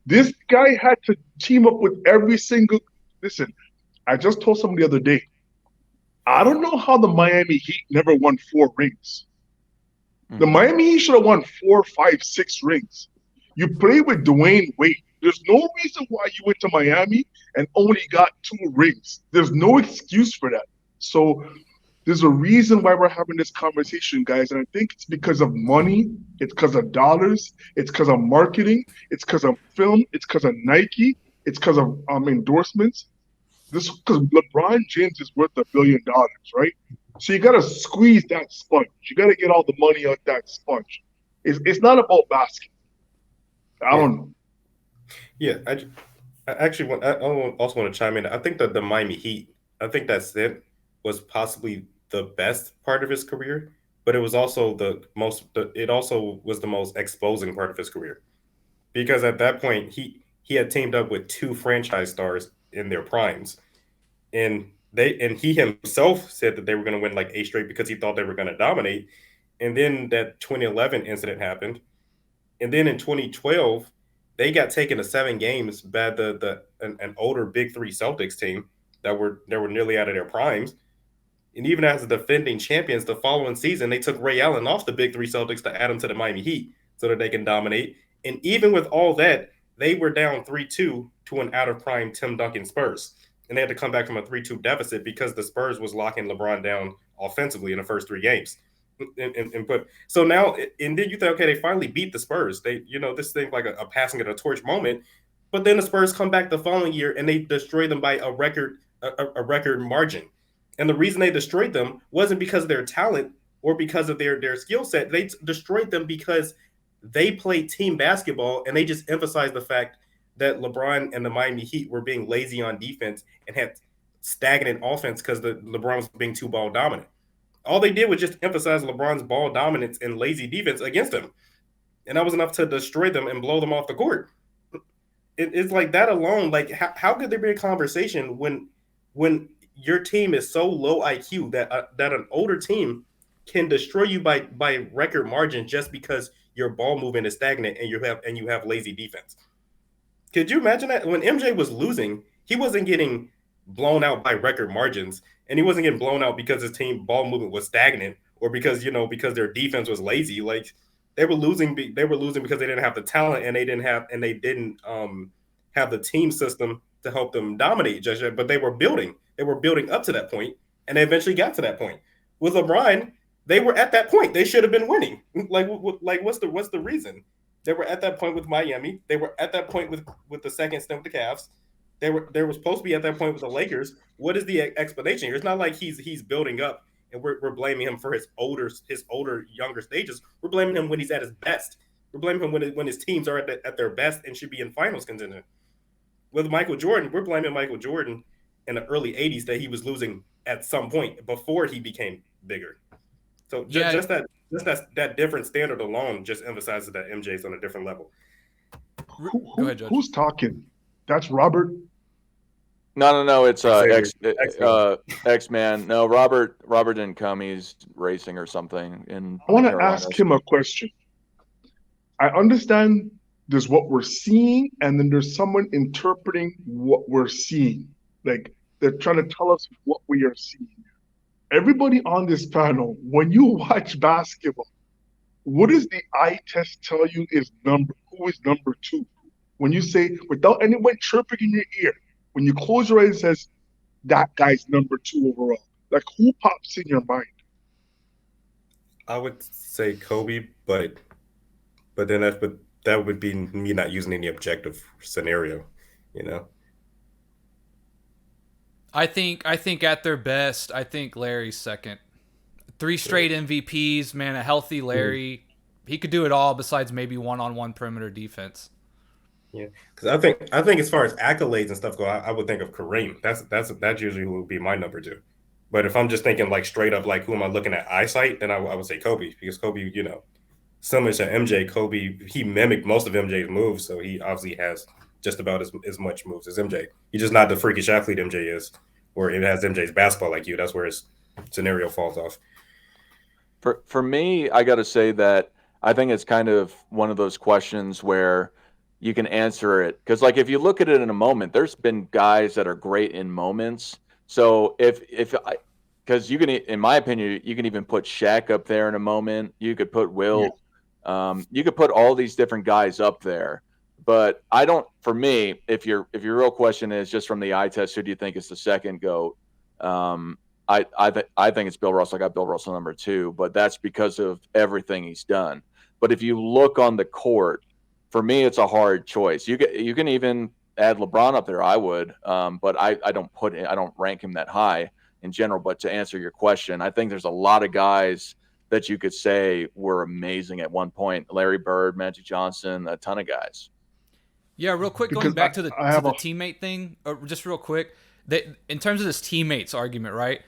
This guy had to team up with every single. Listen, I just told somebody the other day, I don't know how the Miami Heat never won 4 rings. The Miami Heat should have won 4, 5, 6 rings. You play with Dwayne Wade. There's no reason why you went to Miami and only got 2 rings. There's no excuse for that. So there's a reason why we're having this conversation, guys. And I think it's because of money. It's because of dollars. It's because of marketing. It's because of film. It's because of Nike. It's because of endorsements. Because LeBron James is worth $1 billion, right? So you got to squeeze that sponge. You got to get all the money out that sponge. It's not about basketball. I don't know. Yeah, I also want to chime in. I think that the Miami Heat, I think that was possibly the best part of his career, but it was also it also was the most exposing part of his career, because at that point he had teamed up with 2 franchise stars in their primes, and he himself said that they were going to win like 8 straight because he thought they were going to dominate, and then that 2011 incident happened, and then in 2012 they got taken to 7 games by an older Big 3 Celtics team that were nearly out of their primes. And even as the defending champions, the following season, they took Ray Allen off the Big 3 Celtics to add him to the Miami Heat so that they can dominate. And even with all that, they were down 3-2 to an out-of-prime Tim Duncan Spurs. And they had to come back from a 3-2 deficit because the Spurs was locking LeBron down offensively in the first 3 games. So now, and then you think, okay, they finally beat the Spurs. They, this thing like a passing of a torch moment. But then the Spurs come back the following year and they destroy them by a record margin. And the reason they destroyed them wasn't because of their talent or because of their skill set. They destroyed them because they played team basketball, and they just emphasized the fact that LeBron and the Miami Heat were being lazy on defense and had stagnant offense because LeBron was being too ball dominant. All they did was just emphasize LeBron's ball dominance and lazy defense against him. And that was enough to destroy them and blow them off the court. It's like that alone. Like, how could there be a conversation when your team is so low IQ that an older team can destroy you by record margin just because your ball movement is stagnant and you have lazy defense? Could you imagine that? When MJ was losing, he wasn't getting blown out by record margins, and he wasn't getting blown out because his team ball movement was stagnant or because their defense was lazy. Like, they were losing because they didn't have the talent and they didn't have the team system to help them dominate just yet. But they were building up to that point, and they eventually got to that point. With LeBron, they were at that point. They should have been winning. Like what's the reason? They were at that point with Miami. They were at that point with the second stint with the Cavs. They were supposed to be at that point with the Lakers. What is the explanation here? It's not like he's building up and we're blaming him for his older younger stages. We're blaming him when he's at his best. We're blaming him when his teams are at their best and should be in finals contention. With Michael Jordan, we're blaming Michael Jordan in the early '80s that he was losing at some point before he became bigger. So just that different standard alone just emphasizes that MJ's on a different level. Go ahead, Judge. Who's talking? That's Robert. No. It's X-Man. X-Man. No, Robert didn't come. He's racing or something. I want to ask him a question. I understand there's what we're seeing, and then there's someone interpreting what we're seeing. Like they're trying to tell us what we are seeing. Everybody on this panel, when you watch basketball, what does the eye test tell you who is number 2? When you say, without anyone chirping in your ear, when you close your eyes, it says, that guy's number 2 overall. Like, who pops in your mind? I would say Kobe, but then that would be me not using any objective scenario, you know? I think at their best, I think Larry's second. 3 straight MVPs, man, a healthy Larry. He could do it all besides maybe one-on-one perimeter defense. Yeah, because I think as far as accolades and stuff go, I would think of Kareem. That's usually who would be my number 2. But if I'm just thinking like straight up like who am I looking at eyesight, then I would say Kobe, because Kobe, you know, similar to MJ, Kobe, he mimicked most of MJ's moves, so he obviously has just about as much moves as MJ. He's just not the freakish athlete MJ is, where it has MJ's basketball IQ. That's where his scenario falls off. For me, I got to say that I think it's kind of one of those questions where you can answer it. Because, like, if you look at it in a moment, there's been guys that are great in moments. So because you can, in my opinion, you can even put Shaq up there in a moment. You could put Will. Yeah. You could put all these different guys up there. But I don't. For me, if your real question is just from the eye test, who do you think is the second GOAT? I think it's Bill Russell. I got Bill Russell number 2, but that's because of everything he's done. But if you look on the court, for me, it's a hard choice. You can even add LeBron up there. I would, but I don't rank him that high in general. But to answer your question, I think there's a lot of guys that you could say were amazing at one point. Larry Bird, Magic Johnson, a ton of guys. Yeah, real quick, going back to the teammate thing, just real quick. In terms of this teammates argument, right?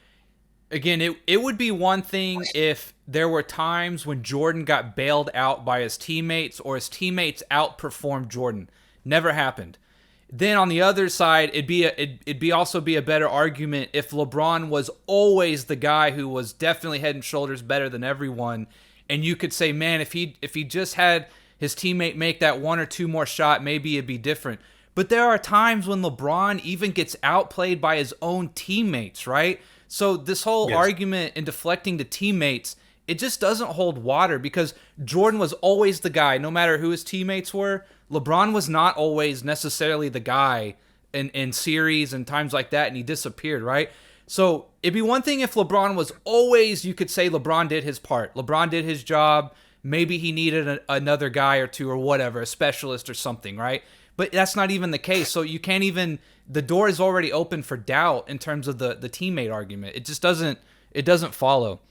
Again, it would be one thing if there were times when Jordan got bailed out by his teammates or his teammates outperformed Jordan. Never happened. Then on the other side, it'd also be a better argument if LeBron was always the guy who was definitely head and shoulders better than everyone, and you could say, man, if he just had his teammate make that 1 or 2 more shot, maybe it'd be different. But there are times when LeBron even gets outplayed by his own teammates, right? So this whole argument and deflecting to teammates, it just doesn't hold water because Jordan was always the guy, no matter who his teammates were. LeBron was not always necessarily the guy in series and times like that, and he disappeared, right? So it'd be one thing if LeBron was always, you could say LeBron did his part. LeBron did his job. Maybe he needed another guy or 2 or whatever, a specialist or something, right? But that's not even the case. So you can't even, the door is already open for doubt in terms of the teammate argument. It just doesn't follow.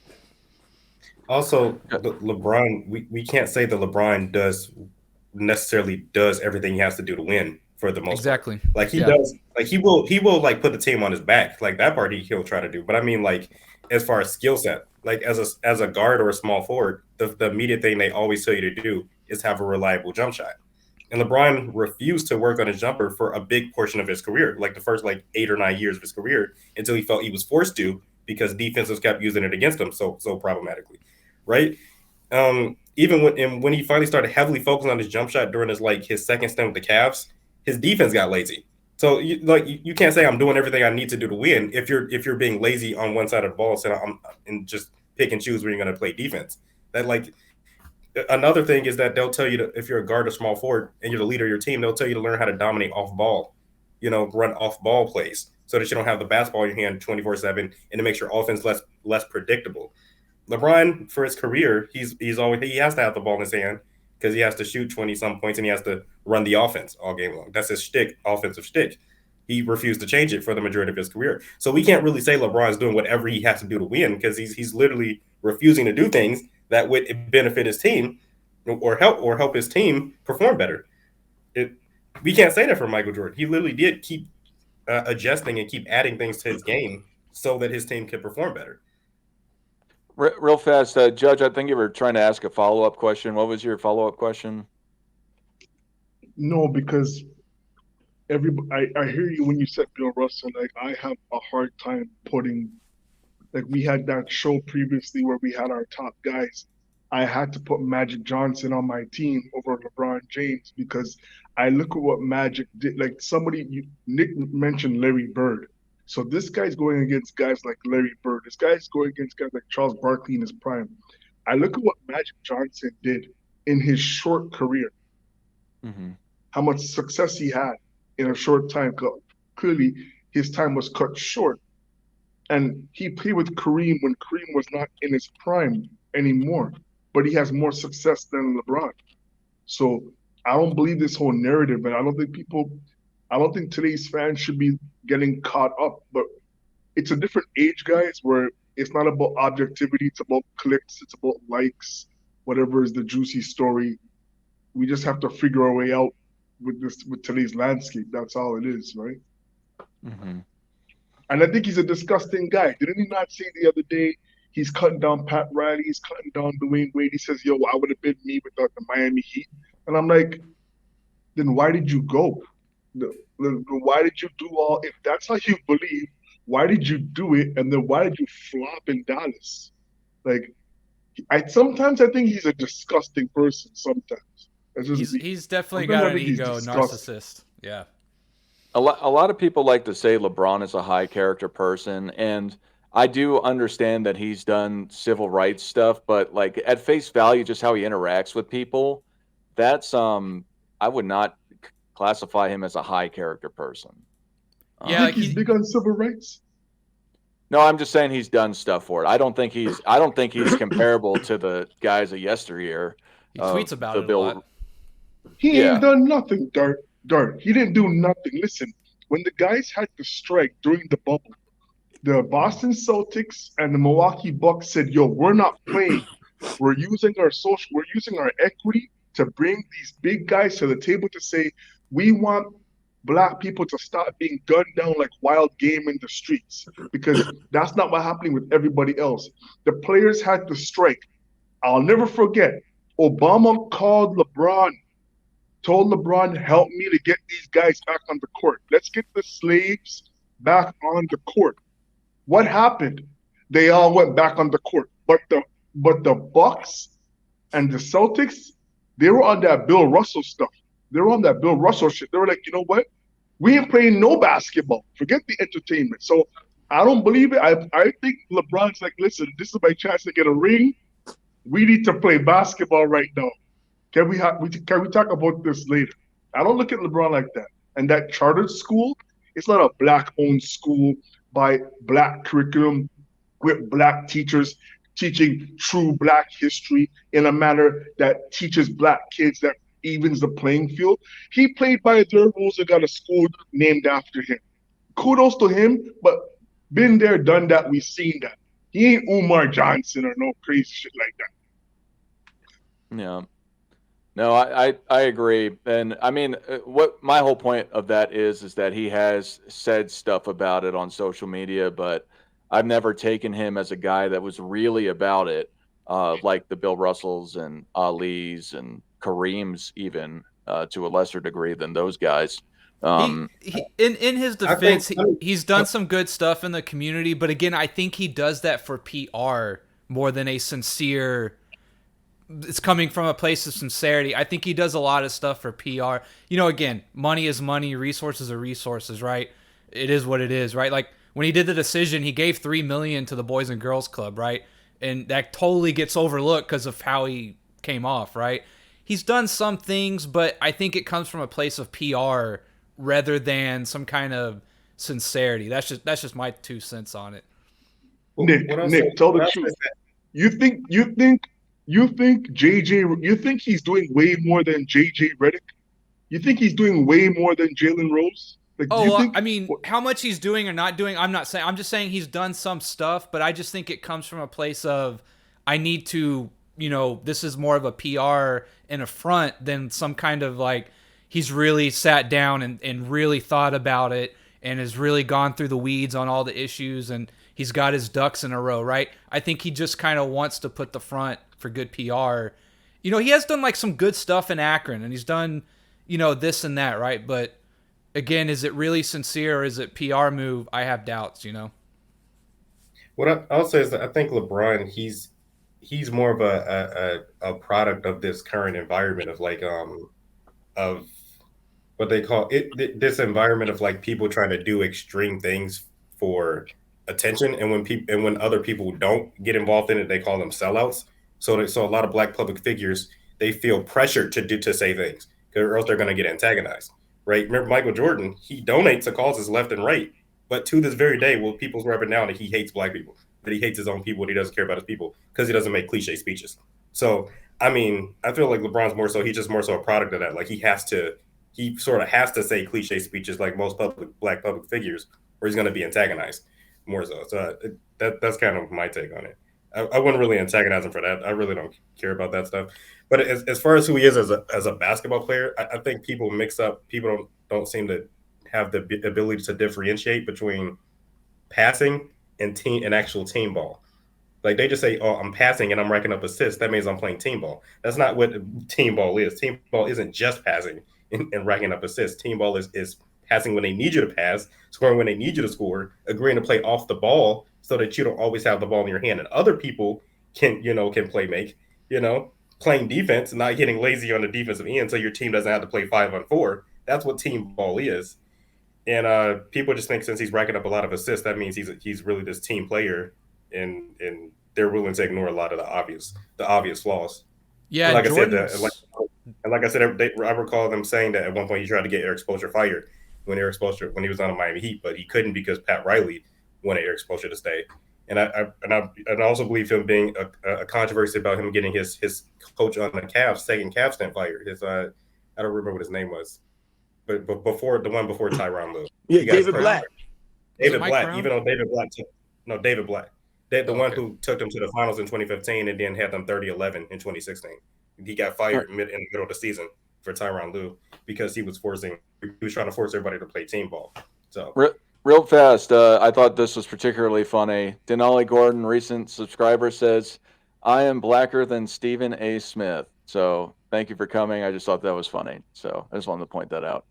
Also, LeBron, we can't say that LeBron necessarily does everything he has to do to win for the most exactly part. Like he does, like he will like put the team on his back. Like that part he'll try to do. But I mean, like as far as skill set, like as a guard or a small forward, the immediate thing they always tell you to do is have a reliable jump shot. And LeBron refused to work on his jumper for a big portion of his career, like the first 8 or 9 years of his career, until he felt he was forced to because defenses kept using it against him so problematically, right? Even when he finally started heavily focusing on his jump shot during his second stint with the Cavs, his defense got lazy. So you can't say I'm doing everything I need to do to win if you're being lazy on one side of the ball, and just pick and choose where you're going to play defense. Another thing is that they'll tell you if you're a guard or small forward and you're the leader of your team, they'll tell you to learn how to dominate off ball, run off ball plays so that you don't have the basketball in your hand 24/7 and it makes your offense less predictable. LeBron, for his career, he has to have the ball in his hand because he has to shoot 20 some points and he has to run the offense all game long. That's his offensive shtick. he refused to change it for the majority of his career. So we can't really say LeBron's doing whatever he has to do to win, because he's literally refusing to do things that would benefit his team or help his team perform better. We can't say that for Michael Jordan. He literally did keep adjusting and keep adding things to his game so that his team could perform better. Real fast, Judge, I think you were trying to ask a follow-up question. What was your follow-up question? No, because I hear you when you said Bill Russell. Like, I have a hard time putting, like, we had that show previously where we had our top guys. I had to put Magic Johnson on my team over LeBron James because I look at what Magic did. Like, Nick mentioned Larry Bird. So this guy's going against guys like Larry Bird. This guy's going against guys like Charles Barkley in his prime. I look at what Magic Johnson did in his short career. Mm-hmm. How much success he had in a short time. Clearly, his time was cut short. And he played with Kareem when Kareem was not in his prime anymore. But he has more success than LeBron. So I don't believe this whole narrative. And I don't think today's fans should be getting caught up. But it's a different age, guys, where it's not about objectivity. It's about clicks. It's about likes. Whatever is the juicy story. We just have to figure our way out with today's landscape. That's all it is, right? Mm-hmm. And I think he's a disgusting guy. Didn't he not say the other day he's cutting down Pat Riley, he's cutting down Dwayne Wade? He says, yo, I would have been me without the Miami Heat. And I'm like, then why did you go? Why did you do all? If that's how you believe, why did you do it? And then why did you flop in Dallas? Like, sometimes I think he's a disgusting person. Sometimes he's definitely got an ego, narcissist. Yeah. A lot of people like to say LeBron is a high character person, and I do understand that he's done civil rights stuff, but like at face value, just how he interacts with people, that's I would not classify him as a high character person. Yeah, like he's big on civil rights. No, I'm just saying he's done stuff for it. I don't think he's comparable to the guys of yesteryear. He tweets about it a lot. He ain't done nothing, Dart. He didn't do nothing. Listen, when the guys had to strike during the bubble, the Boston Celtics and the Milwaukee Bucks said, yo, we're not playing. We're using our equity to bring these big guys to the table to say, we want Black people to stop being gunned down like wild game in the streets, because that's not what's happening with everybody else. The players had to strike. I'll never forget, Obama called LeBron, told LeBron, help me to get these guys back on the court. Let's get the slaves back on the court. What happened? They all went back on the court. But the Bucks and the Celtics, they were on that Bill Russell stuff. They were on that Bill Russell shit. They were like, you know what? We ain't playing no basketball. Forget the entertainment. So I don't believe it. I think LeBron's like, listen, this is my chance to get a ring. We need to play basketball right now. Can we talk about this later? I don't look at LeBron like that. And that chartered school, it's not a Black-owned school by Black curriculum with Black teachers teaching true Black history in a manner that teaches Black kids, that evens the playing field. He played by their rules and got a school named after him. Kudos to him, but been there, done that. We've seen that. He ain't Umar Johnson or no crazy shit like that. Yeah. No, I agree. And I mean, what my whole point of that is that he has said stuff about it on social media, but I've never taken him as a guy that was really about it, like the Bill Russells and Ali's and Kareem's, even to a lesser degree than those guys. In his defense, he's done some good stuff in the community, but again, I think he does that for PR more than a sincere. It's coming from a place of sincerity. I think he does a lot of stuff for PR. You know, again, money is money, resources are resources, right? It is what it is, right? Like when he did the decision, he gave $3 million to the Boys and Girls Club, right? And that totally gets overlooked because of how he came off, right? He's done some things, but I think it comes from a place of PR rather than some kind of sincerity. That's just my 2 cents on it. Nick, tell the truth. You think he's doing way more than JJ Redick? You think he's doing way more than Jalen Rose? Like, do Oh, you well, think? I mean, how much he's doing or not doing, I'm not saying. I'm just saying he's done some stuff, but I just think it comes from a place of I need to, this is more of a PR and a front than some kind of like he's really sat down and really thought about it and has really gone through the weeds on all the issues and he's got his ducks in a row, right? I think he just kind of wants to put the front for good PR. He has done like some good stuff in Akron and he's done, this and that, right? But again, is it really sincere or is it PR move? I have doubts. What I'll say is that I think LeBron, he's more of a product of this current environment of like of what they call it, this environment of like people trying to do extreme things for attention, and when other people don't get involved in it, they call them sellouts. So a lot of black public figures, they feel pressured to say things, or else they're going to get antagonized, right? Remember Michael Jordan, he donates to causes left and right, but to this very day, will people's rubbing down that he hates black people, that he hates his own people, that he doesn't care about his people because he doesn't make cliche speeches. So I mean, I feel like LeBron's more so, he's just more so a product of that. Like he sort of has to say cliche speeches like most black public figures, or he's going to be antagonized more so. So that's kind of my take on it. I wouldn't really antagonize him for that. I really don't care about that stuff. But as far as who he is as a basketball player, I think people mix up. People don't seem to have the ability to differentiate between passing and actual team ball. Like they just say, "Oh, I'm passing and I'm racking up assists." That means I'm playing team ball. That's not what team ball is. Team ball isn't just passing and racking up assists. Team ball is passing when they need you to pass, scoring when they need you to score, agreeing to play off the ball so that you don't always have the ball in your hand, and other people can play make. Playing defense, not getting lazy on the defensive end, so your team doesn't have to play 5-on-4. That's what team ball is. And people just think since he's racking up a lot of assists, that means he's really this team player, and they're willing to ignore a lot of the obvious flaws. Yeah, And like Jordan's. I said, like I said, I recall them saying that at one point he tried to get Eric Spoelstra fired when he was on the Miami Heat, but he couldn't because Pat Riley wanted Eric Spoelstra to stay. And I also believe him being a controversy about him getting his coach on the Cavs, second Cavs stint fired. I don't remember what his name was, but before Tyronn Lue. Yeah, David Black. David Mike Black, Brown? even though David Black. The one who took them to the finals in 2015 and then had them 30-11 in 2016. He got fired in the middle of the season for Tyronn Lue because he was trying to force everybody to play team ball. So Real fast, I thought this was particularly funny. Denali Gordon, recent subscriber, says, "I am blacker than Stephen A. Smith." So thank you for coming. I just thought that was funny. So I just wanted to point that out.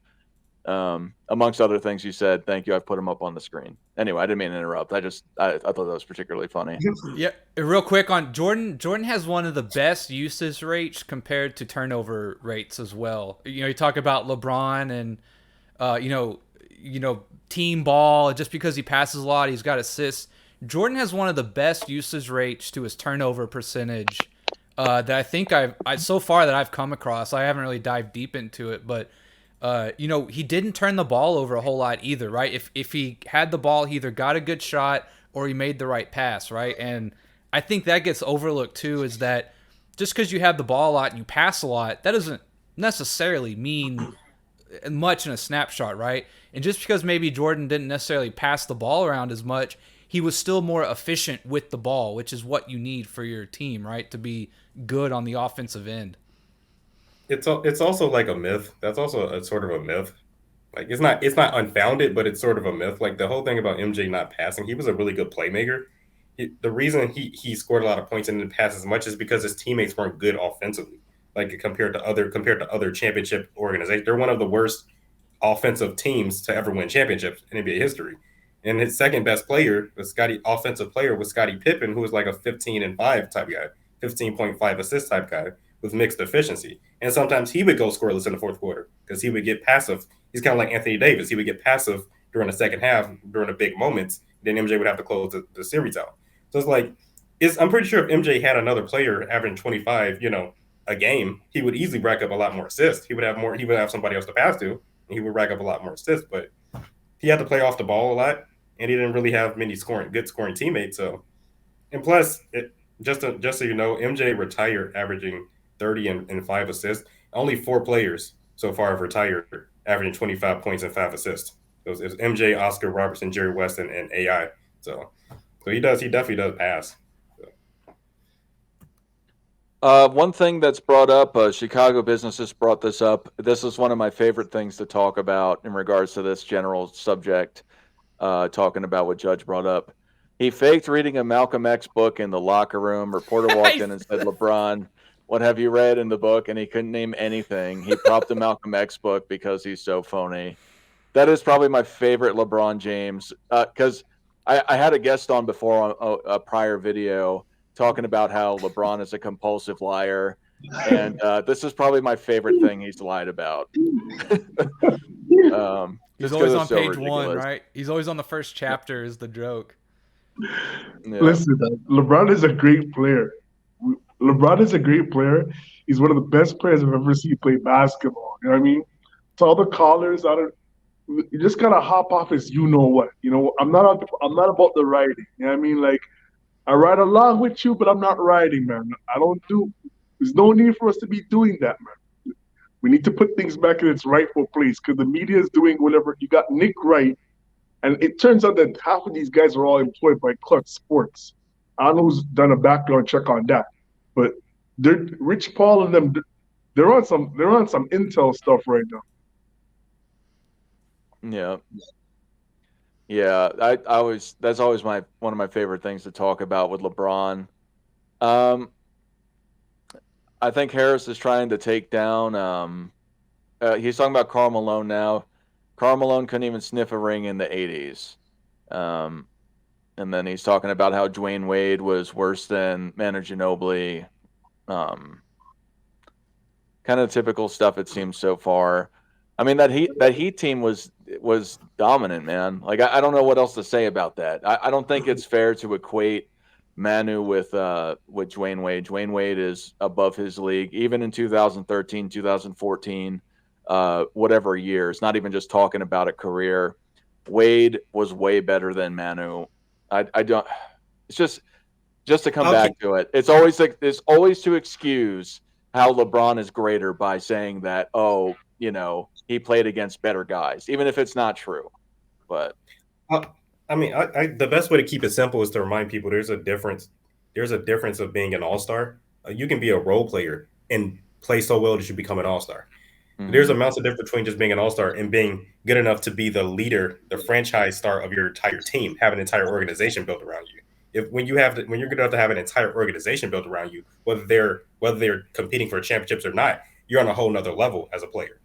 Amongst other things you said, thank you. I've put them up on the screen. Anyway, I didn't mean to interrupt. I thought that was particularly funny. Yeah, real quick on Jordan. Jordan has one of the best usage rates compared to turnover rates as well. You talk about LeBron and team ball. Just because he passes a lot, he's got assists. Jordan has one of the best usage rates to his turnover percentage that I think so far that I've come across. I haven't really dived deep into it, but he didn't turn the ball over a whole lot either, right? If he had the ball, he either got a good shot or he made the right pass, right? And I think that gets overlooked too, is that just because you have the ball a lot and you pass a lot, that doesn't necessarily mean much in a snapshot, right? And just because maybe Jordan didn't necessarily pass the ball around as much, he was still more efficient with the ball, which is what you need for your team, right? To be good on the offensive end. it's also like a myth. That's also a sort of a myth. Like it's not unfounded, but it's sort of a myth. Like the whole thing about MJ not passing, he was a really good playmaker. The reason he scored a lot of points and didn't pass as much is because his teammates weren't good offensively. Like compared to other championship organizations, they're one of the worst offensive teams to ever win championships in NBA history. And his second best player, offensive player, was Scottie Pippen, who was like a 15-5 type guy, 15.5 assist type guy with mixed efficiency. And sometimes he would go scoreless in the fourth quarter because he would get passive. He's kind of like Anthony Davis. He would get passive during the second half, during the big moments. Then MJ would have to close the series out. So it's like, I'm pretty sure if MJ had another player averaging 25, a game, he would easily rack up a lot more assists. He would have somebody else to pass to, and he would rack up a lot more assists. But he had to play off the ball a lot, and he didn't really have many good scoring teammates. So, and plus, just so you know, MJ retired averaging 30 and 5 assists. Only 4 players so far have retired averaging 25 points and 5 assists. It was MJ, Oscar Robertson, Jerry West, and AI. So he definitely does pass. One thing that's brought up, Chicago businesses brought this up. This is one of my favorite things to talk about in regards to this general subject, talking about what Judge brought up. He faked reading a Malcolm X book in the locker room. Reporter walked in and said, LeBron, what have you read in the book? And he couldn't name anything. He propped the Malcolm X book because he's so phony. That is probably my favorite LeBron James, because I had a guest on before on a prior video talking about how LeBron is a compulsive liar, and this is probably my favorite thing he's lied about. He's always on page one, right? He's always on the first chapter is the joke. Yeah. Listen, LeBron is a great player. LeBron is a great player. He's one of the best players I've ever seen play basketball. You know what I mean? To all the callers, you just gotta hop off as you know what. You know, I'm not about the riding. You know what I mean? Like, I ride along with you, but I'm not riding, man. I don't do. There's no need for us to be doing that, man. We need to put things back in its rightful place because the media is doing whatever. You got Nick Wright, and it turns out that half of these guys are all employed by Clutch Sports. I don't know who's done a background check on that, but Rich Paul and them. They're on some intel stuff right now. Yeah. Yeah, that's always one of my favorite things to talk about with LeBron. I think Harris is trying to take down. He's talking about Karl Malone now. Karl Malone couldn't even sniff a ring in the '80s, and then he's talking about how Dwayne Wade was worse than Manu Ginobili. Kind of typical stuff it seems so far. I mean that Heat team was dominant, man. Like I don't know what else to say about that. I don't think it's fair to equate Manu with Dwayne Wade. Dwayne Wade is above his league, even in 2013, 2014, whatever years. Not even just talking about a career. Wade was way better than Manu. I don't. It's just to come back to it. It's always to excuse how LeBron is greater by saying that, oh, he played against better guys, even if it's not true. But I mean, the best way to keep it simple is to remind people there's a difference. There's a difference of being an all-star. You can be a role player and play so well that you become an all-star. Mm-hmm. There's amounts of difference between just being an all-star and being good enough to be the leader, the franchise star of your entire team, have an entire organization built around you. When you're good enough to have an entire organization built around you, whether they're competing for championships or not, you're on a whole nother level as a player.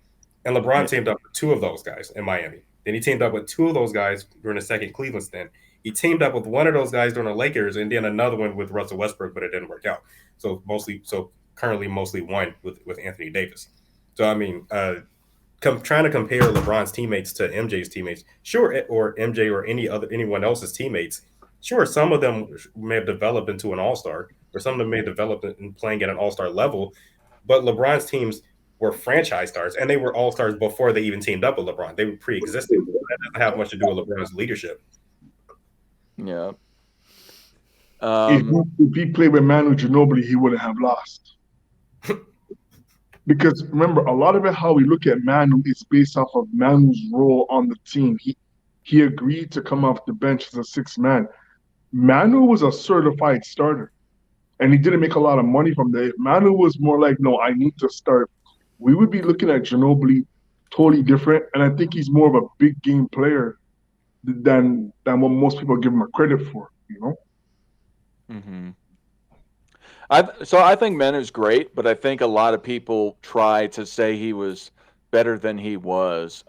And LeBron teamed up with two of those guys in Miami. Then he teamed up with two of those guys during the second Cleveland stint. He teamed up with one of those guys during the Lakers, and then another one with Russell Westbrook, but it didn't work out. So currently mostly one with Anthony Davis. So I mean, trying to compare LeBron's teammates to MJ's teammates, sure, or MJ or anyone else's teammates, sure, some of them may have developed into an all-star, or some of them may have developed in playing at an all-star level, but LeBron's teams were franchise stars, and they were all-stars before they even teamed up with LeBron. They were pre-existing. That doesn't have much to do with LeBron's leadership. Yeah. If he played with Manu Ginobili, he wouldn't have lost. Because remember, a lot of it, how we look at Manu, is based off of Manu's role on the team. He agreed to come off the bench as a sixth man. Manu was a certified starter, and he didn't make a lot of money from that. If Manu was more like, no, I need to start, we would be looking at Ginobili totally different. And I think he's more of a big game player than what most people give him a credit for, Mm-hmm. I think Manu's great, but I think a lot of people try to say he was better than he was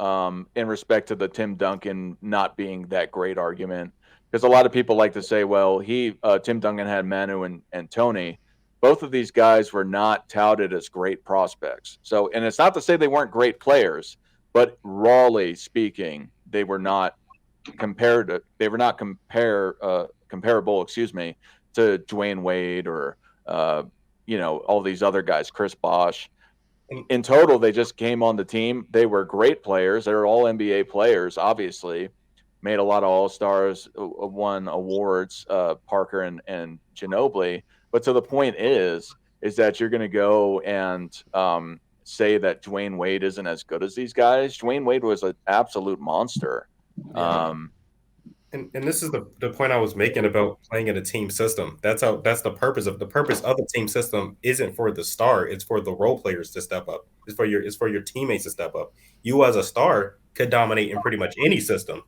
in respect to the Tim Duncan not being that great argument. Because a lot of people like to say, well, Tim Duncan had Manu and Tony. Both of these guys were not touted as great prospects. So, and it's not to say they weren't great players, but rawly speaking, they were not comparable, to Dwayne Wade or all these other guys, Chris Bosh. In total, they just came on the team. They were great players. They were all NBA players, obviously. Made a lot of All-Stars, won awards, Parker and Ginobili. But to the point is that you're going to go and say that Dwayne Wade isn't as good as these guys. Dwayne Wade was an absolute monster. Yeah. And this is the point I was making about playing in a team system. That's the purpose of the team system isn't for the star, it's for the role players to step up. It's for your teammates to step up. You as a star could dominate in pretty much any system.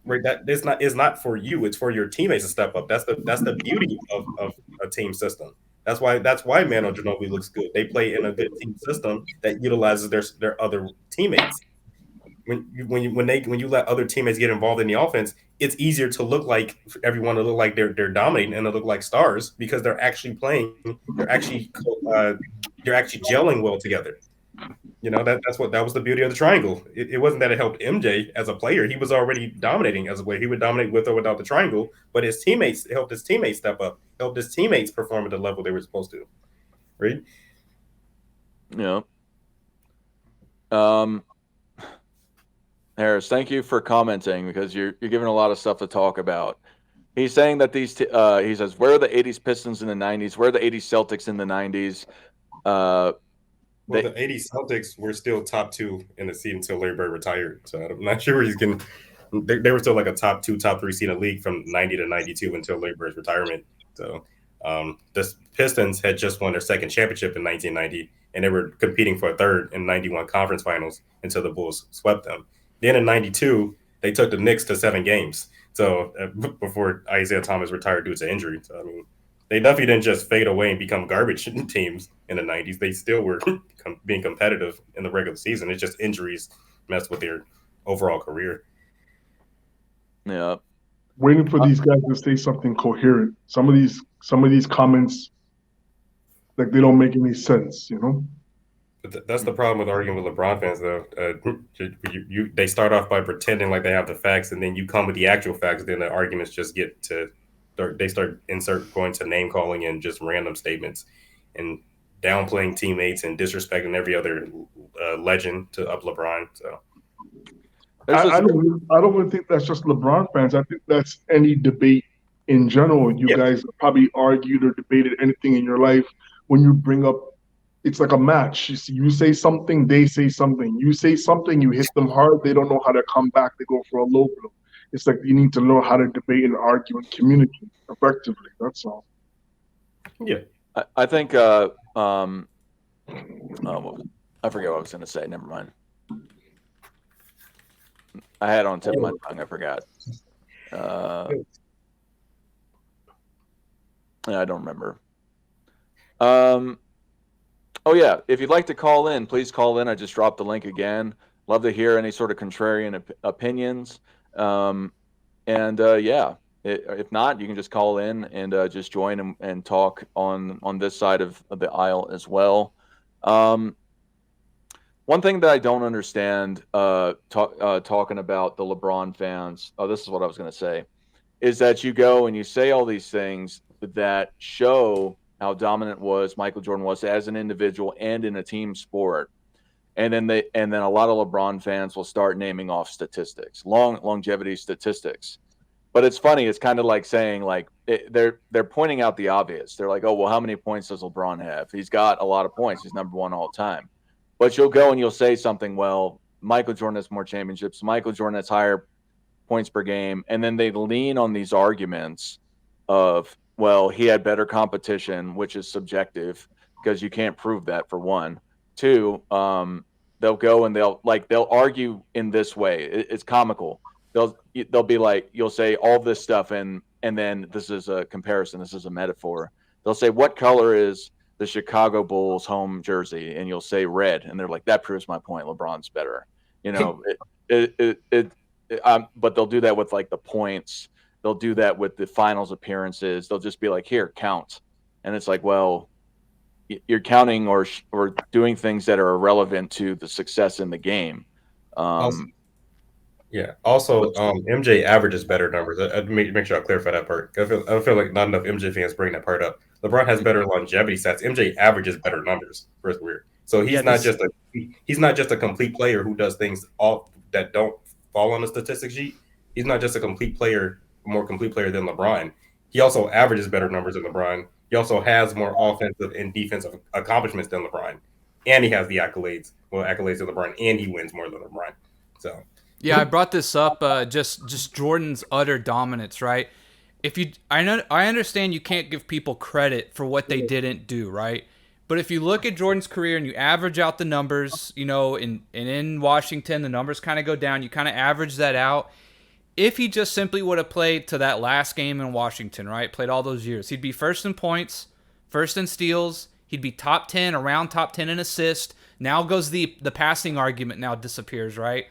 Right, that it's not for you, it's for your teammates to step up. That's the beauty of a team system. That's why Manu Ginobili looks good. They play in a good team system that utilizes their other teammates. When you let other teammates get involved in the offense, it's easier to look like everyone to look like they're dominating and to look like stars because they're actually playing. They're actually they're actually gelling well together. That was the beauty of the triangle. It wasn't that it helped MJ as a player. He was already dominating as a player. He would dominate with or without the triangle, but his teammates helped his teammates step up, helped his teammates perform at the level they were supposed to. Right? Yeah. Harris, thank you for commenting because you're giving a lot of stuff to talk about. He's saying that he says, where are the 80s Pistons in the 90s? Where are the 80s Celtics in the 90s? Well, the '80s Celtics were still top two in the seed until Larry Bird retired. So I'm not sure where he's getting. They were still like a top two, top three seed in the league from '90 to '92 until Larry Bird's retirement. So the Pistons had just won their second championship in 1990, and they were competing for a third in '91 conference finals until the Bulls swept them. Then in '92, they took the Knicks to 7 games. So before Isaiah Thomas retired due to injury. So I mean, they definitely didn't just fade away and become garbage teams in the '90s. They still were being competitive in the regular season. It's just injuries messed with their overall career. Yeah. Waiting for these guys to say something coherent. Some of these comments, like, they don't make any sense, you know? But that's the problem with arguing with LeBron fans, though. They start off by pretending like they have the facts, and then you come with the actual facts. Then the arguments just they start going to name calling and just random statements, and downplaying teammates and disrespecting every other legend up LeBron. So I don't even think that's just LeBron fans. I think that's any debate in general. You guys probably argued or debated anything in your life. When you bring up, it's like a match. You say something, they say something. You say something, you hit them hard. They don't know how to come back. They go for a low blow. It's like you need to learn how to debate and argue and communicate effectively. That's all. Yeah, I think. I forget what I was going to say. Never mind. I had it on the tip of my tongue. I forgot. I don't remember. Oh yeah, if you'd like to call in, please call in. I just dropped the link again. Love to hear any sort of contrarian opinions. Yeah, if not, you can just call in and just join and talk on this side of the aisle as well. One thing that I don't understand, talking about the LeBron fans, this is what I was going to say, is that you go and you say all these things that show how dominant Michael Jordan was as an individual and in a team sport, and then a lot of LeBron fans will start naming off statistics, longevity statistics. But it's funny. It's kind of like saying, like, they're pointing out the obvious. They're like, oh, well, how many points does LeBron have? He's got a lot of points. He's number one all time. But you'll go and you'll say something, well, Michael Jordan has more championships. Michael Jordan has higher points per game. And then they lean on these arguments of, well, he had better competition, which is subjective because you can't prove that, for one. Two, they'll go and they'll argue in this way. It's comical. They'll be like, you'll say all this stuff and then this is a comparison. This is a metaphor. They'll say, what color is the Chicago Bulls home jersey? And you'll say red. And they're like, that proves my point. LeBron's better. You know, but they'll do that with like the points. They'll do that with the finals appearances. They'll just be like, here, count. And it's like, well, you're counting or doing things that are irrelevant to the success in the game. Also, MJ averages better numbers. I'd make sure I clarify that part. I feel like not enough MJ fans bring that part up. LeBron has better longevity stats. MJ averages better numbers for his career. So he's not just a complete player who does things all that don't fall on the statistics sheet. He's not just a more complete player than LeBron. He also averages better numbers than LeBron. He also has more offensive and defensive accomplishments than LeBron, and he has the accolades than LeBron, and he wins more than LeBron. So Yeah, I brought this up just Jordan's utter dominance, right? I understand you can't give people credit for what they didn't do, right? But if you look at Jordan's career and you average out the numbers, in Washington the numbers kind of go down, you kind of average that out. If he just simply would have played to that last game in Washington, right? Played all those years, he'd be first in points, first in steals, he'd be top 10, around top 10 in assists. Now goes the passing argument now disappears, right?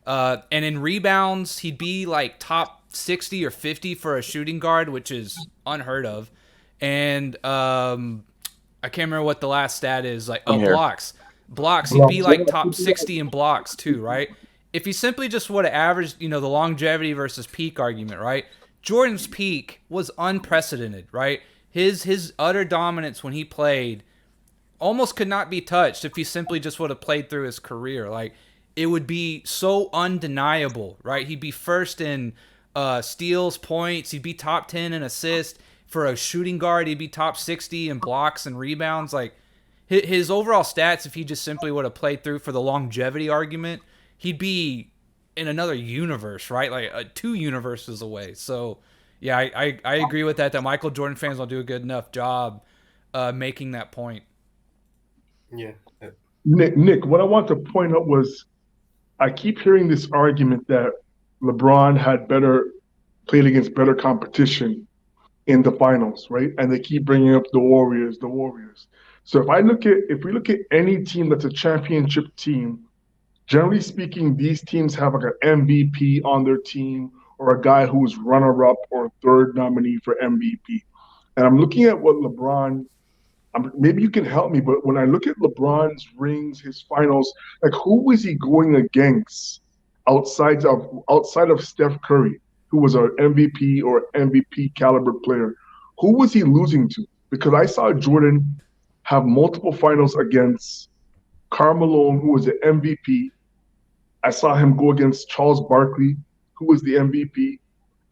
And in rebounds, he'd be like top 60 or 50 for a shooting guard, which is unheard of. And I can't remember what the last stat is. Like, oh, blocks. He'd be like top 60 in blocks too, right? If he simply just would have averaged, the longevity versus peak argument, right? Jordan's peak was unprecedented, right? His utter dominance when he played almost could not be touched if he simply just would have played through his career. Like, it would be so undeniable, right? He'd be first in steals, points. He'd be top 10 in assists. For a shooting guard, he'd be top 60 in blocks and rebounds. Like, his overall stats, if he just simply would have played through for the longevity argument, he'd be in another universe, right? Like 2 universes away. So, yeah, I agree with that Michael Jordan fans don't do a good enough job making that point. Yeah. Nick, what I want to point out was I keep hearing this argument that LeBron had played against better competition in the finals, right? And they keep bringing up the Warriors. So if we look at any team that's a championship team, generally speaking, these teams have like an MVP on their team or a guy who's runner-up or third nominee for MVP. And I'm looking at what LeBron. Maybe you can help me, but when I look at LeBron's rings, his finals, like who was he going against outside of Steph Curry, who was an MVP or MVP caliber player? Who was he losing to? Because I saw Jordan have multiple finals against Karl Malone, who was the MVP. I saw him go against Charles Barkley, who was the MVP.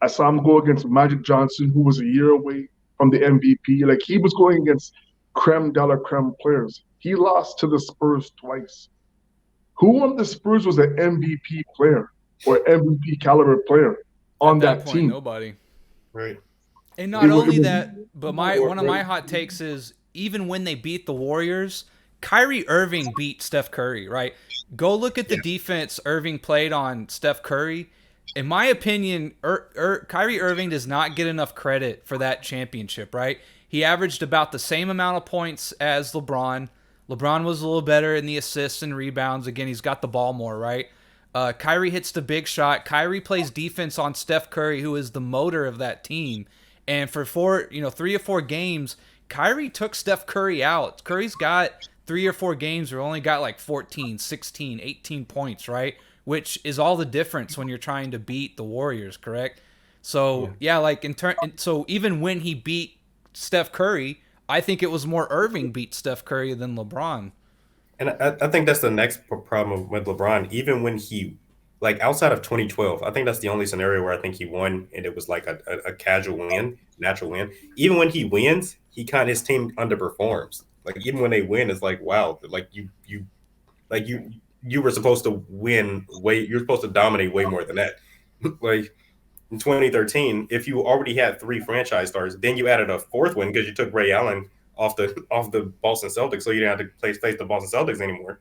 I saw him go against Magic Johnson, who was a year away from the MVP. Like he was going against creme de la creme players. He lost to the Spurs twice. Who on the Spurs was an MVP player or MVP caliber player on At that that point, team? nobody. Right. And not only that, but one of my hot takes is even when they beat the Warriors, Kyrie Irving beat Steph Curry, right? Go look at the defense Irving played on Steph Curry. In my opinion, Kyrie Irving does not get enough credit for that championship, right? He averaged about the same amount of points as LeBron. LeBron was a little better in the assists and rebounds. Again, he's got the ball more, right? Kyrie hits the big shot. Kyrie plays defense on Steph Curry, who is the motor of that team. And for 3 or 4 games, Kyrie took Steph Curry out. Curry's got 3 or 4 games where he only got like 14, 16, 18 points, right? Which is all the difference when you're trying to beat the Warriors, correct? So, so even when he beat Steph Curry, I think it was more Irving beat Steph Curry than LeBron. And I think that's the next problem with LeBron. Even when he, like outside of 2012, I think that's the only scenario where I think he won, and it was like a casual win, natural win. Even when he wins, his team underperforms. Like even when they win, it's like wow, like you were supposed to win you're supposed to dominate way more than that. Like in 2013, if you already had 3 franchise stars, then you added a 4th one because you took Ray Allen off the Boston Celtics, so you didn't have to face the Boston Celtics anymore.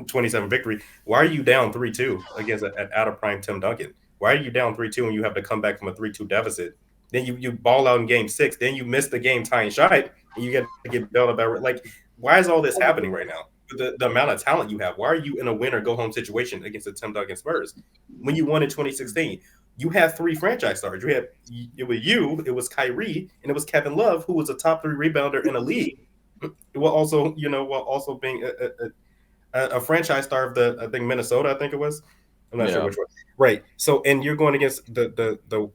27 victory. Why are you down 3-2 against an out of prime Tim Duncan? Why are you down 3-2 and you have to come back from a 3-2 deficit? Then you ball out in game 6. Then you miss the game tying shot, and you get to get bailed out. Like, why is all this happening right now? The amount of talent you have. Why are you in a win or go home situation against the Tim Duncan Spurs? When you won in 2016, you had 3 franchise stars. It was Kyrie, and it was Kevin Love, who was a top 3 rebounder in the league. While also being a franchise star of I think Minnesota, I think it was. I'm not sure which one. Right. So, and you're going against the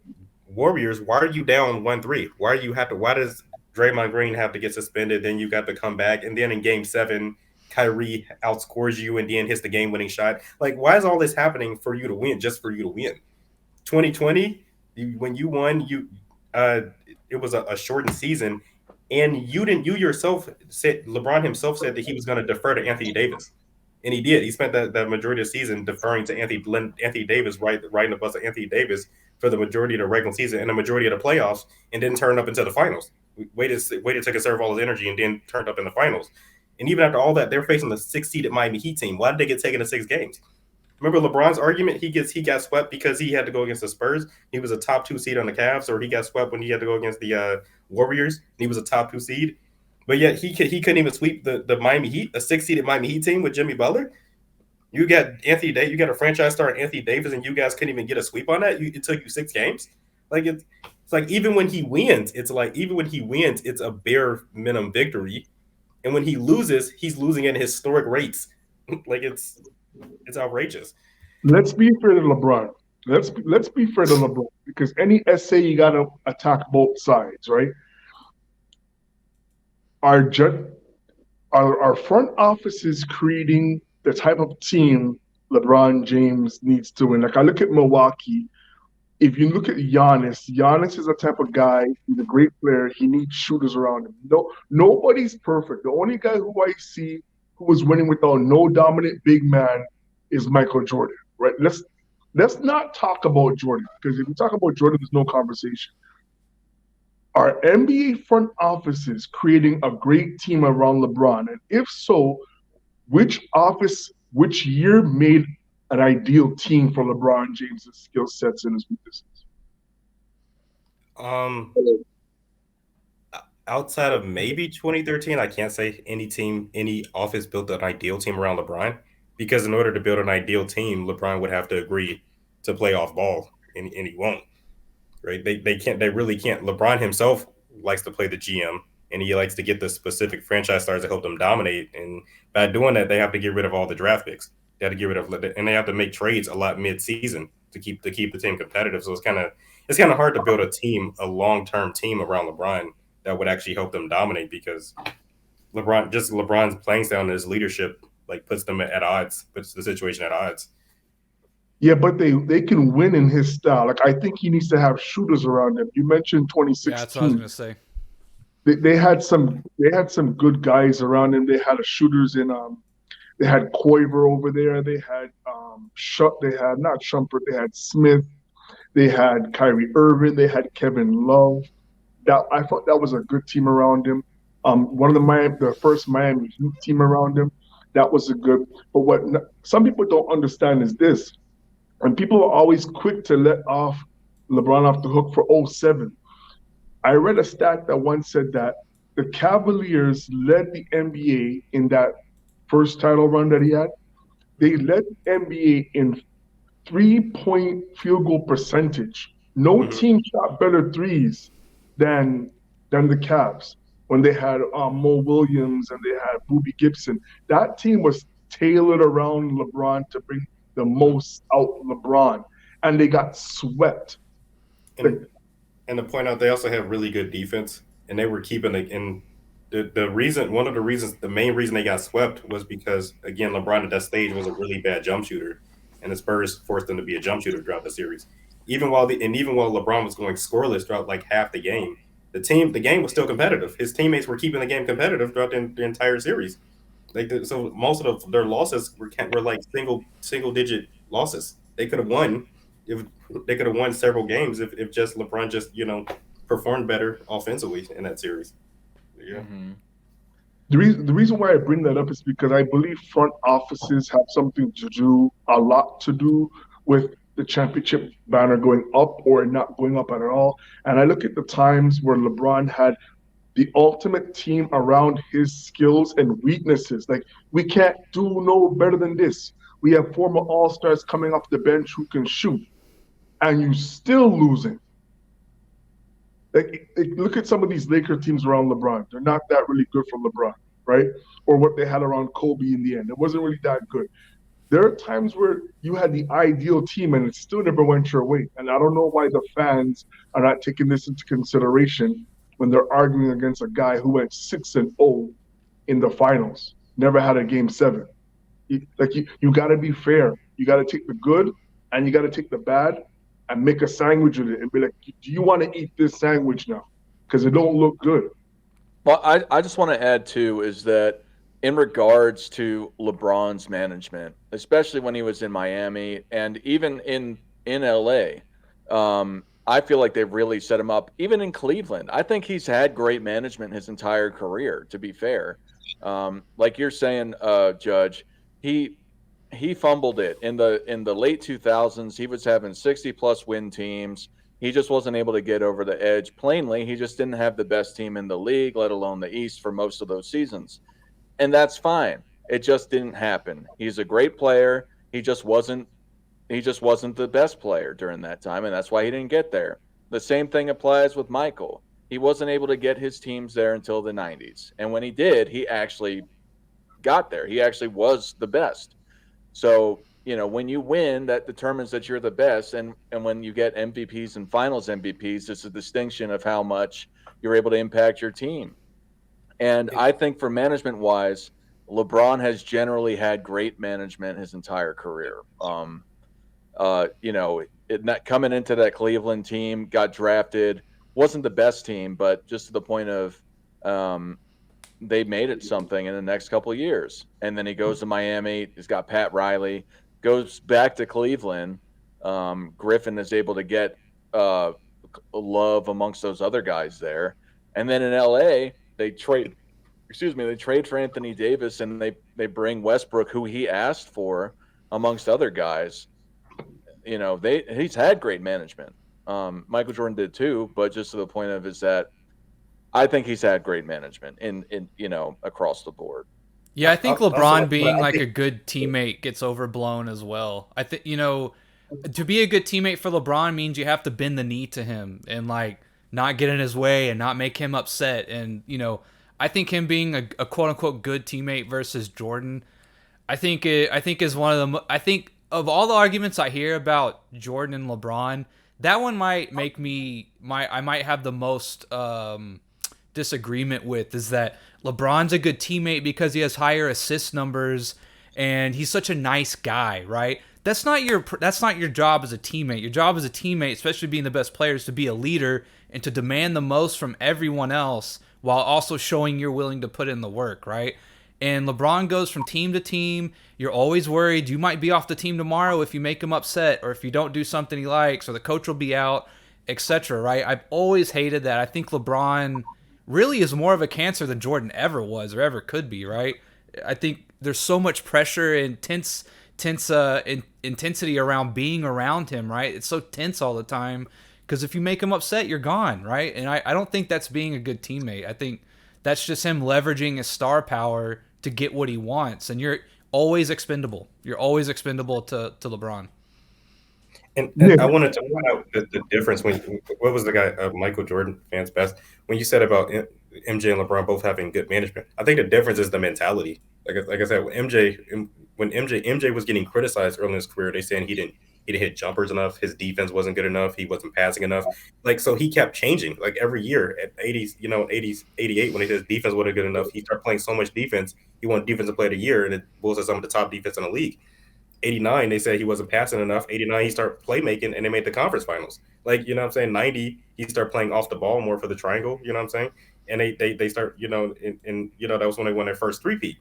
Warriors. Why are you down 1-3? Why does Draymond Green have to get suspended? Then you got to come back, and then in Game 7, Kyrie outscores you and then hits the game-winning shot. Like, why is all this happening for you to win? Just for you to win? 2020, when you won, it was a shortened season, and you yourself said LeBron himself said that he was going to defer to Anthony Davis. And he did. He spent that majority of the season deferring to Anthony Davis, riding the bus of Anthony Davis for the majority of the regular season and the majority of the playoffs, and didn't turn up until the finals. Waited to conserve all his energy and then turned up in the finals. And even after all that, they're facing the 6 seeded Miami Heat team. Why did they get taken to 6 games? Remember LeBron's argument? He got swept because he had to go against the Spurs. He was a top 2 seed on the Cavs, or he got swept when he had to go against the Warriors. He was a top 2 seed, but yet he couldn't even sweep the Miami Heat, a 6 seeded Miami Heat team with Jimmy Butler. You got you got a franchise star Anthony Davis, and you guys couldn't even get a sweep on that. It took you 6 games. Like it's like even when he wins, it's a bare minimum victory, and when he loses, he's losing at historic rates. Like it's outrageous. Let's be fair to LeBron. Let's be fair to LeBron, because any essay you gotta attack both sides, right? Our front office is creating the type of team LeBron James needs to win. Like I look at Milwaukee. If you look at Giannis is the type of guy. He's a great player. He needs shooters around him. Nobody's perfect. The only guy who I see who was winning without no dominant big man is Michael Jordan. Right? Let's not talk about Jordan, because if we talk about Jordan, there's no conversation. Are NBA front offices creating a great team around LeBron? And if so, which year made an ideal team for LeBron James' skill sets and his weaknesses? Outside of maybe 2013, I can't say any office built an ideal team around LeBron, because in order to build an ideal team, LeBron would have to agree to play off ball, and he won't. Right? They really can't. LeBron himself likes to play the GM, and he likes to get the specific franchise stars to help them dominate. And by doing that, they have to get rid of all the draft picks. They have to get rid of, and they have to make trades a lot mid-season to keep the team competitive. So it's kind of hard to build a long-term team around LeBron that would actually help them dominate, because LeBron's playing style and his leadership like puts the situation at odds. Yeah, but they can win in his style. Like I think he needs to have shooters around him. You mentioned 2016. Yeah, that's what I was gonna say. They had some good guys around him. They had a shooters in they had Koiver over there. They had not Shumpert. They had Smith. They had Kyrie Irving. They had Kevin Love. I thought that was a good team around him. One of the first Miami Heat team around him. That was a good. But what some people don't understand is this. And people are always quick to let LeBron off the hook for 07. I read a stat that once said that the Cavaliers led the NBA in that first title run that he had. They led the NBA in 3-point field goal percentage. No team shot better threes than the Cavs when they had Mo Williams and they had Boobie Gibson. That team was tailored around LeBron to bring the most out LeBron, and they got swept. And to point out, they also have really good defense, and they were keeping the main reason they got swept was because, again, LeBron at that stage was a really bad jump shooter, and the Spurs forced him to be a jump shooter throughout the series. Even while LeBron was going scoreless throughout like half the game, the game was still competitive. His teammates were keeping the game competitive throughout the entire series. So most of their losses were like single digit losses. They could have won several games if just LeBron just performed better offensively in that series. Yeah. Mm-hmm. The reason why I bring that up is because I believe front offices have a lot to do with the championship banner going up or not going up at all. And I look at the times where LeBron had the ultimate team around his skills and weaknesses. Like, we can't do no better than this. We have former All-Stars coming off the bench who can shoot, and you still losing. Like, look at some of these Laker teams around LeBron. They're not that really good for LeBron, right? Or what they had around Kobe in the end. It wasn't really that good. There are times where you had the ideal team and it still never went your way. And I don't know why the fans are not taking this into consideration when they're arguing against a guy who went 6-0 in the finals, never had a game 7. You got to be fair. You got to take the good and you got to take the bad and make a sandwich with it and be like, do you want to eat this sandwich now? Because it don't look good. Well, I just want to add, too, is that in regards to LeBron's management, especially when he was in Miami and even in LA. I feel like they've really set him up. Even in Cleveland, I think he's had great management his entire career. To be fair, like you're saying, Judge, he he fumbled it in the late 2000s. He was having 60+ win teams. He just wasn't able to get over the edge. Plainly, he just didn't have the best team in the league, let alone the East, for most of those seasons. And that's fine. It just didn't happen. He's a great player. He just wasn't the best player during that time, and that's why he didn't get there. The same thing applies with Michael. He wasn't able to get his teams there until the 90s. And when he did, he actually got there. He actually was the best. So, when you win, that determines that you're the best. And when you get MVPs and finals MVPs, it's a distinction of how much you're able to impact your team. And I think for management wise, LeBron has generally had great management his entire career. Not coming into that Cleveland team, got drafted, wasn't the best team, but just to the point of they made it something in the next couple of years. And then he goes to Miami. He's got Pat Riley, goes back to Cleveland. Griffin is able to get love amongst those other guys there. And then in LA, they trade for Anthony Davis, and they bring Westbrook, who he asked for, amongst other guys. He's had great management. Michael Jordan did too, but just to the point of is that I think he's had great management in across the board. Yeah, I think Also, LeBron being I like a think good teammate gets overblown as well. I think, to be a good teammate for LeBron means you have to bend the knee to him and like not get in his way and not make him upset. And, I think him being a quote unquote good teammate versus Jordan, I think is one of the, I think of all the arguments I hear about Jordan and LeBron, that one might make I might have the most, disagreement with is that LeBron's a good teammate because he has higher assist numbers and he's such a nice guy, right? That's not your job as a teammate. Your job as a teammate, especially being the best player, is to be a leader and to demand the most from everyone else while also showing you're willing to put in the work, right? And LeBron goes from team to team. You're always worried you might be off the team tomorrow if you make him upset or if you don't do something he likes or the coach will be out, etc., right? I've always hated that. I think LeBron really is more of a cancer than Jordan ever was or ever could be, right? I think there's so much pressure and intensity around being around him, right? It's so tense all the time because if you make him upset, you're gone, right? And I don't think that's being a good teammate. I think that's just him leveraging his star power to get what he wants, and you're always expendable. You're always expendable to LeBron. And Yeah. I wanted to point out the difference what was the guy Michael Jordan fans best when you said about MJ and LeBron both having good management. I think the difference is the mentality. Like I said, when MJ was getting criticized early in his career, they saying he didn't hit jumpers enough, his defense wasn't good enough, he wasn't passing enough. Like so he kept changing. Like every year at 80s, 88 when his defense wasn't good enough, he started playing so much defense. He won defensive player of the year, and it was some of the top defense in the league. 89, they said he wasn't passing enough. 89, he started playmaking, and they made the conference finals. Like, you know what I'm saying? 90, he started playing off the ball more for the triangle, you know what I'm saying? And they start, and that was when they won their first three-peat.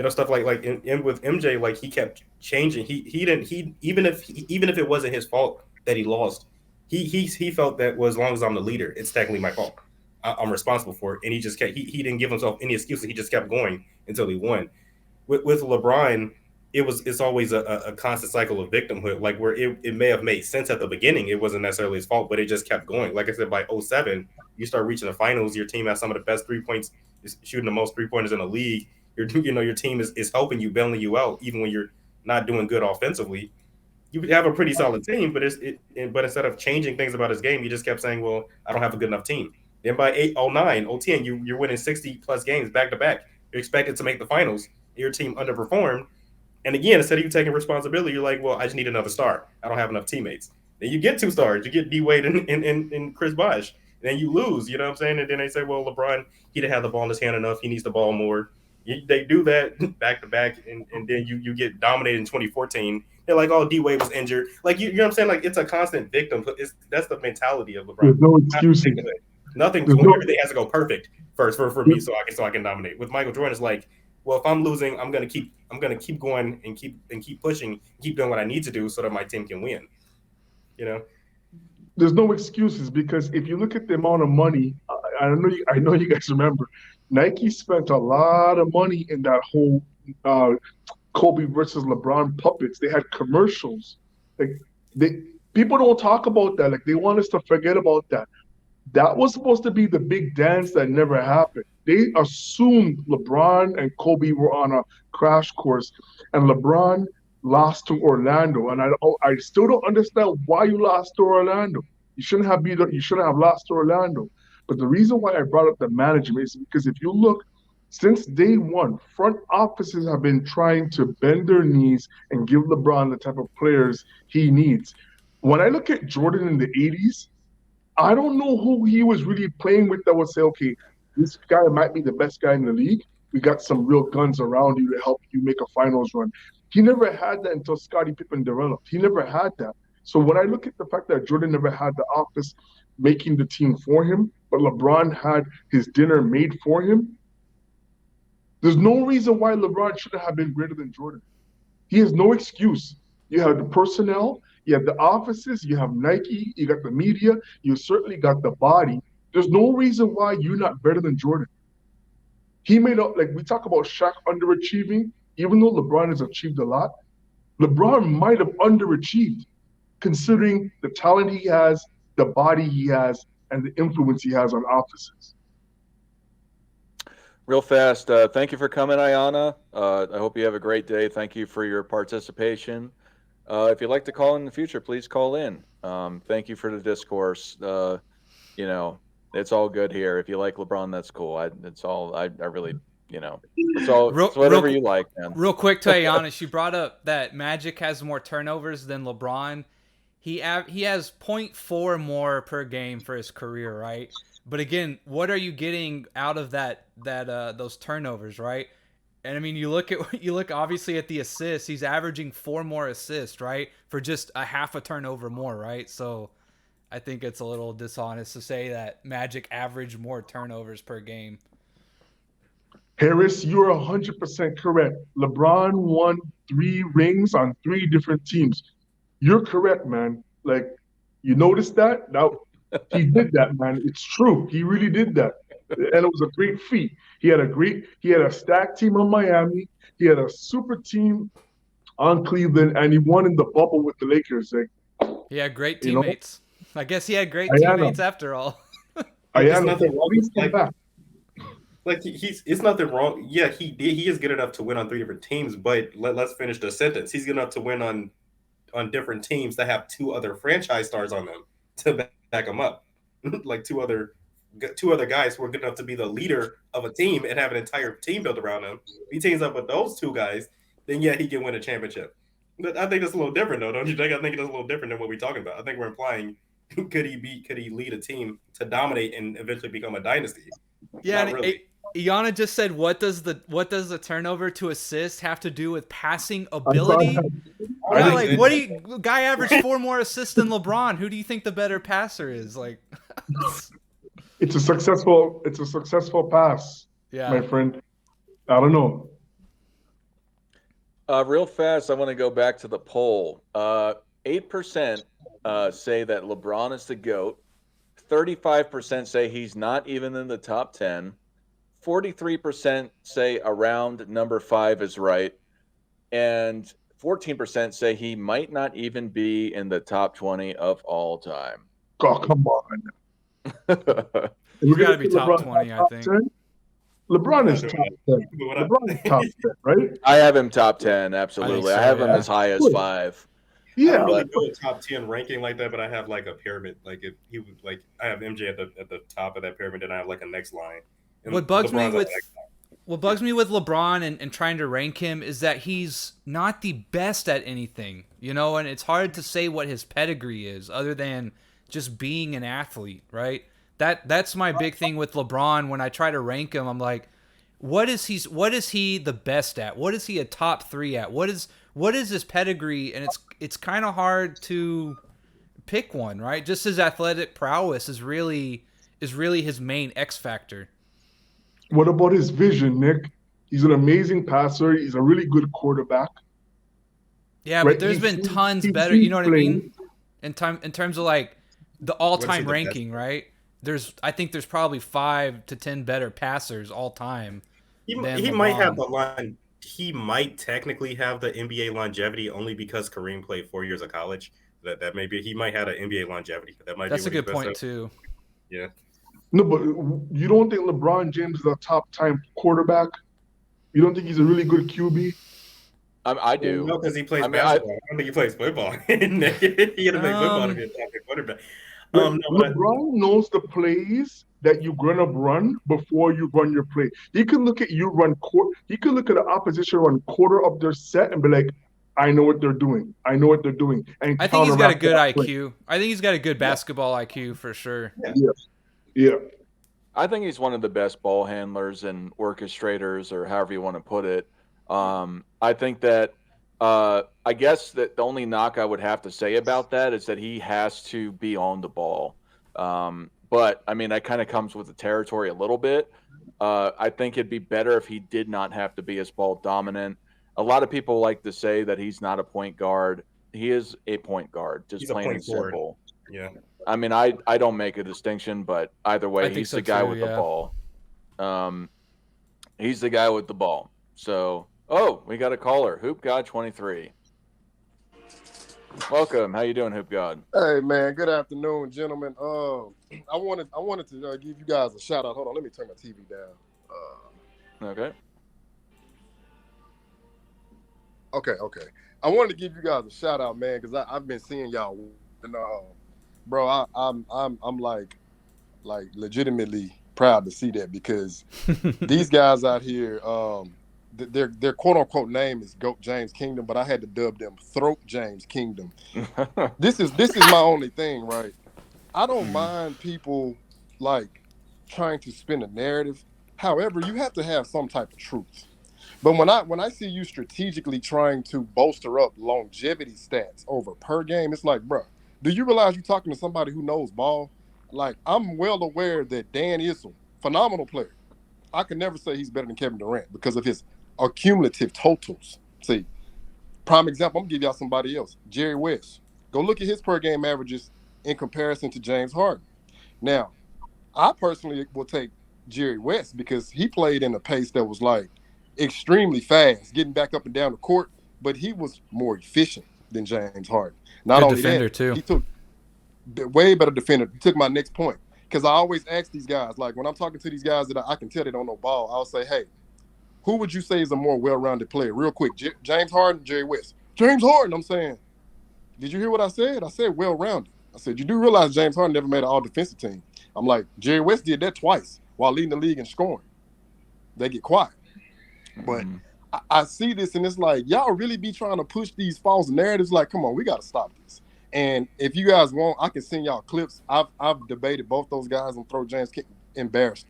Stuff like in with MJ, like he kept changing. He even if it wasn't his fault that he lost, he felt that as long as I'm the leader, it's technically my fault. I'm responsible for it. And he just kept he didn't give himself any excuses. He just kept going until he won. With LeBron, it's always a constant cycle of victimhood, like where it may have made sense at the beginning. It wasn't necessarily his fault, but it just kept going. Like I said, by 07, you start reaching the finals. Your team has some of the best 3 points, is shooting the most 3-pointers in the league. Your team is helping you, bailing you out, even when you're not doing good offensively. You have a pretty solid team, but but instead of changing things about his game, you just kept saying, well, I don't have a good enough team. Then by 09, 010, you're winning 60+ games back to back. You're expected to make the finals. Your team underperformed. And again, instead of you taking responsibility, you're like, well, I just need another star. I don't have enough teammates. Then you get 2 stars. You get D Wade and Chris Bosh. And then you lose, you know what I'm saying? And then they say, well, LeBron, he didn't have the ball in his hand enough. He needs the ball more. They do that back to back, and then you get dominated in 2014. They're like, oh, D Wade was injured. Like, you know what I'm saying? Like, it's a constant victim. That's the mentality of LeBron. There's no excuses. Everything has to go perfect first for me so I can dominate. With Michael Jordan, it's like, Well, if I'm losing, I'm gonna keep going and keep pushing, keep doing what I need to do so that my team can win. You know. There's no excuses because if you look at the amount of money, I know you guys remember, Nike spent a lot of money in that whole uh, Kobe versus LeBron puppets. They had commercials. Like they people don't talk about that. Like they want us to forget about that. That was supposed to be the big dance that never happened. They assumed LeBron and Kobe were on a crash course, and LeBron lost to Orlando. And I still don't understand why you lost to Orlando. You shouldn't have lost to Orlando. But the reason why I brought up the management is because if you look, since day one, front offices have been trying to bend their knees and give LeBron the type of players he needs. When I look at Jordan in the 80s, I don't know who he was really playing with that would say, okay, this guy might be the best guy in the league. We got some real guns around you to help you make a finals run. He never had that until Scottie Pippen developed. He never had that. So when I look at the fact that Jordan never had the office making the team for him, but LeBron had his dinner made for him, there's no reason why LeBron shouldn't have been greater than Jordan. He has no excuse. You have the personnel, you have the offices, you have Nike, you got the media, you certainly got the body. There's no reason why you're not better than Jordan. He made up, like we talk about Shaq underachieving, even though LeBron has achieved a lot, LeBron might have underachieved considering the talent he has, the body he has, and the influence he has on offices. Real fast, thank you for coming, Ayana. I hope you have a great day. Thank you for your participation. If you'd like to call in the future, please call in. Thank you for the discourse. You know, it's all good here. If you like LeBron, that's cool. I really, you know, it's whatever you like, man. Real quick to Ayana, she brought up that Magic has more turnovers than LeBron. He has 0.4 more per game for his career, right? But again, what are you getting out of those turnovers, right? And I mean, you look obviously at the assists. He's averaging 4 more assists, right, for just a half a turnover more, right? So I think it's a little dishonest to say that Magic averaged more turnovers per game. Harris, you're 100% correct. LeBron won 3 rings on 3 different teams. You're correct, man. Like, you noticed that? Now, he did that, man. It's true. He really did that. And it was a great feat. He had a stacked team on Miami. He had a super team on Cleveland, and he won in the bubble with the Lakers. Like, he had great teammates. I guess he had great Ayana. teammates after all. It's nothing wrong. It's nothing wrong. Yeah, he did. He is good enough to win on 3 different teams, but let's finish the sentence. He's good enough to win on different teams that have 2 other franchise stars on them to back him up. Like two other guys who are good enough to be the leader of a team and have an entire team built around him. If he teams up with those 2 guys, then yeah, he can win a championship. But I think that's a little different, though, don't you think? I think it's a little different than what we're talking about. I think we're implying could he lead a team to dominate and eventually become a dynasty? Yeah, not really. Iana just said, what does the turnover to assist have to do with passing ability? Yeah, like guy averaged 4 more assists than LeBron. Who do you think the better passer is? Like, it's a successful pass, yeah, my friend. I don't know. Real fast, I want to go back to the poll. 8% say that LeBron is the GOAT. 35% say he's not even in the top 10. 43% say around number 5 is right. And 14% say he might not even be in the top 20 of all time. Oh, come on. He's got to be top 20, I think. 10? LeBron is top 10. LeBron is top 10, right? I have him top 10, absolutely. I I have him as high as 5. I Yeah. don't really go a top 10 ranking like that, but I have like a pyramid. Like if he would I have MJ at the top of that pyramid, and I have like a next line. And What bugs me LeBron's with LeBron and trying to rank him is that he's not the best at anything, you know, and it's hard to say what his pedigree is other than just being an athlete, right? That's my big thing with LeBron. When I try to rank him, I'm like, what is he the best at? What is he a top 3 at? What is his pedigree? And it's kind of hard to pick one, right? Just his athletic prowess is really his main X factor. What about his vision, Nick? He's an amazing passer. He's a really good quarterback. Yeah, Right? but there's been tons He better. You know what I playing. mean? In terms of like the all-time ranking, right? I think there's probably 5 to 10 better passers all time. He than might have LeBron. the line. He might technically have the NBA longevity only because Kareem played 4 years of college. That maybe he might have an NBA longevity. That might That's be a what he's good best point at. too. Yeah. No, but you don't think LeBron James is a top-time quarterback? You don't think he's a really good QB? I do. No, because he plays I mean, basketball. I don't think he plays football. He had to play football to be a top quarterback. Like, No, LeBron knows the plays that you're gonna run before you run your play. He could look at you run he could look at the opposition run quarter of their set and be like, I know what they're doing. I know what they're doing. And I think he's got a counteract good that play. IQ. I think he's got a good basketball IQ for sure. Yeah. I think he's one of the best ball handlers and orchestrators, or however you want to put it. I think that I guess that the only knock I would have to say about that is that he has to be on the ball. But I mean, that kind of comes with the territory a little bit. I think it'd be better if he did not have to be as ball dominant. A lot of people like to say that he's not a point guard. He is a point guard, just plain and simple. Yeah. I mean, I don't make a distinction, but either way, he's the guy with the ball. He's the guy with the ball. So, we got a caller, Hoop God 23. Welcome. How you doing, Hoop God? Hey man, good afternoon, gentlemen. I wanted to give you guys a shout out. Hold on, let me turn my TV down. Okay. Okay. I wanted to give you guys a shout out, man, because I've been seeing y'all, and bro, I'm like legitimately proud to see that, because these guys out here, their quote unquote name is Goat James Kingdom, but I had to dub them Throat James Kingdom. This is my only thing, right? I don't mind people like trying to spin a narrative. However, you have to have some type of truth. But when I see you strategically trying to bolster up longevity stats over per game, it's like, bro, do you realize you're talking to somebody who knows ball? Like, I'm well aware that Dan Issel, phenomenal player. I can never say he's better than Kevin Durant because of his accumulative totals. See, prime example, I'm gonna give y'all somebody else. Jerry West. Go look at his per game averages in comparison to James Harden. Now, I personally will take Jerry West because he played in a pace that was like extremely fast, getting back up and down the court, but he was more efficient than James Harden. Not Good only defender that, too. he took way better defender. He took my next point, because I always ask these guys, like when I'm talking to these guys that I can tell they don't know ball, I'll say, hey, who would you say is a more well-rounded player? Real quick, James Harden, Jerry West. James Harden, I'm saying. Did you hear what I said? I said well-rounded. I said, you do realize James Harden never made an all-defensive team. I'm like, Jerry West did that twice while leading the league in scoring. They get quiet. But I see this, and it's like, y'all really be trying to push these false narratives. Like, come on, we got to stop this. And if you guys want, I can send y'all clips. I've debated both those guys and Throw James embarrassed.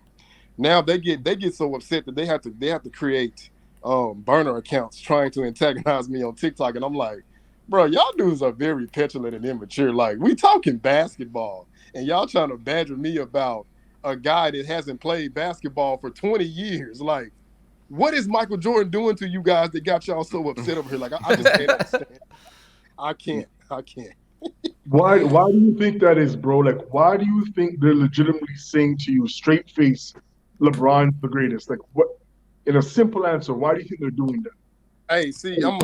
Now they get so upset that they have to create burner accounts trying to antagonize me on TikTok, and I'm like, bro, y'all dudes are very petulant and immature. Like, we talking basketball, and y'all trying to badger me about a guy that hasn't played basketball for 20 years. Like, what is Michael Jordan doing to you guys that got y'all so upset over here? Like, I just can't understand. I can't. Why do you think that is, bro? Like, why do you think they're legitimately saying to you straight face, LeBron's the greatest? Like, what? In a simple answer, why do you think they're doing that? Hey, see, I'm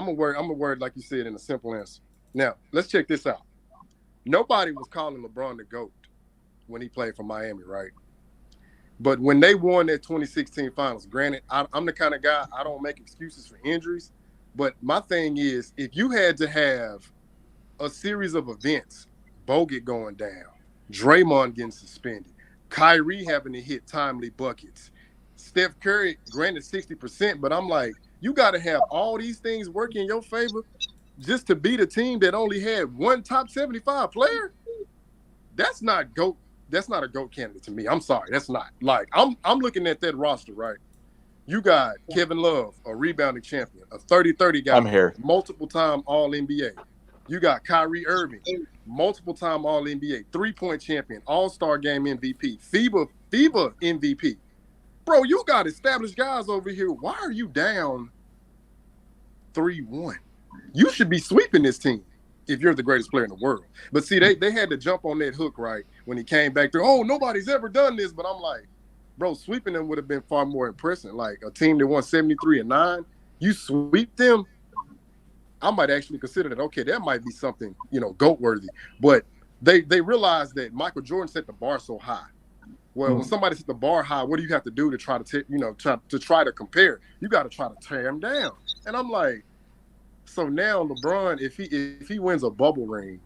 a word like you said in a simple answer. Now, let's check this out. Nobody was calling LeBron the GOAT when he played for Miami, right? But when they won that 2016 finals, granted, I'm the kind of guy, I don't make excuses for injuries. But my thing is, if you had to have a series of events, Bogut going down, Draymond getting suspended, Kyrie having to hit timely buckets, Steph Curry, granted 60%, but I'm like, you got to have all these things work in your favor just to beat a team that only had one top 75 player? That's not GOAT. That's not a GOAT candidate to me. I'm sorry, that's not. Like, I'm looking at that roster, right? You got Kevin Love, a rebounding champion, a 30-30 guy. I'm here. Multiple-time All-NBA. You got Kyrie Irving, multiple-time All-NBA, three-point champion, All-Star Game MVP, FIBA MVP. Bro, you got established guys over here. Why are you down 3-1? You should be sweeping this team if you're the greatest player in the world. But see, they had to jump on that hook, right? When he came back there, oh, nobody's ever done this. But I'm like, bro, sweeping them would have been far more impressive. Like a team that won 73-9, you sweep them, I might actually consider that, okay, that might be something, GOAT worthy. But they realized that Michael Jordan set the bar so high. Well, when somebody sets the bar high, what do you have to do to try to try to compare? You got to try to tear him down. And I'm like, so now LeBron, if he wins a bubble ring,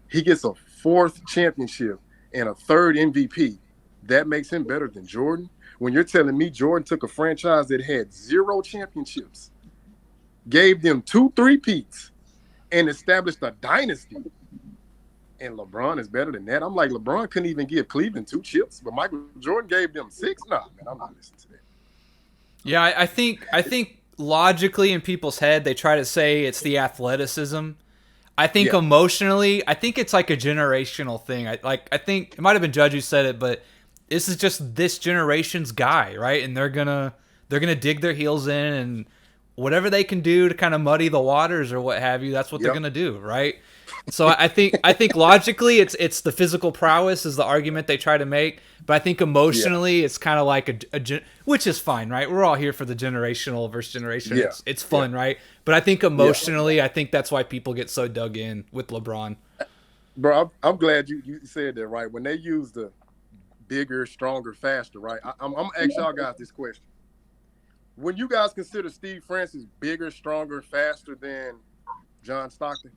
he gets a 4th championship and a 3rd MVP. That makes him better than Jordan. When you're telling me Jordan took a franchise that had 0 championships, gave them 2 3-peats, and established a dynasty, and LeBron is better than that. I'm like, LeBron couldn't even give Cleveland 2 chips, but Michael Jordan gave them 6. Nah, man, I'm not listening to that. Yeah, I think logically in people's head they try to say it's the athleticism. I think emotionally, I think it's like a generational thing. I think it might have been Judge who said it, but this is just this generation's guy, right? And they're gonna dig their heels in, and whatever they can do to kind of muddy the waters or what have you, that's what they're gonna do, right? So I think logically it's the physical prowess is the argument they try to make, but I think emotionally it's kind of like which is fine, right? We're all here for the generational versus generation. Yeah. It's fun, right? But I think emotionally, I think that's why people get so dug in with LeBron. Bro, I'm glad you said that, right? When they use the bigger, stronger, faster, right? I'm gonna ask y'all guys this question. When you guys consider Steve Francis bigger, stronger, faster than John Stockton?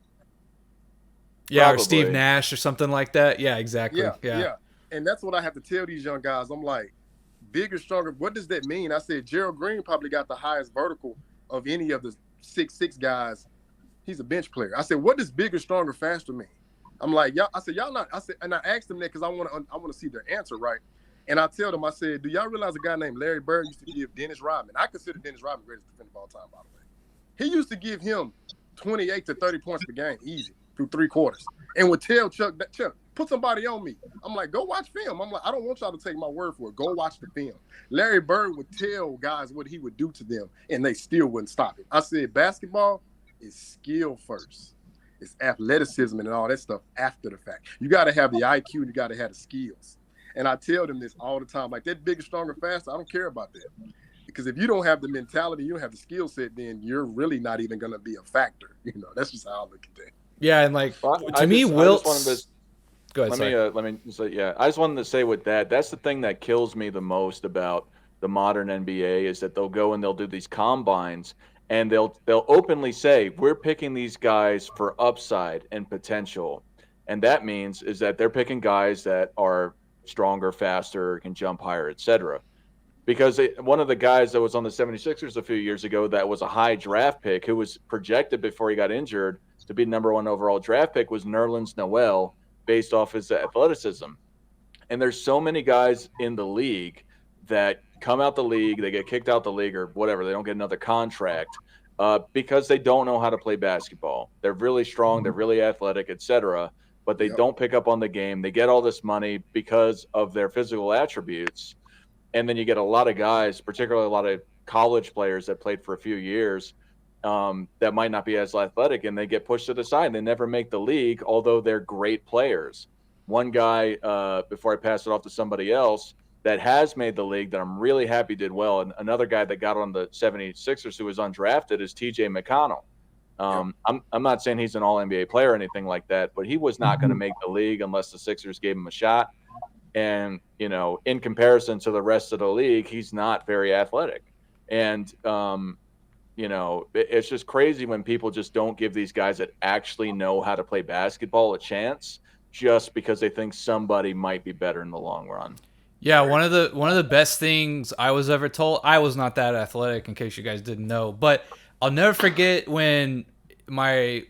Yeah, Probably. or Steve Nash or something like that. Yeah, exactly. Yeah. And that's what I have to tell these young guys. I'm like, bigger, stronger, what does that mean? I said Gerald Green probably got the highest vertical of any of the 6'6" guys. He's a bench player. I said, what does bigger, stronger, faster mean? I'm like, y'all. I said, y'all not. I said, and I asked them that because I want to see their answer, right? And I tell them, I said, do y'all realize a guy named Larry Bird used to give Dennis Rodman? I consider Dennis Rodman the greatest defender of all time, by the way. He used to give him 28 to 30 points per game, easy, through 3 quarters. And would tell Chuck, put somebody on me. I'm like, go watch film. I'm like, I don't want y'all to take my word for it. Go watch the film. Larry Bird would tell guys what he would do to them, and they still wouldn't stop it. I said, basketball is skill first. It's athleticism and all that stuff after the fact. You got to have the IQ and you got to have the skills. And I tell them this all the time, like that bigger, stronger, faster, I don't care about that. Because if you don't have the mentality, you don't have the skill set, then you're really not even going to be a factor. That's just how I look at that. Yeah, and like to me, Wilt's. Go ahead. Let me say, I just wanted to say with that's the thing that kills me the most about the modern NBA is that they'll go and they'll do these combines and they'll openly say we're picking these guys for upside and potential, and that means is that they're picking guys that are stronger, faster, can jump higher, etc. Because one of the guys that was on the 76ers a few years ago that was a high draft pick who was projected before he got injured to be number 1 overall draft pick was Nerlens Noel based off his athleticism. And there's so many guys in the league that come out the league, they get kicked out the league or whatever, they don't get another contract because they don't know how to play basketball. They're really strong, they're really athletic, etc., but they don't pick up on the game. They get all this money because of their physical attributes. And then you get a lot of guys, particularly a lot of college players that played for a few years that might not be as athletic, and they get pushed to the side. They never make the league, although they're great players. One guy, before I pass it off to somebody else, that has made the league that I'm really happy did well, and another guy that got on the 76ers who was undrafted is TJ McConnell. I'm not saying he's an all-NBA player or anything like that, but he was not going to make the league unless the Sixers gave him a shot. And, in comparison to the rest of the league, he's not very athletic. And, it's just crazy when people just don't give these guys that actually know how to play basketball a chance just because they think somebody might be better in the long run. Yeah, one of the best things I was ever told, I was not that athletic in case you guys didn't know, but I'll never forget when my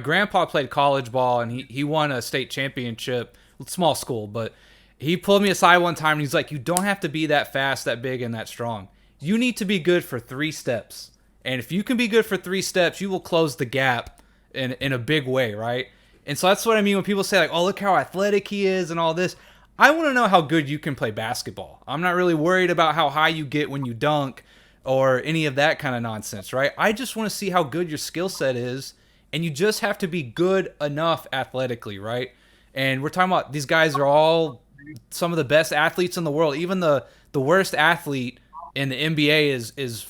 grandpa played college ball and he won a state championship, small school, but he pulled me aside one time and he's like, you don't have to be that fast, that big, and that strong. You need to be good for 3 steps. And if you can be good for 3 steps, you will close the gap in a big way, right? And so that's what I mean when people say like, oh, look how athletic he is and all this. I want to know how good you can play basketball. I'm not really worried about how high you get when you dunk or any of that kind of nonsense, right? I just want to see how good your skill set is, and you just have to be good enough athletically, right? And we're talking about these guys are all some of the best athletes in the world. Even the worst athlete in the NBA is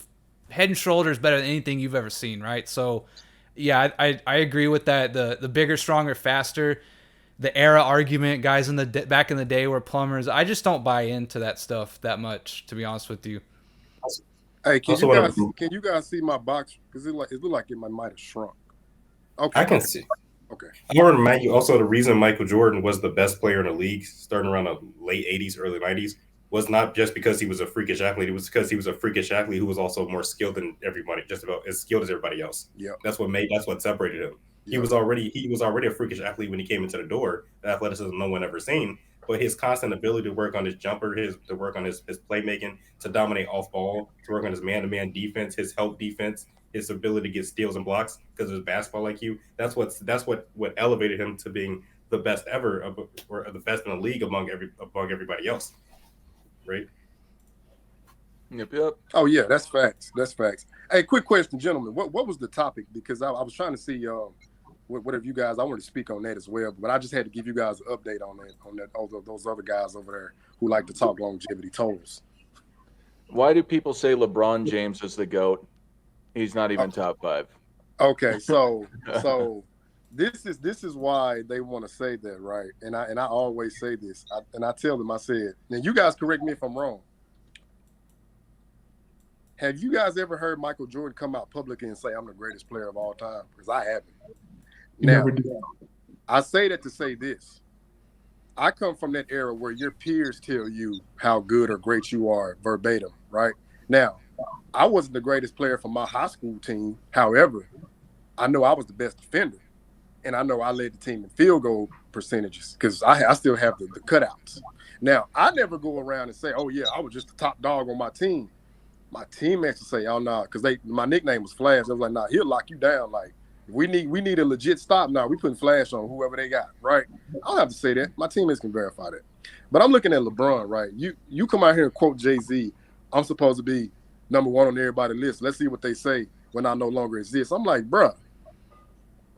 head and shoulders better than anything you've ever seen, right? So, yeah, I agree with that. The bigger, stronger, faster. The era argument, guys in the back in the day were plumbers. I just don't buy into that stuff that much, to be honest with you. Hey, can you guys see my box? Because it looked like it might have shrunk. Okay, I can see. Okay. I want to remind you also the reason Michael Jordan was the best player in the league starting around the late 80s, early 90s was not just because he was a freakish athlete. It was because he was a freakish athlete who was also more skilled than everybody, just about as skilled as everybody else. Yeah. That's what separated him. Yep. He was already a freakish athlete when he came into the door. The athleticism no one ever seen. But his constant ability to work on his jumper, to work on his playmaking, to dominate off ball, to work on his man-to-man defense, his help defense, his ability to get steals and blocks because of his basketball IQ. That's what elevated him to being the best ever, or the best in the league among everybody else. Right? Yep. Oh yeah, that's facts. Hey, quick question, gentlemen. What was the topic? Because I was trying to see whatever you guys. I wanted to speak on that as well, but I just had to give you guys an update on those other guys over there who like to talk longevity totals. Why do people say LeBron James is the GOAT? He's not even top 5. Okay, so this is why they want to say that, right? And I always say this, and I tell them, I said, now you guys correct me if I'm wrong. Have you guys ever heard Michael Jordan come out publicly and say, I'm the greatest player of all time? Because I haven't. Now, I say that to say this. I come from that era where your peers tell you how good or great you are verbatim, right? Now, I wasn't the greatest player for my high school team. However, I know I was the best defender. And I know I led the team in field goal percentages because I still have the cutouts. Now, I never go around and say, oh, yeah, I was just the top dog on my team. My teammates would say, oh, no, because my nickname was Flash. I was like, nah, he'll lock you down. Like, we need a legit stop now. We putting Flash on whoever they got, right? I don't have to say that. My teammates can verify that. But I'm looking at LeBron, right? You come out here and quote Jay-Z, I'm supposed to be number 1 on everybody's list. Let's see what they say when I no longer exist. I'm like, bruh,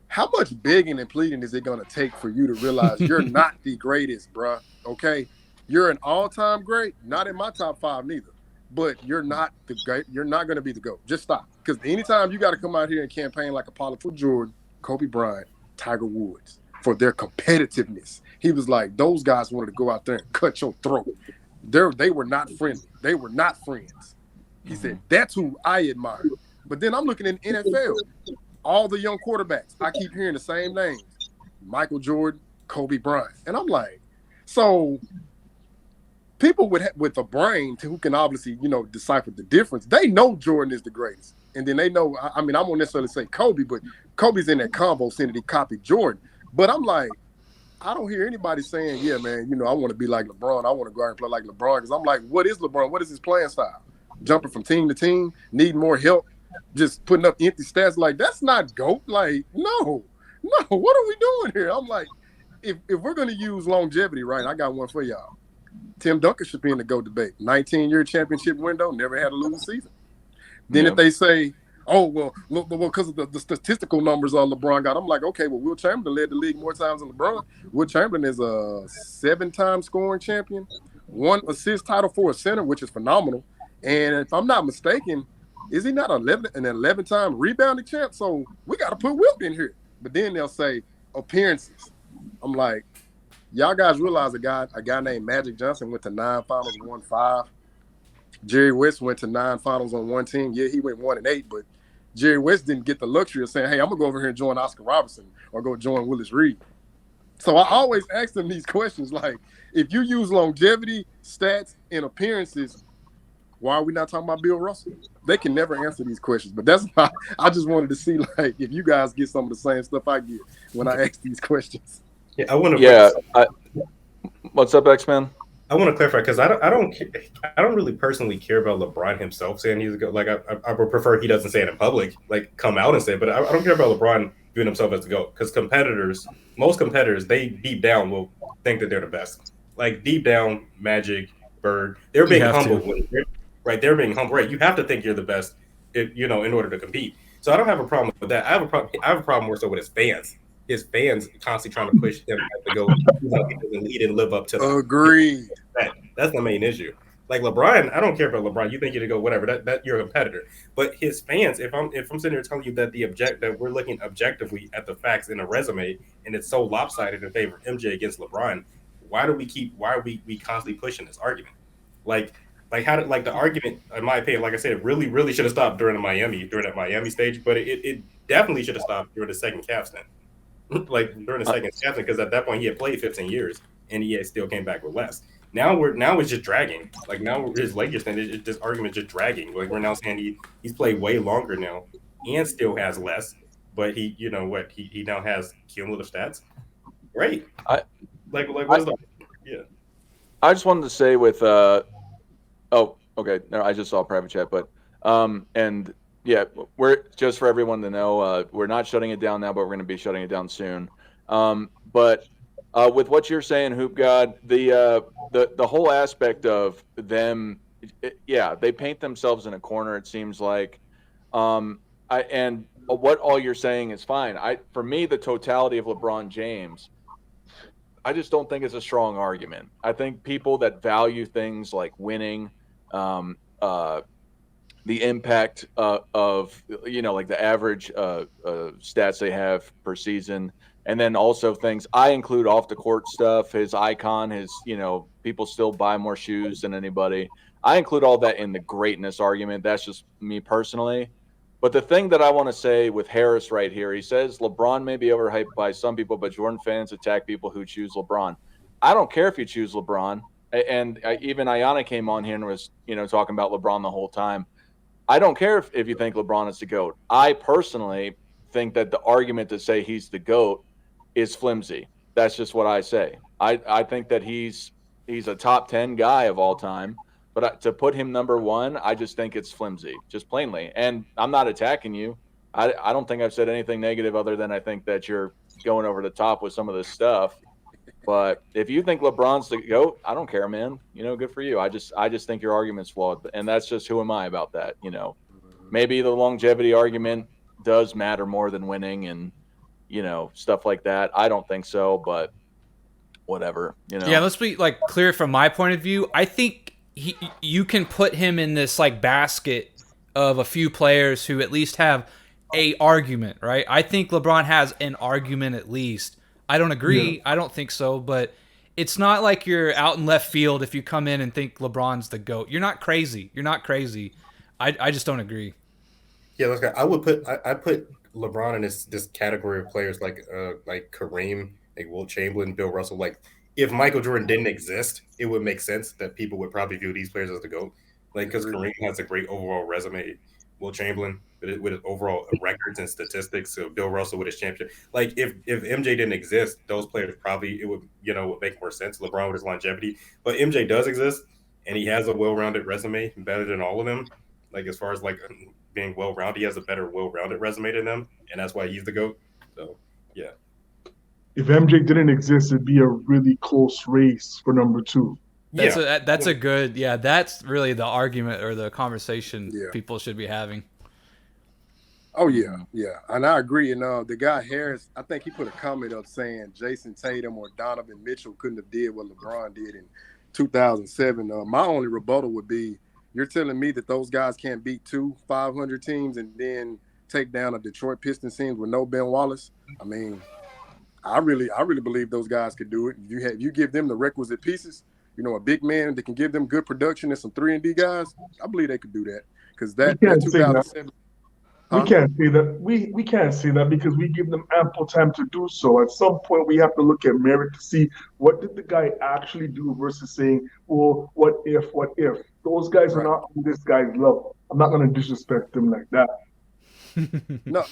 how much begging and pleading is it going to take for you to realize you're not the greatest, bruh? Okay? You're an all-time great, not in my top 5 neither. But you're not the great. You're not going to be the GOAT. Just stop. Because anytime you got to come out here and campaign like Apollo for Jordan, Kobe Bryant, Tiger Woods, for their competitiveness, he was like, those guys wanted to go out there and cut your throat. They were not friendly. They were not friends. He said, that's who I admire. But then I'm looking in NFL. All the young quarterbacks, I keep hearing the same names. Michael Jordan, Kobe Bryant. And I'm like, so people with a brain who can obviously, decipher the difference, they know Jordan is the greatest. And then they know, I won't necessarily say Kobe, but Kobe's in that combo saying that he copied Jordan. But I'm like, I don't hear anybody saying, yeah, man, I want to be like LeBron. I want to go out and play like LeBron. Because I'm like, what is LeBron? What is his playing style? Jumping from team to team, needing more help, just putting up empty stats. Like, that's not GOAT. Like, no, what are we doing here? I'm like, if we're going to use longevity, right, I got one for y'all. Tim Duncan should be in the GOAT debate. 19-year championship window, never had a losing season. Then if they say, oh, well, because of the statistical numbers on LeBron got, I'm like, okay, well, Will Chamberlain led the league more times than LeBron. Will Chamberlain is a 7-time scoring champion, 1 assist title for a center, which is phenomenal. And if I'm not mistaken, is he not an 11-time rebounding champ? So we got to put Wilt in here. But then they'll say appearances. I'm like, y'all guys realize a guy named Magic Johnson went to 9 finals and won 5. Jerry West went to 9 finals on one team. Yeah, he went 1-8, but Jerry West didn't get the luxury of saying, hey, I'm going to go over here and join Oscar Robertson or go join Willis Reed. So I always ask them these questions like, if you use longevity, stats, and appearances, why are we not talking about Bill Russell? They can never answer these questions. But that's why I just wanted to see, like, if you guys get some of the same stuff I get when I ask these questions. Yeah, I want to. What's up, X-Man? I want to clarify because I don't really personally care about LeBron himself saying he's a GOAT. Like I would prefer he doesn't say it in public, like come out and say it. But I don't care about LeBron viewing himself as a GOAT because most competitors, they deep down will think that they're the best. like deep down, Magic, Bird, they're You being have humble. to. Right? They're being humble. Right? You have to think you're the best, in order to compete. So I don't have a problem with that. I have a problem more so with his fans. His fans constantly trying to push him to go. He didn't live up to the. Agreed. That's the main issue. Like LeBron, I don't care about LeBron. You think you to go whatever. That you're a competitor. But his fans, if I'm sitting here telling you that that we're looking objectively at the facts in a resume and it's so lopsided in favor of MJ against LeBron, why are we constantly pushing this argument? Like how did the argument, in my opinion, like I said, really should have stopped during that Miami stage, but it definitely should have stopped during the second captain. Like during the second captain, because at that point he had played 15 years and he had still came back with less. Now it's just dragging. Like now his Lakers thing, this argument just dragging. Like we're now saying he's played way longer now and still has less, but he he now has cumulative stats. Great. What is the yeah? I just wanted to say with oh, okay. No, I just saw a private chat, but and yeah, we're just for everyone to know, we're not shutting it down now, but we're going to be shutting it down soon. But with what you're saying, Hoop God, the whole aspect of them, yeah, they paint themselves in a corner. It seems like, and what all you're saying is fine. For me, the totality of LeBron James, I just don't think it's a strong argument. I think people that value things like winning, the impact of like the average stats they have per season, and then also things I include off the court stuff, his icon, his people still buy more shoes than anybody. I include all that in the greatness argument. That's just me personally. But the thing that I want to say with Harris right here, he says LeBron may be overhyped by some people, but Jordan fans attack people who choose LeBron. I don't care if you choose LeBron. And even Ayana came on here and was, talking about LeBron the whole time. I don't care if you think LeBron is the GOAT. I personally think that the argument to say he's the GOAT is flimsy. That's just what I say. I think that he's a top 10 guy of all time. But to put him number one, I just think it's flimsy, just plainly. And I'm not attacking you. I don't think I've said anything negative other than I think that you're going over the top with some of this stuff. But if you think LeBron's the GOAT, I don't care, man. Good for you. I just think your argument's flawed. And that's just who am I about that? Maybe the longevity argument does matter more than winning and, stuff like that. I don't think so, but whatever. Yeah, let's be clear from my point of view. I think you can put him in this basket of a few players who at least have a argument, right? I think LeBron has an argument at least. I don't agree. Yeah. I don't think so, but it's not like you're out in left field if you come in and think LeBron's the GOAT. You're not crazy. I just don't agree. Yeah, I put LeBron in this category of players like Kareem, like Wilt Chamberlain, Bill Russell. Like if Michael Jordan didn't exist, it would make sense that people would probably view these players as the GOAT. Like because Kareem has a great overall resume. Wilt Chamberlain with his overall records and statistics. So Bill Russell with his championship. Like if MJ didn't exist, those players probably would make more sense. LeBron with his longevity, but MJ does exist, and he has a well-rounded resume, better than all of them. Like as far as being well-rounded, he has a better well-rounded resume than them, and that's why he's the GOAT. So yeah. If MJ didn't exist, it'd be a really close race for number two. That's a good, that's really the argument or the conversation people should be having. Oh, yeah. And I agree. And the guy Harris, I think he put a comment up saying Jason Tatum or Donovan Mitchell couldn't have did what LeBron did in 2007. My only rebuttal would be, you're telling me that those guys can't beat 500 teams and then take down a Detroit Pistons team with no Ben Wallace? I mean, I really believe those guys could do it. If you give them the requisite pieces, a big man that can give them good production and some 3-and-D guys, I believe they could do that. Because that 2007. We can't say that. We can't say that because we give them ample time to do so. At some point, we have to look at merit to see what did the guy actually do versus saying, well, what if? Those guys are not on this guy's level. I'm not going to disrespect them like that. No.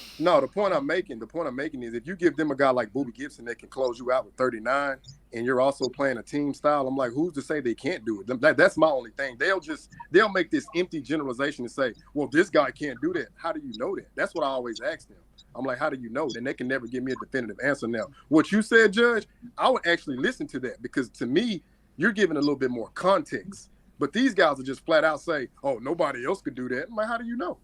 The point I'm making is if you give them a guy like Boobie Gibson that can close you out with 39, and you're also playing a team style, I'm like, who's to say they can't do it? That's my only thing. They'll make this empty generalization and say, well, this guy can't do that. How do you know that? That's what I always ask them. I'm like, how do you know? And they can never give me a definitive answer. Now, what you said, Judge, I would actually listen to that because to me, you're giving a little bit more context. But these guys will just flat out say, "Oh, nobody else could do that." I'm like, how do you know?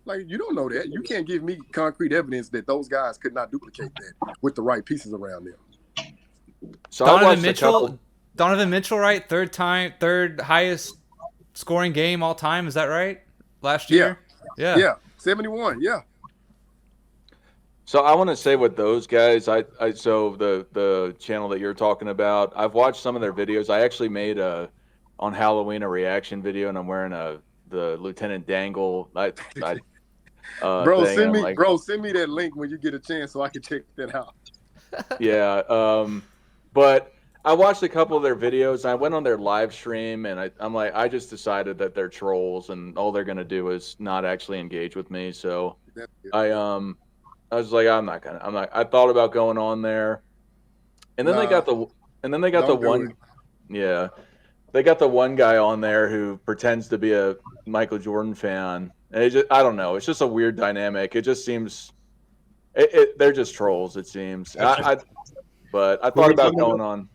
Like, you don't know that. You can't give me concrete evidence that those guys could not duplicate that with the right pieces around them. So Donovan Mitchell, right? Third highest scoring game all time. Is that right? Last year? Yeah. 71. Yeah. So I want to say with those guys, so the channel that you're talking about, I've watched some of their videos. I actually made on Halloween a reaction video, and I'm wearing the Lieutenant Dangle. Bro, send me that link when you get a chance so I can check that out. Yeah. But I watched a couple of their videos. I went on their live stream, and I'm like, I just decided that they're trolls, and all they're gonna do is not actually engage with me. So I was like, I thought about going on there, and then they got the one. Yeah, they got the one guy on there who pretends to be a Michael Jordan fan. And I don't know. It's just a weird dynamic. It just seems they're just trolls. It seems. But I thought about going on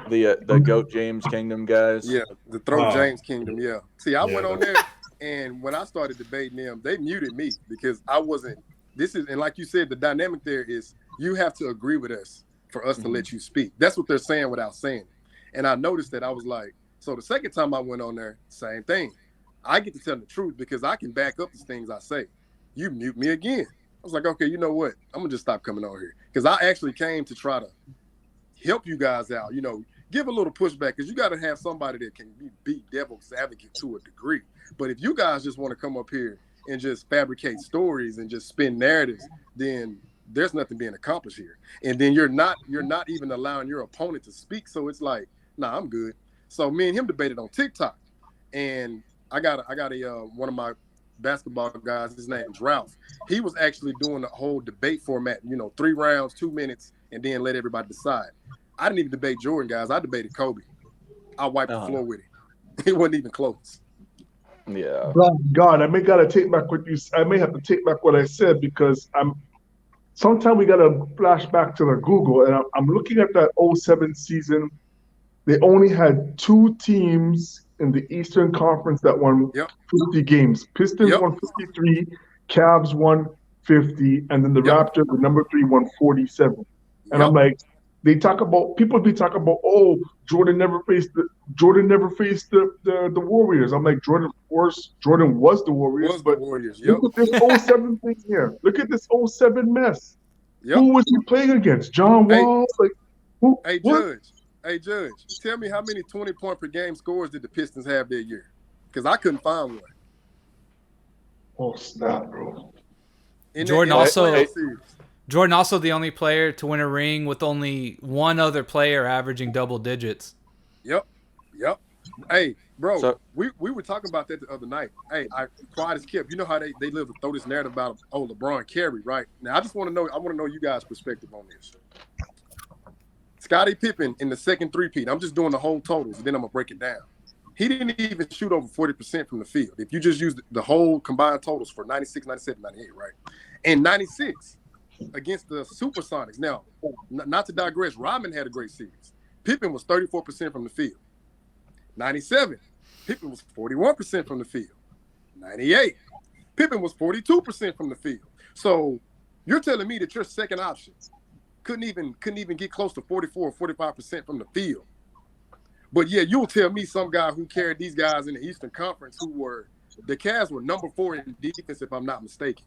the Goat James Kingdom guys. Yeah, the Throat James Kingdom. Yeah. See, I went on there, and when I started debating them, they muted me because I wasn't. And like you said, the dynamic there is you have to agree with us for us to let you speak. That's what they're saying without saying it. And I noticed that I was like, so the second time I went on there, same thing. I get to tell the truth because I can back up the things I say. You mute me again. I was like, okay, you know what? I'm gonna just stop coming on here because I actually came to try to help you guys out. You know, give a little pushback because you got to have somebody that can be devil's advocate to a degree. But if you guys just want to come up here and just fabricate stories and just spin narratives, then there's nothing being accomplished here. And then you're not even allowing your opponent to speak. So it's like, nah, I'm good. So me and him debated on TikTok, and I got a one of my basketball guys. His name's Ralph. He was actually doing the whole debate format. 3 rounds, 2 minutes, and then let everybody decide. I didn't even debate Jordan, guys. I debated Kobe. I wiped the floor with him. It wasn't even close. Yeah. God, I may gotta take back what you. I may have to take back what I said because sometimes we gotta flash back to the Google, and I'm looking at that 07 season. They only had 2 teams in the Eastern Conference that won 50 games. Pistons won 53, Cavs won 50, and then the Raptors, the number 3, won 47. And I'm like, people be talking about, oh, Jordan never faced the Warriors. I'm like, Jordan was the Warriors. Look at this 07 thing here. Look at this 07 mess. Who was he playing against? John Wall? Who? Hey, Judge, tell me how many 20-point per game scores did the Pistons have that year? Because I couldn't find one. Oh, snap, bro. Jordan also the only player to win a ring with only one other player averaging double digits. Yep. Hey, bro, we were talking about that the other night. Hey, quiet as kept. You know how they live to throw this narrative about, oh, LeBron carried, right? Now, I want to know you guys' perspective on this. Scottie Pippen in the second three-peat. I'm just doing the whole totals, and then I'm going to break it down. He didn't even shoot over 40% from the field. If you just use the whole combined totals for 96, 97, 98, right? And 96 against the Supersonics. Now, not to digress, Rodman had a great series. Pippen was 34% from the field. 97, Pippen was 41% from the field. 98, Pippen was 42% from the field. So you're telling me that your second option couldn't even get close to 44 or 45% from the field. But yeah, you'll tell me some guy who carried these guys in the Eastern Conference the Cavs were number 4 in defense, if I'm not mistaken.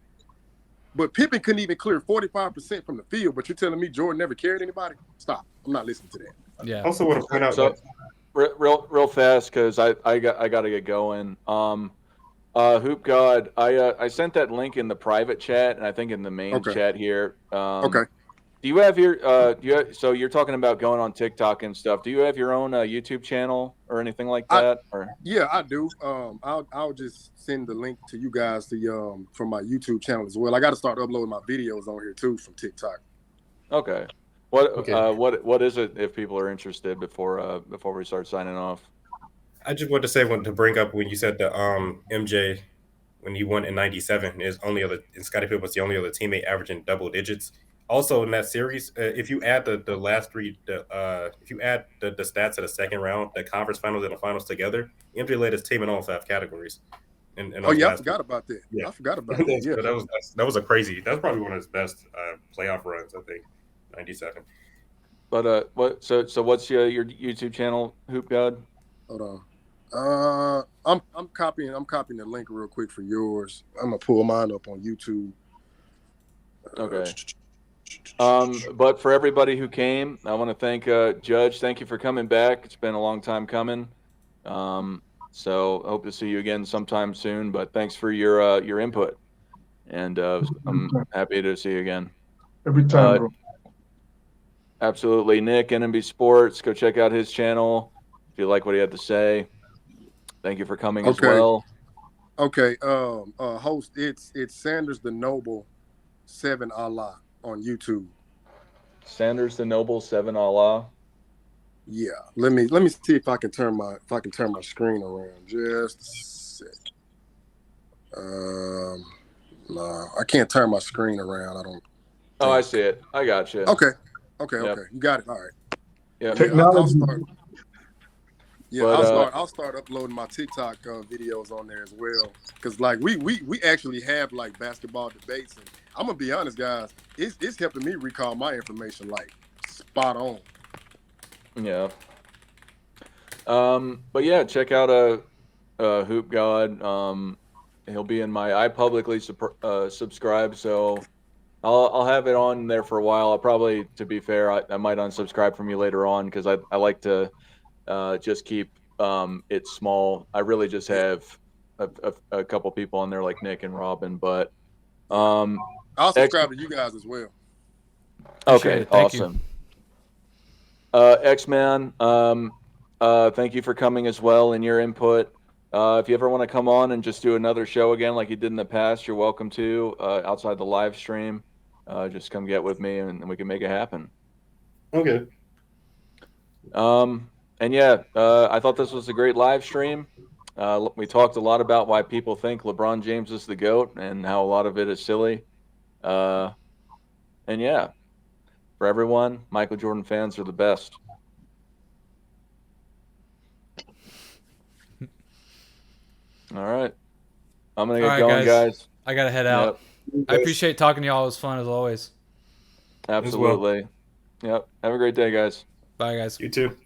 But Pippen couldn't even clear 45% from the field. But you're telling me Jordan never carried anybody? Stop. I'm not listening to that. Yeah. Also want to point out real fast because I got to get going. Hoop God, I sent that link in the private chat and I think in the main chat here. Okay. Do you have so you're talking about going on TikTok and stuff. Do you have your own YouTube channel or anything like that? Yeah, I do. I'll just send the link to you guys from my YouTube channel as well. I got to start uploading my videos on here too from TikTok. Okay. What is it if people are interested before we start signing off? I just wanted to bring up when you said the MJ when he won in '97 and Scottie Pippen was the only other teammate averaging double digits. Also in that series, if you add the last three, if you add the stats of the second round, the conference finals and the finals together, MJ led his team in all 5 categories. In Oh those yeah, I last forgot about that. Yeah. I forgot about that. Yeah. that was a crazy. That was probably one of his best playoff runs. I think 97. But so what's your YouTube channel, Hoop God? Hold on. I'm copying the link real quick for yours. I'm gonna pull mine up on YouTube. Okay. But for everybody who came, I want to thank Judge. Thank you for coming back. It's been a long time coming. So hope to see you again sometime soon. But thanks for your input, and I'm happy to see you again. Every time, bro. Absolutely, Nick, NMB Sports. Go check out his channel if you like what he had to say. Thank you for coming as well. Okay. Host, it's Sanders the Noble 7 Allah on YouTube. Sanders the Noble 7 Allah. Yeah. Let me see if I can turn my screen around. Just a sec. No, I can't turn my screen around. I don't. Oh, I see it. I got you. Okay. Yep. You got it. All right. Yeah. Technology. I'll start uploading my TikTok videos on there as well. Cause like we actually have like basketball debates, and I'm gonna be honest, guys, it's helping me recall my information like spot on. Yeah. But yeah, check out Hoop God. He'll be in my. I publicly subscribe, so I'll have it on there for a while. I'll probably, to be fair, I might unsubscribe from you later on because I like to just keep it small. I really just have a couple people on there like Nick and Robin, but I'll subscribe to you guys as well. Okay, awesome. X-Man, thank you for coming as well and your input. If you ever want to come on and just do another show again like you did in the past, you're welcome to outside the live stream. Just come get with me and we can make it happen. Okay. And yeah, I thought this was a great live stream. We talked a lot about why people think LeBron James is the GOAT and how a lot of it is silly. And yeah, for everyone, Michael Jordan fans are the best. All right. I'm going to get going, guys. I got to head out. Yep. I appreciate talking to y'all. It was fun as always. Absolutely. Yep. Have a great day, guys. Bye, guys. You too.